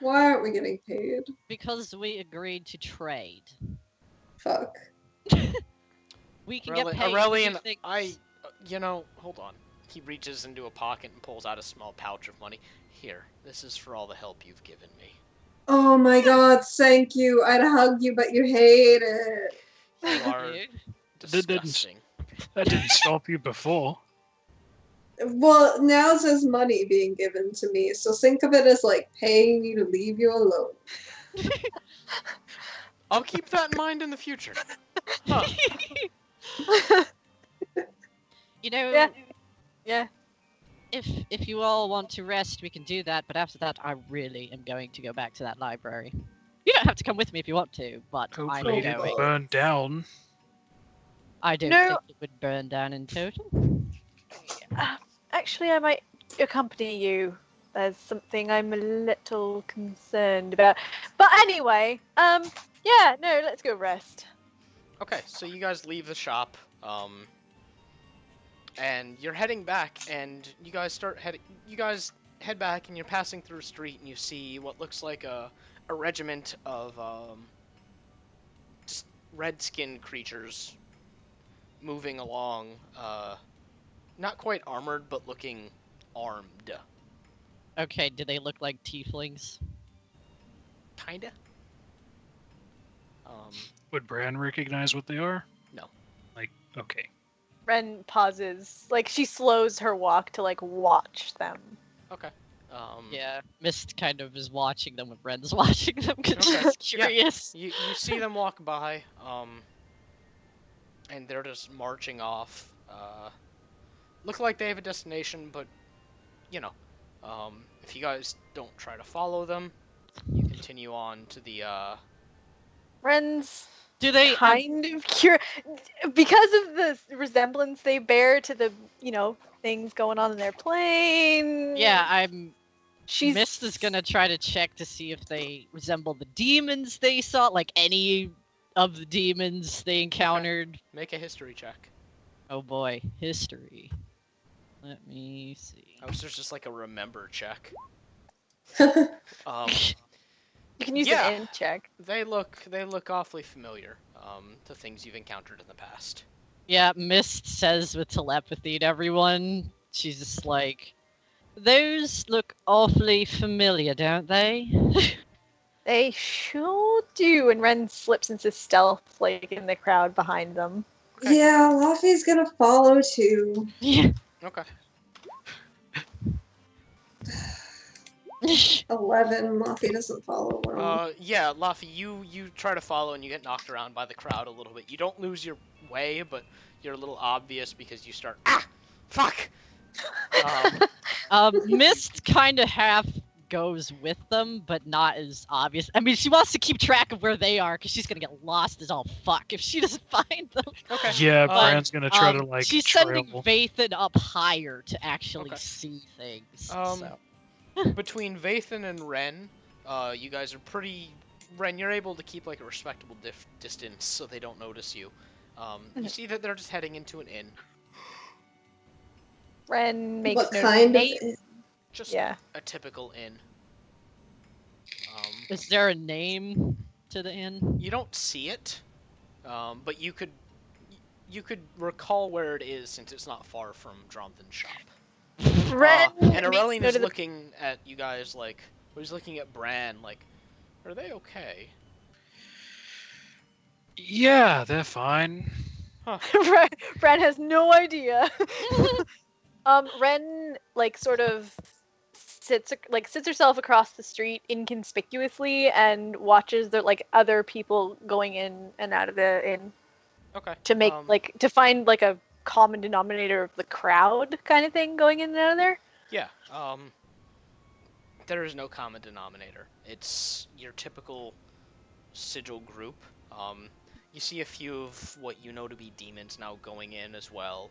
Why aren't we getting paid? because we agreed to trade. Fuck. We can get paid. to do Aurelian, things. hold on. He reaches into a pocket and pulls out a small pouch of money. Here, this is for all the help you've given me. Oh my god, thank you. I'd hug you, but you hate it. You are You. disgusting. That didn't stop you before. Well, now there's money being given to me, so think of it as like paying me to leave you alone. I'll keep that in mind in the future. Huh. You know, Yeah. Yeah. if you all want to rest, we can do that. But after that, I really am going to go back to that library. You don't have to come with me if you want to, but Hopefully I'm it didn't going. burn down. I don't No. think it would burn down in total. Actually, I might accompany you. There's something I'm a little concerned about. But anyway, yeah, no, let's go rest. Okay, so you guys leave the shop, and you're heading back, and you guys head back, and you're passing through a street, and you see what looks like a regiment of just red-skinned creatures moving along, not quite armored, but looking armed. Okay, do they look like tieflings? Kinda. Would Bran recognize what they are? No. Like, okay. Ren pauses. Like, she slows her walk to, like, watch them. Okay. Yeah, Mist kind of is watching them when Ren's watching them because Okay, she's yeah. curious. You see them walk by, and they're just marching off. Look like they have a destination, but, if you guys don't try to follow them, you continue on to the, Ren's Do they kind of cure because of the resemblance they bear to the things going on in their plane. Yeah, she's Mist is gonna try to check to see if they resemble the demons they saw, like any of the demons they encountered. Make a history check. Oh boy, history. Let me see. I was just like a remember check. You can use yeah. an int check. They look awfully familiar to things you've encountered in the past. Yeah, Mist says with telepathy to everyone. She's just like, those look awfully familiar, don't they? They sure do. And Ren slips into stealth, like in the crowd behind them. Okay. Yeah, Laffy's gonna follow too. Yeah. Okay. 11. Laffy doesn't follow well. Yeah, Laffy, you try to follow and you get knocked around by the crowd a little bit. You don't lose your way, but you're a little obvious because you start, fuck! Mist kind of half goes with them, but not as obvious. I mean, she wants to keep track of where they are because she's gonna get lost as all fuck if she doesn't find them. Okay. Yeah, Bran's gonna try to like she's trail. sending Vathan up higher to actually see things. So. Between Vathan and Ren, you guys are pretty... Ren, you're able to keep like a respectable distance so they don't notice you. You see that they're just heading into an inn. Ren makes What note kind of? name. Just Yeah. a typical inn. Is there a name to the inn? You don't see it, but you could recall where it is since it's not far from Dronthan's shop. Ren And makes Aurelian note is of the- looking at you guys like, he's looking at Bran like, are they okay? Yeah, they're fine. Ren has no idea. Ren sort of sits herself across the street inconspicuously and watches the other people going in and out of the inn Okay. to make to find a common denominator of the crowd kind of thing going in and out of there. Yeah. There is no common denominator. It's your typical sigil group. You see a few of what you know to be demons now going in as well.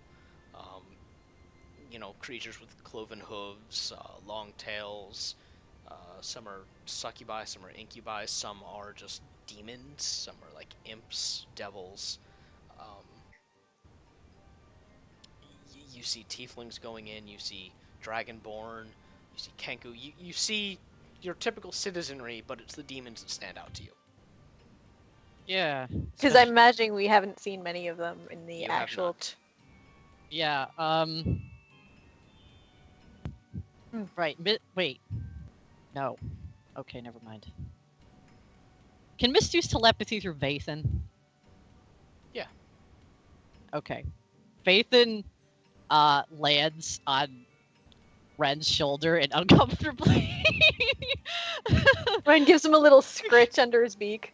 Creatures with cloven hooves, long tails. Some are succubi, some are incubi, some are just demons, some are like imps, devils. You see tieflings going in, you see dragonborn, you see kenku, you see your typical citizenry, but it's the demons that stand out to you. Yeah. Because I'm imagining we haven't seen many of them in the You actual. have not. Yeah. Right. Wait. No. Okay, never mind. Can Mist use telepathy through Vathan? Yeah. Okay. Vathan lands on Ren's shoulder and uncomfortably Ren gives him a little scritch under his beak.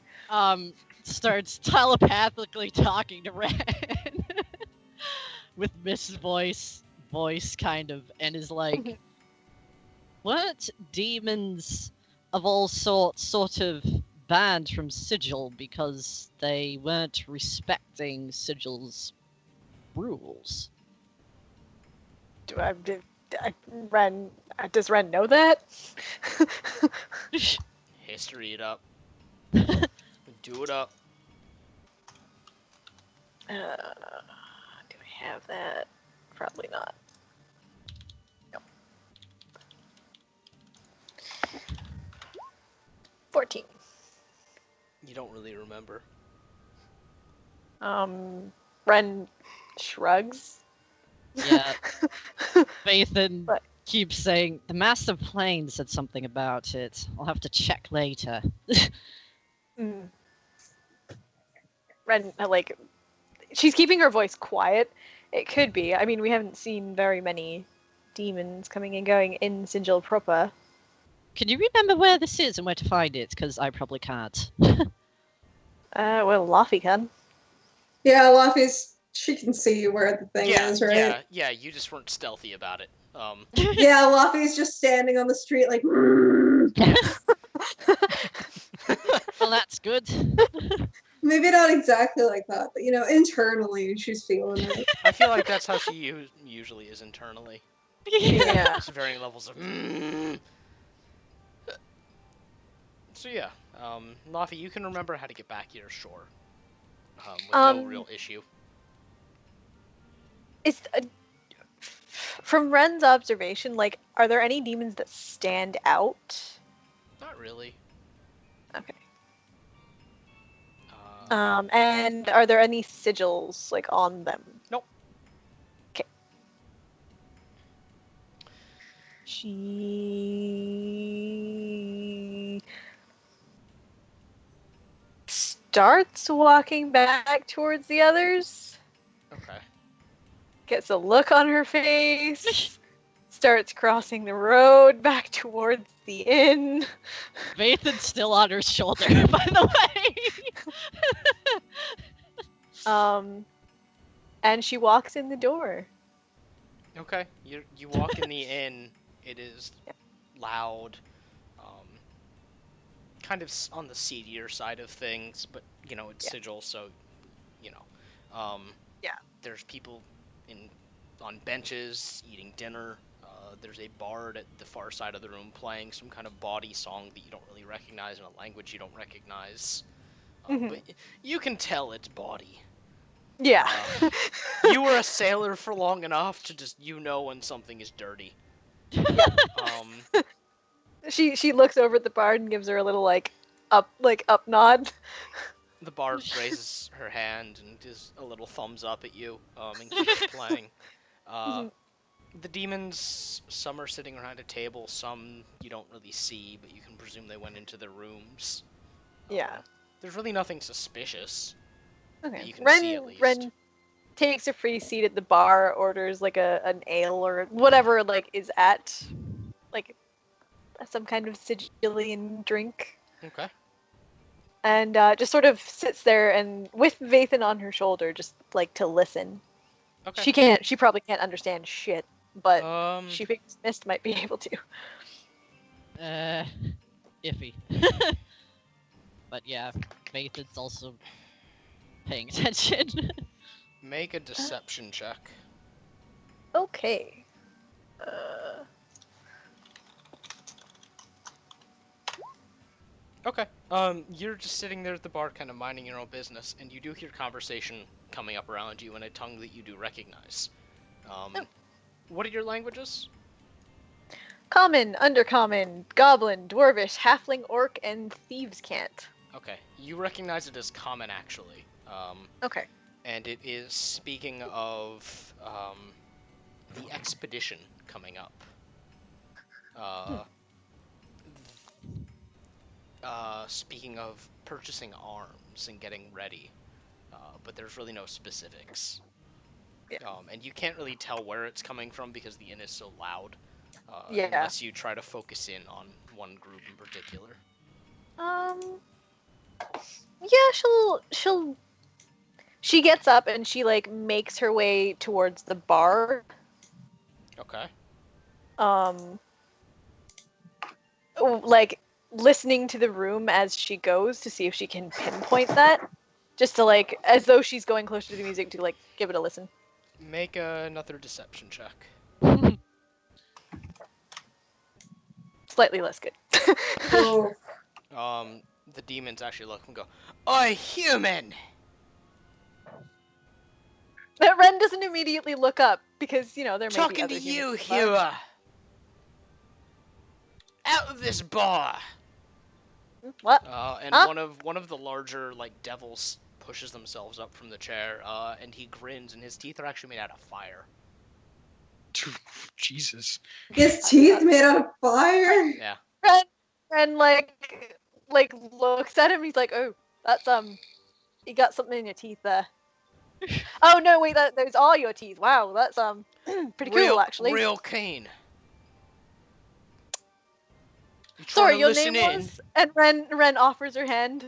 starts telepathically talking to Ren with Mist's voice kind of, and is like, weren't demons of all sorts sort of banned from Sigil because they weren't respecting Sigil's rules? Does Ren know that? History it up. Do it up. Do we have that? Probably not. No. 14. You don't really remember. Ren shrugs. Yeah. Vathan But- keeps saying, the Master Plane said something about it. I'll have to check later. Ren, she's keeping her voice quiet. It could be. I mean, we haven't seen very many demons coming and going in Sigil proper. Can you remember where this is and where to find it? Because I probably can't. Well, Laffy can. Yeah, she can see where the thing is, right? Yeah, you just weren't stealthy about it. Yeah, Laffy's just standing on the street like, Well, that's good. Maybe not exactly like that, but internally she's feeling it. I feel like that's how she usually is internally. Yeah. Just varying levels of. So yeah, Laffy, you can remember how to get back to your shore, with no real issue. Is from Ren's observation, like, are there any demons that stand out? Not really. Okay. Uh, And are there any sigils like on them? Nope. Okay. She starts walking back towards the others. Okay. Gets a look on her face. Starts crossing the road back towards the inn. Vathan's still on her shoulder, by the way. And she walks in the door. Okay. You walk in the inn. It is loud. Kind of on the seedier side of things, but it's sigil, so Yeah. there's people on benches eating dinner. There's a bard at the far side of the room playing some kind of bawdy song that you don't really recognize in a language you don't recognize. But you can tell it's bawdy. Yeah. You were a sailor for long enough to just when something is dirty. She looks over at the bard and gives her a little up nod. The bard raises her hand and gives a little thumbs up at you, and keeps playing. The demons, some are sitting around a table, some you don't really see, but you can presume they went into their rooms. Yeah. There's really nothing suspicious that Okay. you can see, at least. Ren takes a free seat at the bar, orders an ale or whatever is at some kind of Sigilian drink. Okay. And just sort of sits there and with Vathan on her shoulder, just to listen. Okay. She probably can't understand shit, but she figures Mist might be able to. Iffy. But yeah, Vathan's also paying attention. Make a deception check. Okay. Okay. You're just sitting there at the bar, kind of minding your own business, and you do hear conversation coming up around you in a tongue that you do recognize. What are your languages? Common, Undercommon, Goblin, Dwarvish, Halfling, Orc, and Thieves' Cant. Okay. You recognize it as common, actually. Okay. And it is speaking of the expedition coming up. Speaking of purchasing arms and getting ready, but there's really no specifics. Yeah. And you can't really tell where it's coming from because the inn is so loud. Yeah. Unless you try to focus in on one group in particular. Yeah, she gets up and she makes her way towards the bar. Okay. Listening to the room as she goes to see if she can pinpoint that. Just to as though she's going closer to the music to give it a listen. Make another deception check. Slightly less good. Whoa. The demons actually look and go, "Oi, human!" Ren doesn't immediately look up because there may Talking be other to you, humans in the bar. Hewer! Out of this bar! What? And Huh? one of the larger devils pushes themselves up from the chair, and he grins, and his teeth are actually made out of fire. Jesus. His teeth made out of fire? Yeah. Ren looks at him. He's like, "Oh, that's you got something in your teeth there." Oh no, wait, those are your teeth. Wow, that's pretty cool actually. Real keen. Sorry, your name was? And Ren offers her hand.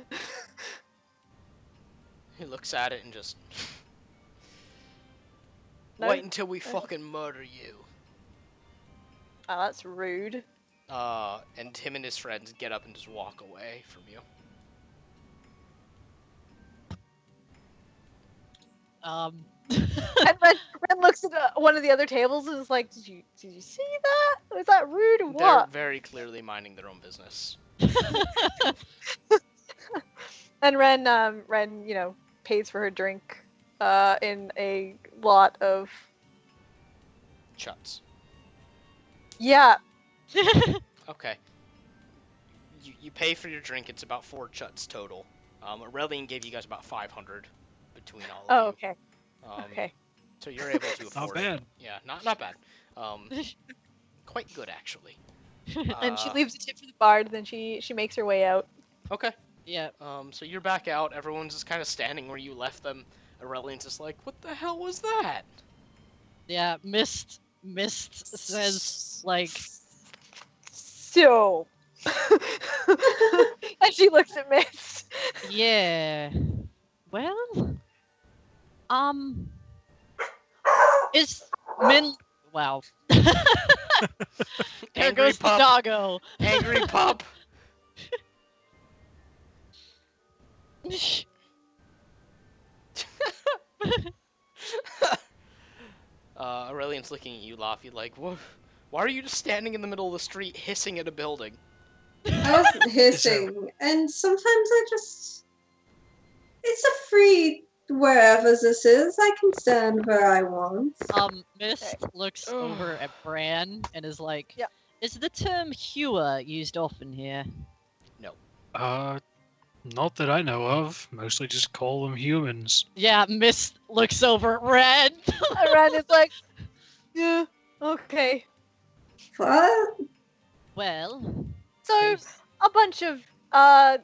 He looks at it and just... No? Wait until we fucking murder you. Oh, that's rude. And him and his friends get up and just walk away from you. And Ren looks at one of the other tables and is like, "Did you see that? Was that rude or They're what?" very clearly minding their own business. And Ren, pays for her drink, in a lot of Chuts. yeah. Okay. You pay for your drink. It's about 4 chuts total. Aurelian gave you guys about 500 between all of Oh, you. okay. Okay. So you're able to afford Not bad. it. Yeah, not bad. Quite good actually. And she leaves a tip for the bard. Then she makes her way out. Okay. Yeah. So you're back out. Everyone's just kind of standing where you left them. Aurelian's just like, what the hell was that? Yeah. Mist says like, So. And she looks at Mist. yeah. Well, is Min? Wow. There Angry goes the pup. doggo. Angry pup. Aurelian's looking at you, Laffy, like, what? Why are you just standing in the middle of the street hissing at a building? I wasn't hissing, and sometimes I just. It's a free wherever this is. I can stand where I want. Mist looks over at Bran and is like, Yeah. Is the term hewer used often here? Not that I know of. Mostly just call them humans. Yeah, Mist looks over at Ren. And Ren is like, yeah, okay. What? Well, So there's- a bunch of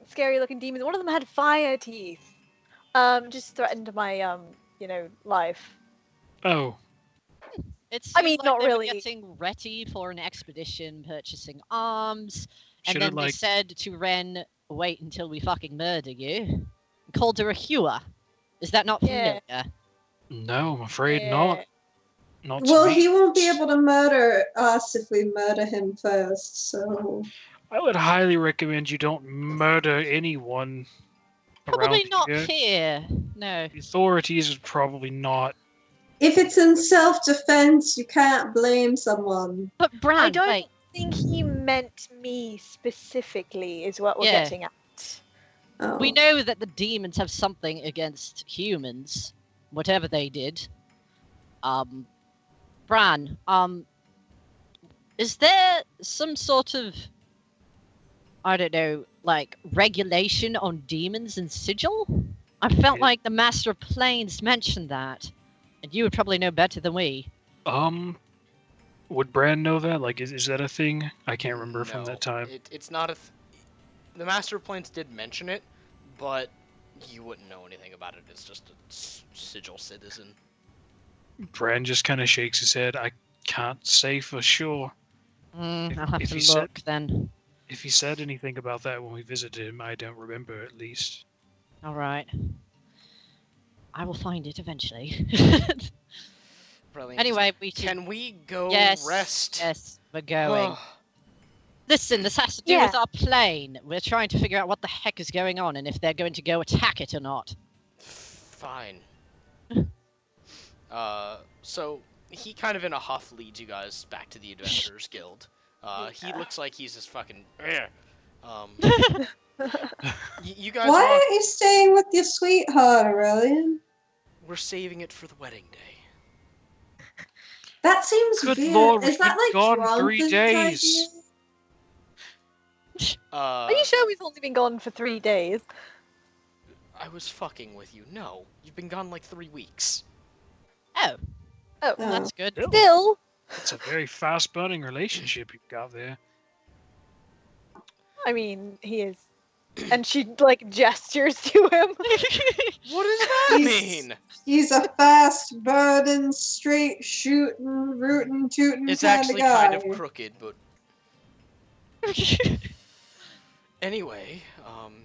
scary looking demons. One of them had fire teeth. Just threatened my life. Oh, it I seemed mean, like not they were really. getting ready for an expedition, purchasing arms, and Should've, then they said to Ren, "Wait until we fucking murder you." And called her a hewer. Is that not Yeah. familiar? no, I'm afraid Yeah. not. Not to Well, me. he won't be able to murder us if we murder him first, so. I would highly recommend you don't murder anyone Probably around not here. here. No. The authorities would probably not. If it's in self-defense, you can't blame someone. But Bran, I don't wait. think he meant me specifically, is what we're Yeah. getting at. Oh. We know that the demons have something against humans, whatever they did. Bran, is there some sort of, I don't know, like regulation on demons and sigil? I felt Yeah. like the Master of Planes mentioned that, and you would probably know better than we. Would Bran know that? Like, is that a thing? I can't remember from No, that time. It's not a. The Master of Planes did mention it, but you wouldn't know anything about it. It's just a sigil citizen. Bran just kind of shakes his head. I can't say for sure. I'll have if to he said- look then. If he said anything about that when we visited him, I don't remember at least. All right. I will find it eventually. Brilliant. Anyway, we should... Can we go Yes, rest? yes, we're going. Listen, this has to do with our plane. We're trying to figure out what the heck is going on and if they're going to go attack it or not. Fine. So he kind of in a huff leads you guys back to the Adventurers Guild. He looks like he's just fucking. You guys. Why aren't you staying with your sweetheart, Aurelian? We're saving it for the wedding day. That seems Good weird. lord, Is we've that been like gone 3 Ronfin's days. idea? Are you sure we've only been gone for 3 days? I was fucking with you. No, you've been gone like 3 weeks. Oh, Oh, well, that's good. Still, still. it's a very fast-burning relationship you've got there. I mean, he is. And she like gestures to him. What does that He's- mean? He's a fast, burning, straight shooting, rootin', tootin' It's kind actually of guy. kind of crooked, but anyway,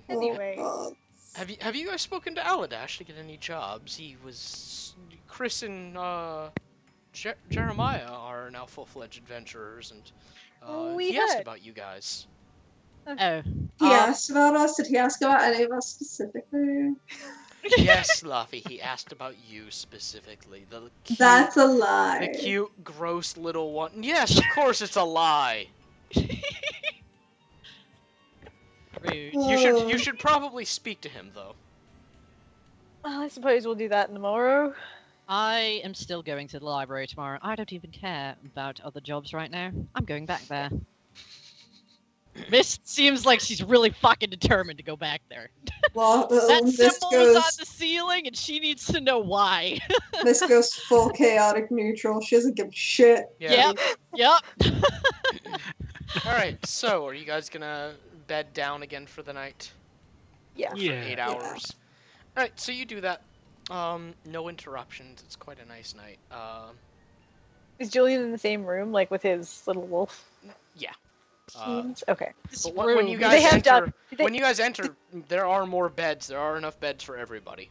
Anyway. Oh, have you guys spoken to Aladash to get any jobs? He was Chris and Jeremiah are now full-fledged adventurers, and We he asked heard. about you guys. Oh, he asked about us. Did he ask about any of us specifically? Yes, Luffy, he asked about you specifically. The cute, That's a lie. the cute, gross little one. Yes, of course it's a lie. Rude. You should probably speak to him though. Well, I suppose we'll do that tomorrow. I am still going to the library tomorrow. I don't even care about other jobs right now. I'm going back there. Mist seems like she's really fucking determined to go back there. Well, That Miss symbol is on goes, the ceiling, and she needs to know why. Miss goes full chaotic neutral. She doesn't give a shit. Yeah. Yep. All right. So, are you guys gonna bed down again for the night? Yeah. For Yeah. 8 hours. All right. So you do that. No interruptions. It's quite a nice night. Is Julian in the same room, like with his little wolf Yeah. teams? Okay. This But when room- you Do guys they have enter, dog? do they- when you guys enter, there are more beds. There are enough beds for everybody.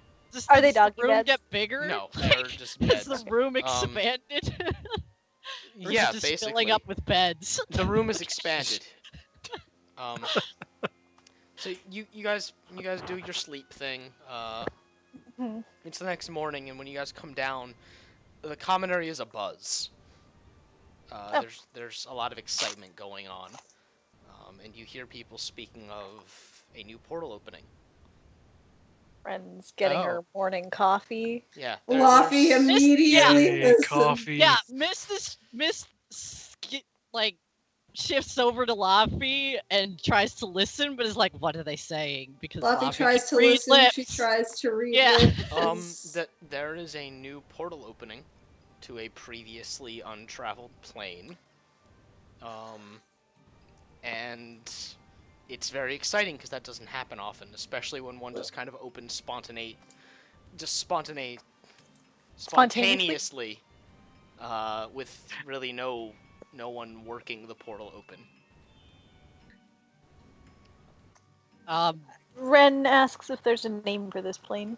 Are they does the doggy room beds? get bigger? No, they're just Has beds. the room expanded? Or is Yeah, it just basically. filling up with beds. The room is expanded. So you guys do your sleep thing. Mhm. It's the next morning, and when you guys come down, the common area is abuzz. Oh. There's a lot of excitement going on, and you hear people speaking of a new portal opening. Friends getting Oh. her morning coffee. Yeah. Luffy there's- immediately Hey, listens. coffee. Yeah, like shifts over to Laffy and tries to listen, but is like, "What are they saying?" Because Luffy Laffy tries can to read listen. She lips. tries to read Yeah. lips. That there is a new portal opening to a previously untraveled plane. And it's very exciting because that doesn't happen often, especially when one just kind of opens spontaneously, with really no one working the portal open. Ren asks if there's a name for this plane.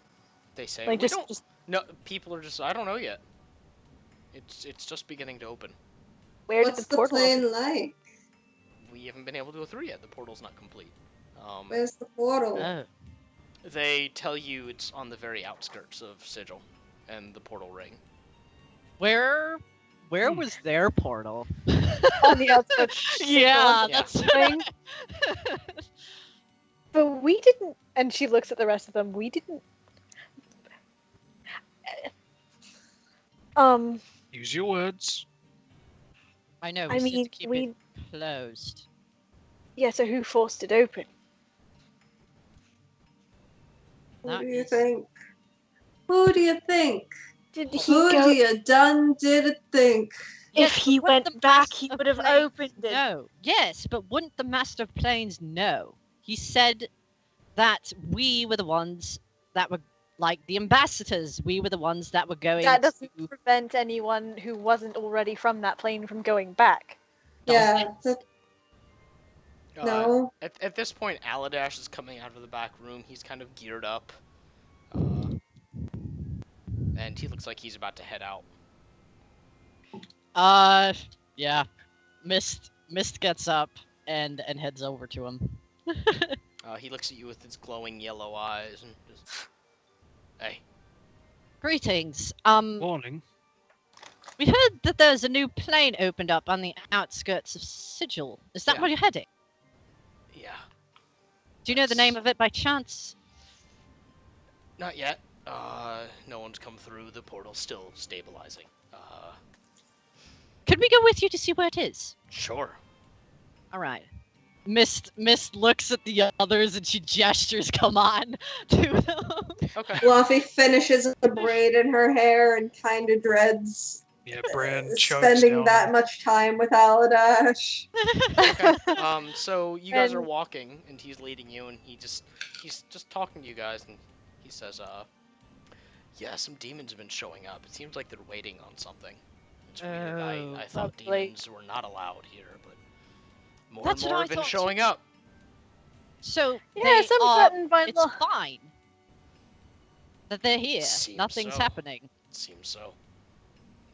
They say Like we just, don't. No, people are just. I don't know yet. It's just beginning to open. where What's did the the portal plane open? like? We haven't been able to go through yet. The portal's not complete. Where's the portal? Oh. They tell you it's on the very outskirts of Sigil and the portal ring. Where was their portal? On the outskirts. Yeah, Yeah. that's Ring. But we didn't. And she looks at the rest of them. We didn't. Use your words. I know. I We said mean, to keep we. it closed. Yeah. So who forced it open? Who That do you is- think? Who do you think? Did he Who go? do you done did it think? If Yes, but he wouldn't went the back, master he of would have planes opened it. know? Yes, but wouldn't the Master of Planes know? He said that we were the ones that were like the ambassadors. We were the ones that were going That doesn't to. prevent anyone who wasn't already from that plane from going back. Yeah. Uh, No. At this point, Aladash is coming out of the back room. He's kind of geared up. And he looks like he's about to head out. Yeah. Mist gets up and heads over to him. He looks at you with his glowing yellow eyes and just, hey. Greetings. Warning. We heard that there's a new plane opened up on the outskirts of Sigil. Is that Yeah. where you're heading? Yeah. Do you know the name of it by chance? Not yet. No one's come through. The portal's still stabilizing. Could we go with you to see where it is? Sure. All right. Mist looks at the others and she gestures, "Come on," to them. Okay. Luffy finishes a braid in her hair and kind of dreads Yeah, Bran chugs spending down. that much time with Aladash. Okay. So you guys are And- walking, and he's leading you, and he's just talking to you guys, and he says, yeah, some demons have been showing up. It seems like they're waiting on something. It's weird. Oh, I thought lovely. demons were not allowed here, but more That's and what more I have been thought too. showing up. So Yeah, they some are. threatened by It's law. fine that they're here. Seems Nothing's so. happening. Seems so.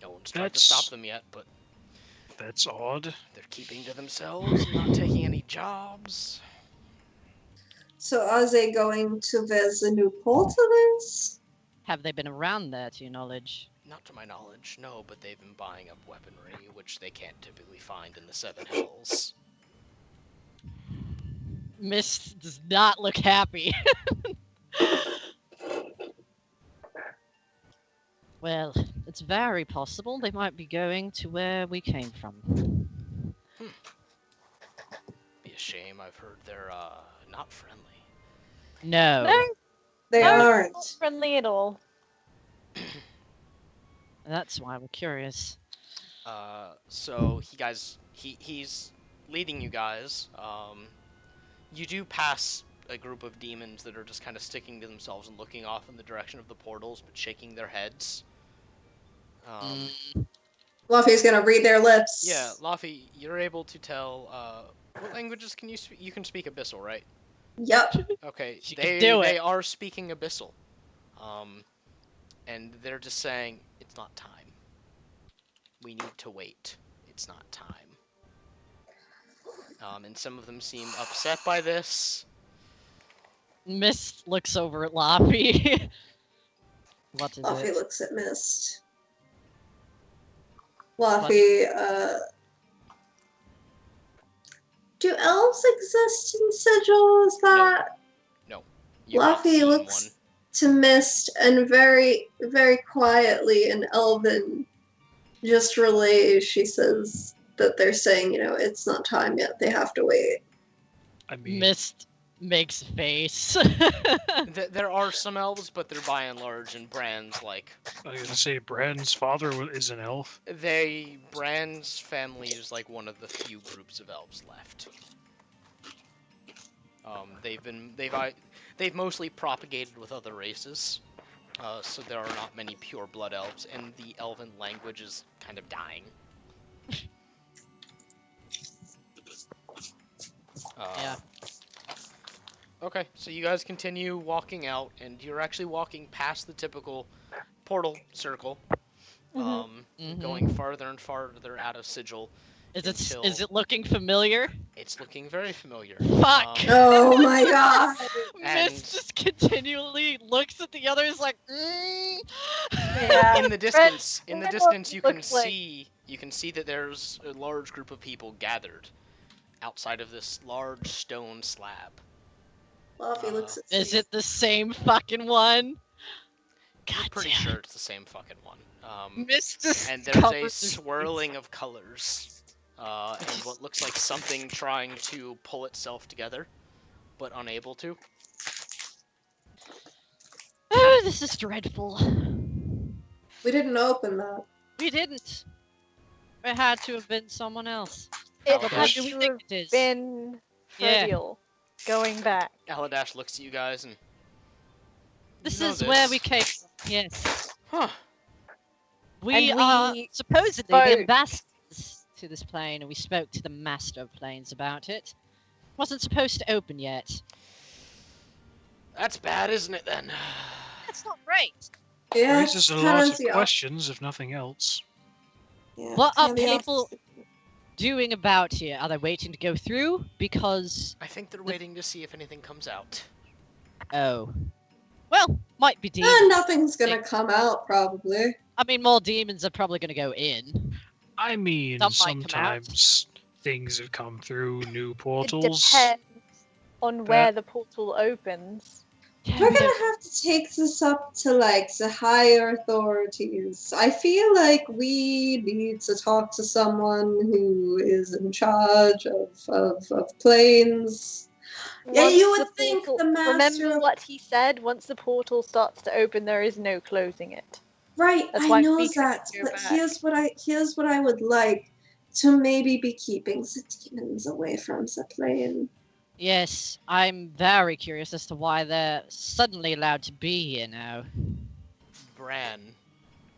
No one's tried to That's- stop them yet, but That's odd. they're keeping to themselves, not taking any jobs. So are they going to where the new portal is? Have they been around there, to your knowledge? Not to my knowledge, no, but they've been buying up weaponry, which they can't typically find in the Seven Hills. Mist does not look happy. Well, it's very possible they might be going to where we came from. Be a shame. I've heard they're not friendly. No. No, They no, aren't. not friendly at all. That's why we're curious. So he's leading you guys. You do pass a group of demons that are just kind of sticking to themselves and looking off in the direction of the portals, but shaking their heads. Luffy's gonna read their lips. Yeah, Laffy, you're able to tell. What languages can you speak? You can speak Abyssal, right? Yep. Okay, She can do they it. are speaking Abyssal. And they're just saying, it's not time. We need to wait. It's not time. And some of them seem upset by this. Mist looks over at Laffy. What is Luffy it? looks at Mist. Luffy, do elves exist in Sigil? Is that? You've not Luffy seen looks one. to Mist and very, very quietly in Elven just relays, she says that they're saying, it's not time yet, they have to wait. I mean, Mist makes a face. There are some elves, but they're by and large, and Bran's like... I was gonna say Brand's father is an elf. Bran's family is like one of the few groups of elves left. They've mostly propagated with other races, so there are not many pure blood elves, and the elven language is kind of dying. Yeah. Okay, so you guys continue walking out, and you're actually walking past the typical portal circle, going farther and farther out of Sigil. Is it looking familiar? It's looking very familiar. Fuck! Oh my god! Mist just continually looks at the others like, Yeah. In the distance, you can looks like- see that there's a large group of people gathered outside of this large stone slab. Luffy looks at Is it the same fucking one? I'm God pretty damn. sure it's the same fucking one. Mist just And there's a covers her swirling of colors, and what looks like something trying to pull itself together, but unable to. Oh, this is dreadful. We didn't open that. We didn't. It had to have been someone else. It What had do we to think have it is? been Yeah. Ferdial going back. Aladash looks at you guys and... This "You know is where we this." came from. Yes. Huh. We And are we supposedly spoke. the ambassadors to this plane, and we spoke to the master of planes about it. Wasn't supposed to open yet. That's bad, isn't it, then? That's not right. Yeah, Raises a kinda lot of the op- questions, if nothing else. yeah, What are kinda the people opposite. doing about here? Are they waiting to go through? Because I think they're waiting to see if anything comes out. oh, well, might be demons. Nothing's gonna come out, probably. I mean, more demons are probably going to go in. I mean, Some might come out. sometimes things have come through new It portals. depends on where the portal opens. We're gonna have to take this up to, the higher authorities. I feel like we need to talk to someone who is in charge of planes. Yeah, you Once would the think portal- the master Remember of- what he said? Once the portal starts to open, there is no closing it. Right, That's I why know we couldn't that, go but back. here's what I would like to maybe be keeping the demons away from the plane. Yes, I'm very curious as to why they're suddenly allowed to be here now. Bran,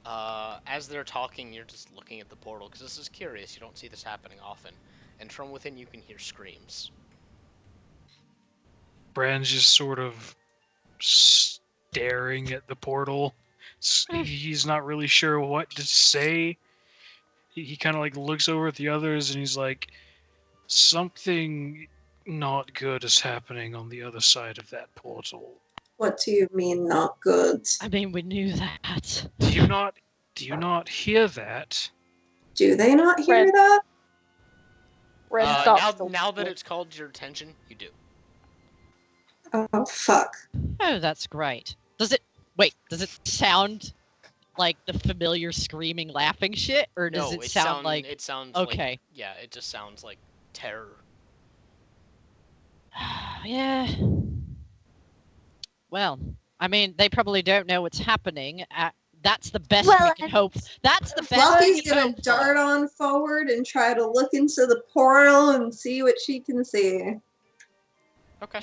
as they're talking, you're just looking at the portal, because this is curious. You don't see this happening often. And from within, you can hear screams. Brand's just sort of staring at the portal. He's not really sure what to say. He kind of looks over at the others and he's like, something not good is happening on the other side of that portal. What do you mean, not good? I mean, we knew that. Do you not hear that? Do they not hear Red. that? Ren now, stops. now that it's called your attention, you do. Oh, fuck. Oh, that's great. Does it sound like the familiar screaming, laughing shit, or does No, it sound like? it sounds Okay. like, yeah, it just sounds like terror. Yeah. Well, I mean, they probably don't know what's happening. That's the best Well, we can hope. That's the best we Fluffy's can gonna hope dart for. on forward and try to look into the portal and see what she can see. Okay.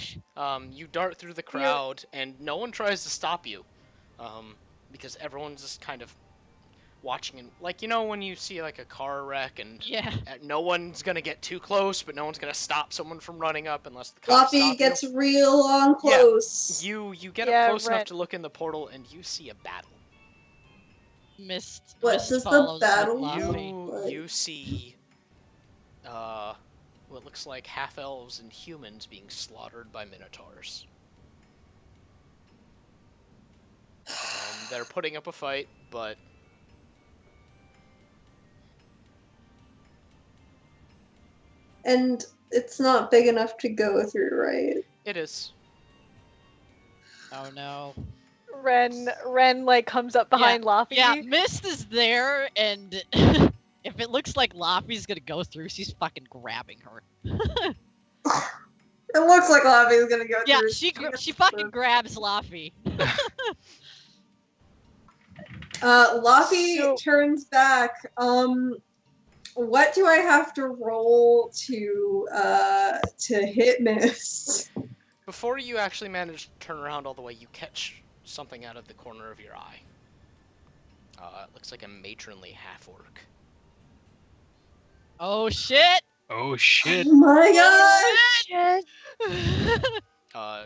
You dart through the crowd, and no one tries to stop you, because everyone's just kind of watching and like when you see like a car wreck and Yeah. no one's gonna get too close, but no one's gonna stop someone from running up unless the cops Fluffy stop gets real on Yeah. close. you. You get Yeah, up close enough Ren. to look in the portal, and you see a battle. Mist. What Mist does the follows with battle Luffy. look like? You see, what looks like half elves and humans being slaughtered by minotaurs. They're putting up a fight, but And it's not big enough to go through, right? it is. Oh no. Ren like comes up behind Laffy. Yeah, Mist is there, and if it looks like Laffy's gonna go through, she's fucking grabbing her. It looks like Laffy's gonna go Yeah, through. she fucking grabs Laffy. Laffy So- turns back. What do I have to roll to hit Mist? Before you actually manage to turn around all the way, you catch something out of the corner of your eye. It looks like a matronly half-orc. Oh shit! Oh shit! Oh my god! Shit.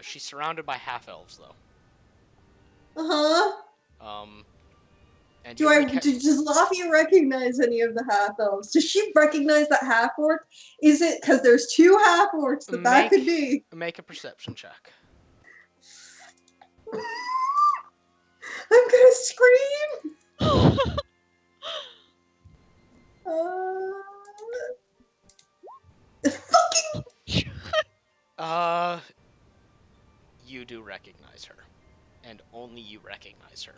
She's surrounded by half-elves, though. Uh-huh. And Do you I only does Laffy recognize any of the half elves? Does she recognize that half orc? Is it because there's two half orcs that could be? make a perception check. I'm gonna scream. Fucking. You do recognize her, and only you recognize her.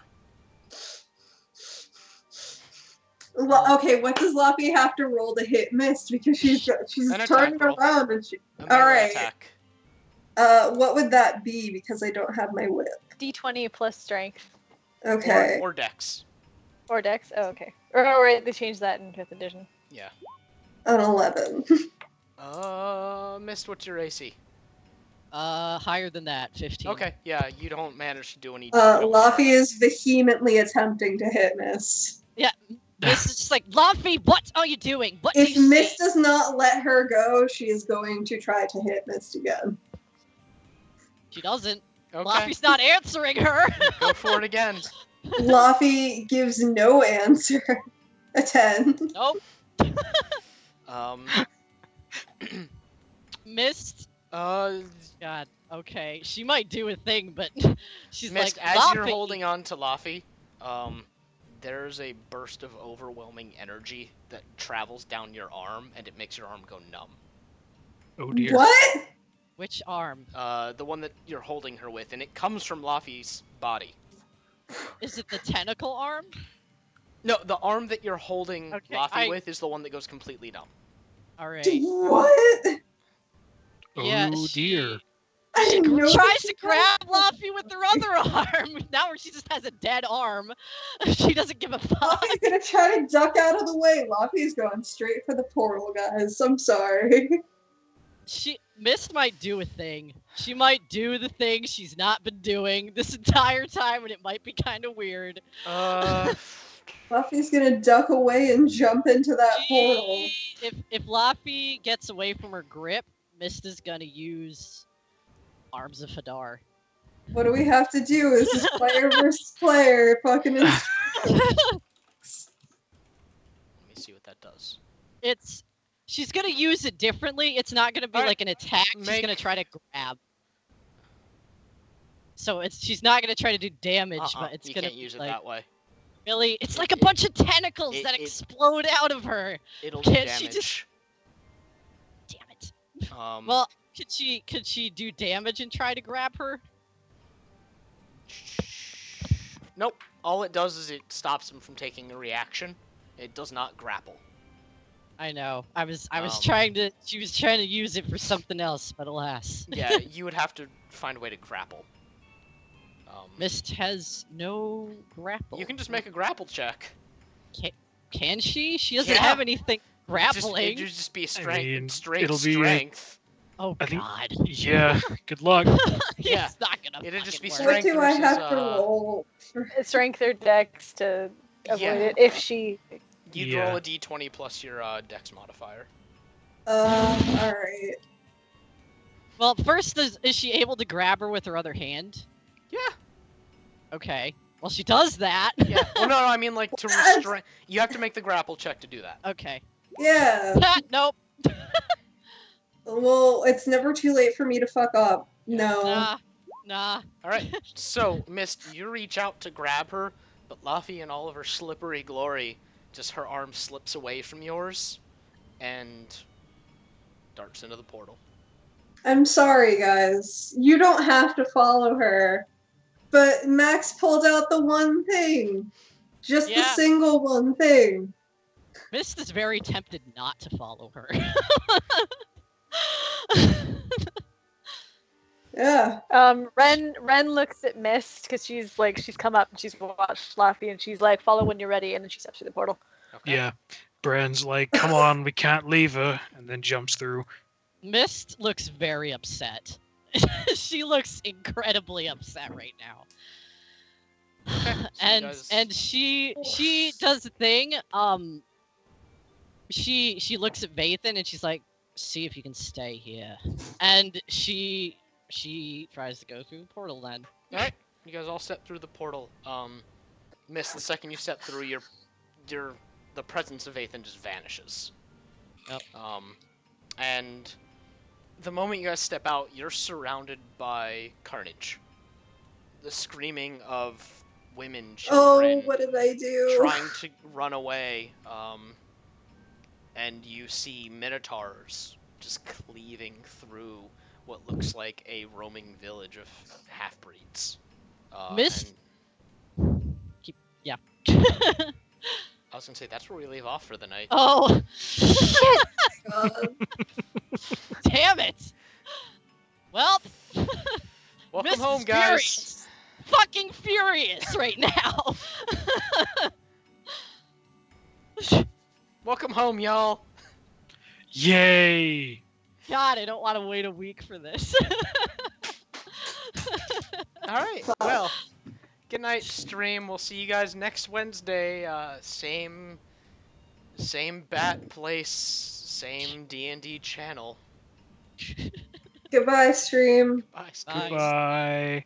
Okay, what does Laffy have to roll to hit Mist? Because she's An attack turning roll. around and she. A melee Alright. attack. What would that be? Because I don't have my whip. D20 plus strength Okay. Or dex. or dex. Oh, okay. Or right, they changed that in 5th edition. Yeah. An 11. Mist, what's your AC? Higher than that, 15. Okay, yeah, you don't manage to do any. you don't Laffy is vehemently attempting to hit Mist. Yeah, Mist is just like, Laffy, what are you doing? What do If you Mist see? does not let her go, she is going to try to hit Mist again. She doesn't. Okay, Laffy's not answering her. go for it again. Laffy gives no answer. A 10. Nope. Um, Mist. uh, God. Okay. She might do a thing, but she's Mist, like, as Laffy. you're holding on to Laffy, there's a burst of overwhelming energy that travels down your arm, and it makes your arm go numb. Oh dear. What? Which arm? The one that you're holding her with, and it comes from Laffy's body. Is it the tentacle arm? No, the arm that you're holding Okay, Laffy with is the one that goes completely numb. All right. What? Yeah, Oh dear. I She didn't know tries that to she grab Laffy with her other arm. Now she just has a dead arm. She doesn't give a fuck. Laffy's gonna try to duck out of the way. Laffy's going straight for the portal, guys. I'm sorry. Mist might do a thing. She might do the thing she's not been doing this entire time, and it might be kind of weird. Laffy's gonna duck away and jump into that portal. If Laffy gets away from her grip, Mist is gonna use Arms of Hadar. What do we have to do? This is player versus player. Fucking. Let me see what that does. It's she's gonna use it differently. It's not gonna be Alright, like an attack. She's make- gonna try to grab. So she's not gonna try to do damage, but it's you gonna can't be use it like that way. really. It's like a bunch of tentacles it- that it- explode out of her. It'll do Can't she damage. just- Damn it. Well, Well, could she do damage and try to grab her? nope. All it does is it stops him from taking a reaction. It does not grapple. I know. I was Um, trying to. She was trying to use it for something else, but alas. Yeah, you would have to find a way to grapple. Mist has no grapple. You can just make a grapple check. Can she? She doesn't Yeah. have anything It'd grappling. just be mean, straight it'll be, strength. Oh I think- God. Yeah, good luck. Yeah, It's not gonna. it'd just be fucking What work. strength do I versus, have to roll? Strength or dex to avoid Yeah. it if she. You'd Yeah. roll a d20 plus your dex modifier. Alright. Well, first, is she able to grab her with her other hand? Yeah. Okay. Well, she does that. Yeah. Well, no, I mean like to restrain. You have to make the grapple check to do that. Okay. Yeah. Nope. Well, it's never too late for me to fuck up. No. Nah. All right. So, Mist, you reach out to grab her, but Luffy, in all of her slippery glory, just her arm slips away from yours, and darts into the portal. I'm sorry, guys. You don't have to follow her. But Max pulled out the one thing. Just the Yeah. single one thing. Mist is very tempted not to follow her. Yeah. Ren looks at Mist because she's come up and she's watched Laffy and she's like, follow when you're ready, and then she steps through the portal. Okay. Yeah. Bran's like, come on, we can't leave her, and then jumps through. Mist looks very upset. She looks incredibly upset right now. Okay, so you and guys- and she does the thing. She looks at Vathan and she's like, "See if you can stay here." And she tries to go through the portal then. All right. You guys all step through the portal. Mist, the second you step through, the presence of Athan just vanishes. Yep. And the moment you guys step out, you're surrounded by carnage. The screaming of women, Oh, children, what did I do? trying to run away. And you see minotaurs just cleaving through what looks like a roaming village of half-breeds. Mist- and Yeah. I was gonna say that's where we leave off for the night. Oh, God. damn it! Well, Welcome Mist home, is guys. furious. Fucking furious right now. Welcome home, y'all. Yay! God, I don't want to wait a week for this. All right. Well, good night, stream. We'll see you guys next Wednesday. Same bat place, same D&D channel. Goodbye, stream. Bye. Bye. Goodbye.